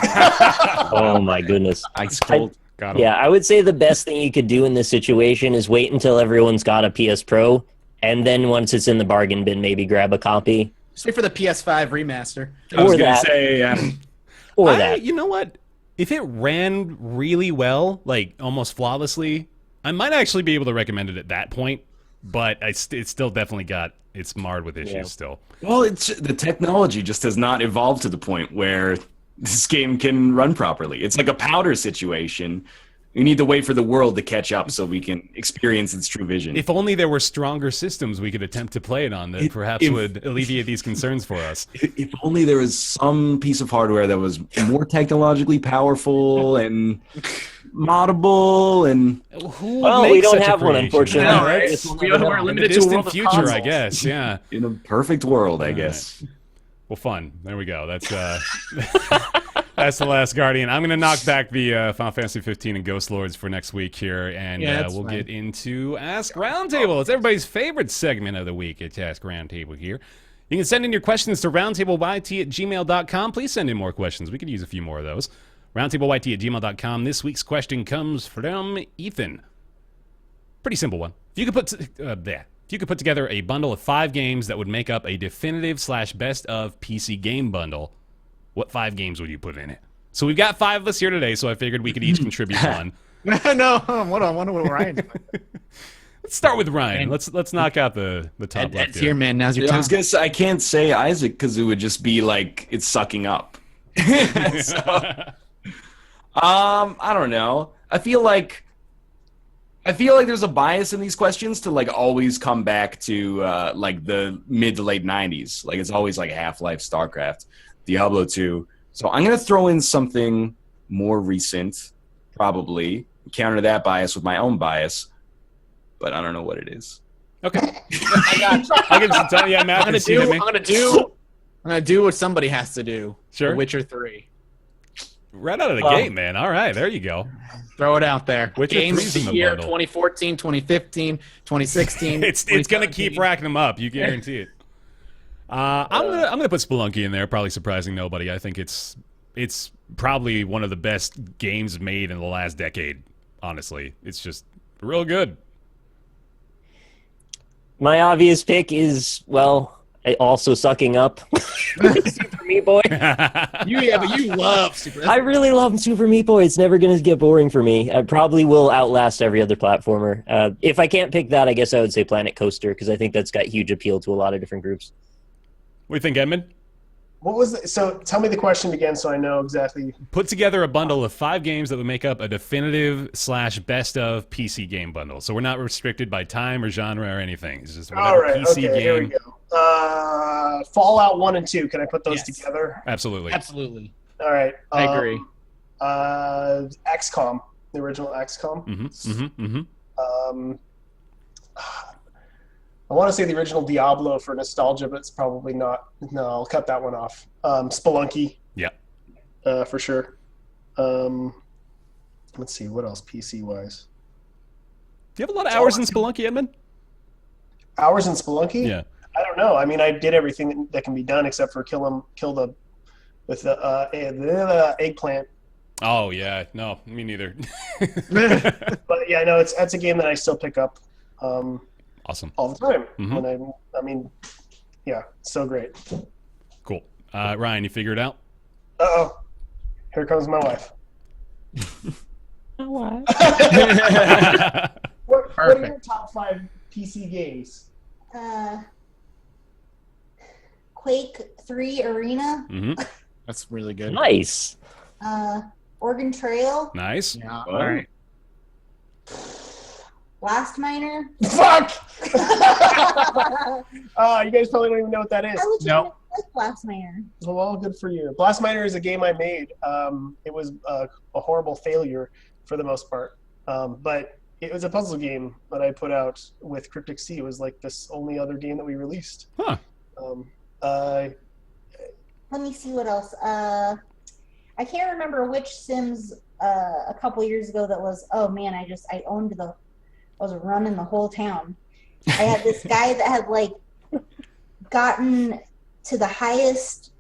Oh my goodness. Ice cold. got 'em. Yeah, I would say the best thing you could do in this situation is wait until everyone's got a PS Pro, and then once it's in the bargain bin, maybe grab a copy. Just wait for the PS5 remaster. I was Or gonna that. say, Or that. You know what? If it ran really well, like almost flawlessly, I might actually be able to recommend it at that point. But it's still definitely it's marred with issues still. well, the technology just has not evolved to the point where this game can run properly. It's like a powder situation. We need to wait for the world to catch up so we can experience its true vision. If only there were stronger systems we could attempt to play it on that perhaps would alleviate these concerns for us. If only there was some piece of hardware that was more technologically powerful and moddable and Who would Well, make we don't such a have one, creation? unfortunately. I know, I right? guess we'll We never are- know. we're In the limited to a world distant of future, I consoles. guess. Yeah. in a perfect world, I guess. Well, fun. There we go. That's that's the Last Guardian. I'm gonna knock back the Final Fantasy 15 and Ghost Lords for next week here, and Yeah, that's we'll fine. get into Ask Roundtable. It's everybody's favorite segment of the week. It's Ask Roundtable here. You can send in your questions to roundtableyt@gmail.com. Please send in more questions. We could use a few more of those. Roundtableyt@gmail.com. This week's question comes from Ethan. Pretty simple one. If you could put together a bundle of 5 games that would make up a definitive/best of PC game bundle, what 5 games would you put in it? So we've got 5 of us here today, so I figured we could each contribute one. No, hold on. Wonder what Ryan's. Let's start with Ryan. Let's knock out the top left Ed's here, man. Now's your I time. was gonna say I can't say Isaac because it would just be like it's sucking up. So, I don't know. I feel like there's a bias in these questions to like always come back to like the mid to late 90s. Like it's always like Half-Life, StarCraft, Diablo 2. So I'm gonna throw in something more recent, probably counter that bias with my own bias, but I don't know what it is. Okay. I can just tell you, yeah, Matt, I'm gonna do what somebody has to do. Sure. The Witcher 3. Right out of the gate, man. All right, there you go. Throw it out there. Witcher Games 3's of in the the year bundle. 2014, 2015, 2016. It's gonna keep 2017. racking them up. You guarantee it. I'm gonna put Spelunky in there. Probably surprising nobody. I think it's probably one of the best games made in the last decade. Honestly, it's just real good. My obvious pick is, well, also sucking up. Super Meat Boy. But you love Super. I really love Super Meat Boy. It's never going to get boring for me. I probably will outlast every other platformer. If I can't pick that, I guess I would say Planet Coaster, because I think that's got huge appeal to a lot of different groups. What do you think, Edmund? What was so? Tell me the question again, so I know exactly. Put together a bundle of 5 games that would make up a definitive/best of PC game bundle. So we're not restricted by time or genre or anything. It's just whatever All right, PC okay, here we game. go. Fallout 1 and 2. Can I put those Yes. together? Absolutely. Absolutely. All right. I agree. XCOM, the original XCOM. I want to say the original Diablo for nostalgia, but it's probably not. No, I'll cut that one off. Spelunky. Yeah. For sure. Let's see, what else PC-wise? Do you have a lot of hours in Spelunky, Edmund? Hours in Spelunky? Yeah. I don't know. I mean, I did everything that can be done except for kill the eggplant. Oh, yeah. No, me neither. But yeah, no, that's a game that I still pick up Awesome. all the time. Mhm. I mean, yeah, so great. Cool. Ryan, you figure it out? Uh-oh. Here comes my wife. What? What are Perfect. your top 5 PC games? Quake 3 Arena, Mm-hmm. That's really good. Nice. Oregon Trail, Nice. Yeah. Oh. All right. Blast Miner. Fuck! You guys probably don't even know what that is. I legitimately No. like Blast Miner. Well, good for you. Blast Miner is a game I made. It was a horrible failure for the most part. But it was a puzzle game that I put out with Cryptic Sea. It was like this only other game that we released. Huh. Let me see what else. I can't remember which Sims a couple years ago that was. Oh man, I was running the whole town. I had this guy that had like gotten to the highest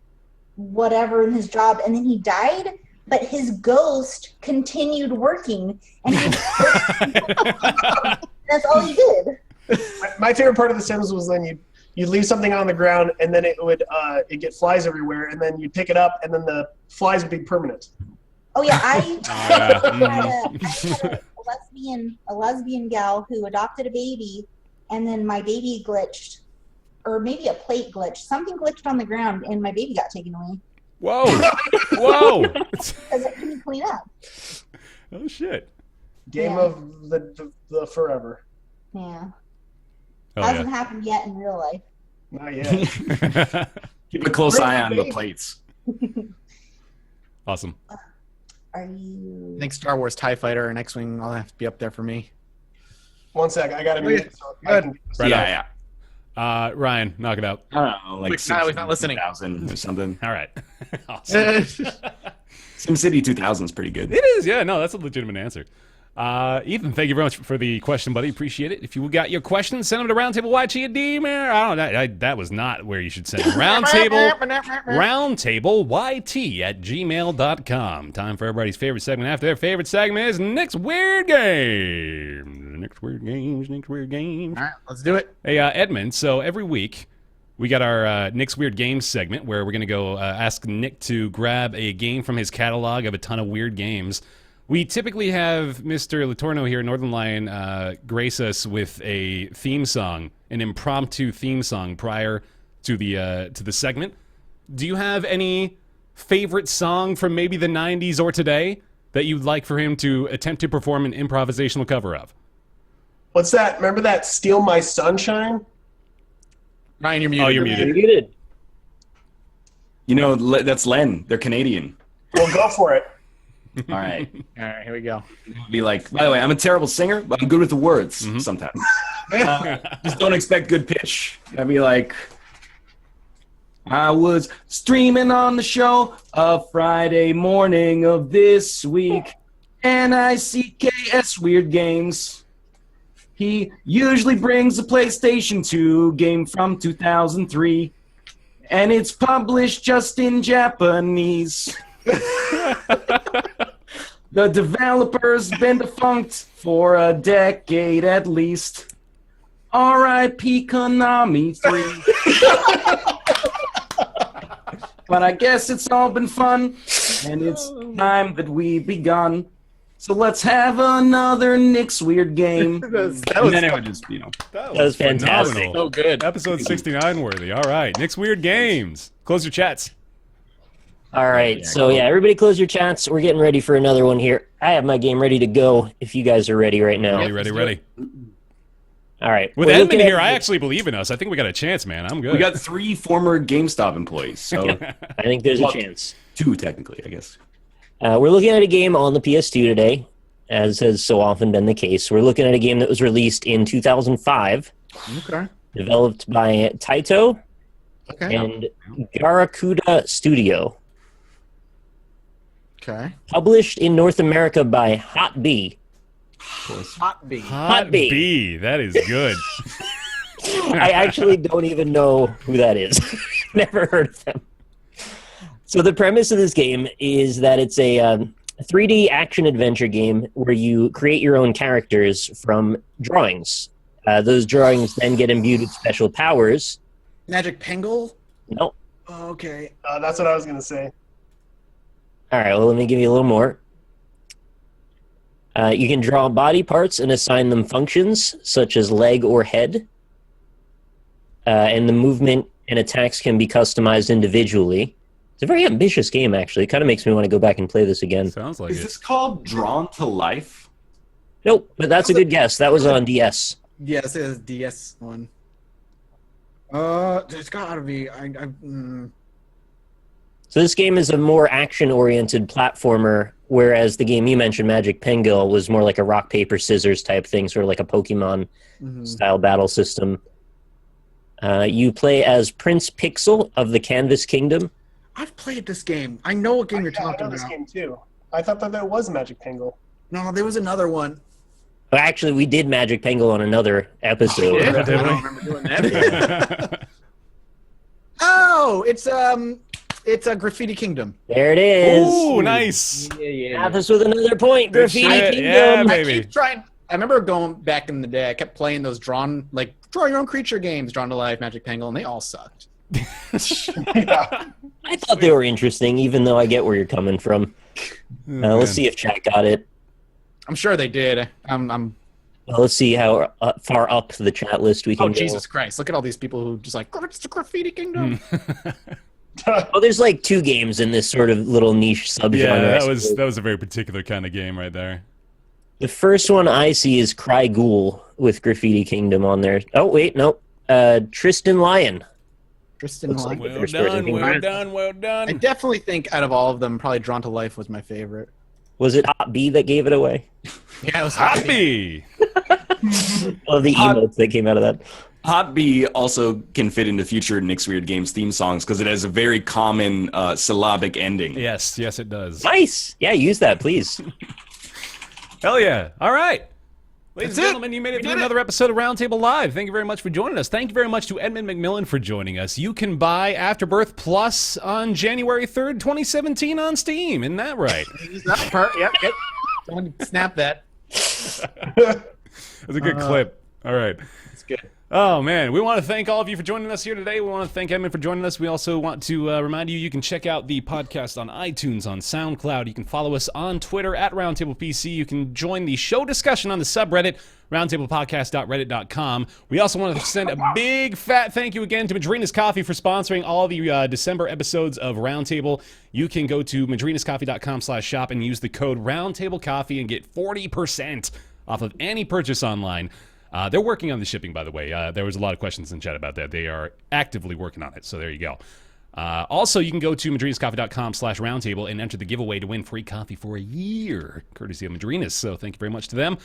whatever in his job, and then he died. But his ghost continued working, and that's all he did. My favorite part of The Sims was when you'd leave something on the ground, and then it would get flies everywhere, and then you'd pick it up, and then the flies would be permanent. Oh yeah, I yeah. had a lesbian gal who adopted a baby, and then my baby glitched, or maybe a plate glitched. Something glitched on the ground, and my baby got taken away Whoa. Whoa. because it couldn't clean up. Oh, shit. Game Yeah. of the forever. Yeah, Oh, hasn't yeah. happened yet in real life. Not yet. Keep a close eye on the plates. Awesome. Are you? I think Star Wars TIE Fighter and X-Wing all have to be up there for me. One sec, I got to mute. So I Good. can- Right yeah, on. yeah. Ryan, knock it out. I don't know, like Quick, now he's not listening. 2000 or something. All right. Awesome. SimCity 2000 is pretty good. It is, yeah. No, that's a legitimate answer. Ethan, thank you very much for the question, buddy. Appreciate it. If you got your questions, send them to roundtableyt I don't know. That was not where you should send them. roundtableyt@gmail.com. Time for everybody's favorite segment. After their favorite segment is Nick's Weird Game. Nick's Weird Games. All right, let's do it. Hey, Edmund, so every week we got our Nick's Weird Games segment where we're going to go ask Nick to grab a game from his catalog of a ton of weird games. We typically have Mr. Latorno here, Northern Lion, grace us with a theme song, an impromptu theme song prior to the segment. Do you have any favorite song from maybe the 90s or today that you'd like for him to attempt to perform an improvisational cover of? What's that? Remember that "Steal My Sunshine"? Ryan, you're muted. Oh, you're muted. Muted. You know, that's Len. They're Canadian. Well, go for it. All right. All right, here we go. Be like, by the way, I'm a terrible singer, but I'm good with the words sometimes. Just don't expect good pitch. I'd be like, I was streaming on the show a Friday morning of this week, NICKS Weird Games. He usually brings a PlayStation 2 game from 2003, and it's published just in Japanese. The developer's been defunct for a decade at least. R.I.P. Konami 3. But I guess it's all been fun, and it's time that we begun. So let's have another Nick's Weird Game. That was and then it would just, you know. That was fantastic. phenomenal. so good. Episode 69 worthy. All right. Nick's Weird Games. Close your chats. All right, so yeah, everybody close your chats. We're getting ready for another one here. I have my game ready to go if you guys are ready right now. Ready. All right. With we're Edmund looking here, at- I actually believe in us. I think we got a chance, man. I'm good. We got 3 former GameStop employees, so I think there's a Well- chance. 2 technically, I guess. We're looking at a game on the PS2 today, as has so often been the case. We're looking at a game that was released in 2005, Okay. developed by Taito Okay. and Garakuda Studio, Okay. published in North America by Hot B. Hot B. Hot B. B. That is good. I actually don't even know who that is. Never heard of them. So the premise of this game is that it's a 3D action-adventure game where you create your own characters from drawings. Those drawings then get imbued with special powers. Magic Penguin? No. Oh, okay. That's what I was gonna say. All right, well, let me give you a little more. You can draw body parts and assign them functions, such as leg or head. And the movement and attacks can be customized individually. It's a very ambitious game, actually. It kind of makes me want to go back and play this again. Sounds like Is it. this called Drawn to Life? Nope, but that's a good guess. That was on DS. Yes, it is DS one. It's gotta be. So this game is a more action-oriented platformer, whereas the game you mentioned, Magic Penguin, was more like a rock, paper, scissors type thing, sort of like a Pokemon-style battle system. You play as Prince Pixel of the Canvas Kingdom. I've played this game. I know what game you're Yeah, I talking know this about. game too. I thought that was Magic Penguin. No, there was another one. Well, actually, we did Magic Penguin on another episode. I don't remember doing that. Oh, it's a Graffiti Kingdom. There it is. Ooh, nice. Mathis with another point. Good Graffiti shit. Kingdom. Yeah, I baby. keep trying. I remember going back in the day. I kept playing those draw your own creature games, Drawn to Life, Magic Penguin, and they all sucked. Yeah. I thought they were interesting, even though I get where you're coming from. Let's see if chat got it. I'm sure they did. I'm. Well, let's see how far up the chat list we can Oh go. Jesus Christ! Look at all these people who just like it's the Graffiti Kingdom. Oh, there's like 2 games in this sort of little niche subgenre. Yeah, I suppose. that was a very particular kind of game right there. The first one I see is Cry Ghoul with Graffiti Kingdom on there. Oh, wait, nope. Tristan Lion. Tristan Looks Lion. like- Well done. I definitely think out of all of them, probably Drawn to Life was my favorite. Was it Hot B that gave it away? Yeah, it was Happy. Love the Hot- emotes that came out of that. Hot B also can fit into future Nick's Weird Games theme songs because it has a very common syllabic ending. Yes, it does. Nice. Yeah, use that, please. Hell yeah. All right. Ladies That's and it. gentlemen, you made it We through did another episode of Roundtable Live. Thank you very much for joining us. Thank you very much to Edmund McMillen for joining us. You can buy Afterbirth Plus on January 3rd, 2017 on Steam. Isn't that right? Yep. Someone snap that. That's a good clip. All right. It's good. Oh, man. We want to thank all of you for joining us here today. We want to thank Edmund for joining us. We also want to remind you can check out the podcast on iTunes, on SoundCloud. You can follow us on Twitter at RoundtablePC. You can join the show discussion on the subreddit, roundtablepodcast.reddit.com. We also want to send a big fat thank you again to Madrina's Coffee for sponsoring all the December episodes of Roundtable. You can go to madrinascoffee.com/shop and use the code RoundtableCoffee and get 40% off of any purchase online. They're working on the shipping, by the way. There was a lot of questions in chat about that. They are actively working on it, so there you go. Also, you can go to madrinascoffee.com/roundtable and enter the giveaway to win free coffee for a year, courtesy of Madrinas. So thank you very much to them.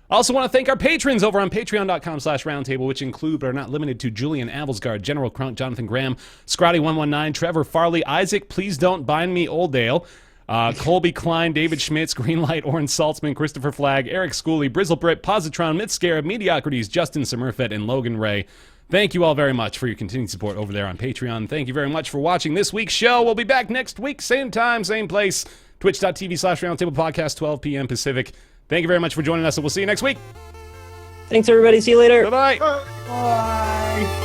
I also want to thank our patrons over on patreon.com/roundtable, which include but are not limited to Julian Avelsgard, General Crunk, Jonathan Graham, Scrotty119, Trevor Farley, Isaac, Please Don't Bind Me, Oldale, Colby Klein, David Schmitz, Greenlight, Oren Saltzman, Christopher Flagg, Eric Schooley, Brizzlebritt, Positron, Mitscarab, Mediocrities, Justin Sommerfett, and Logan Ray. Thank you all very much for your continued support over there on Patreon. Thank you very much for watching this week's show. We'll be back next week, same time, same place, twitch.tv/Roundtable Podcast, 12 p.m. Pacific. Thank you very much for joining us, and we'll see you next week. Thanks, everybody. See you later. Bye-bye. Bye.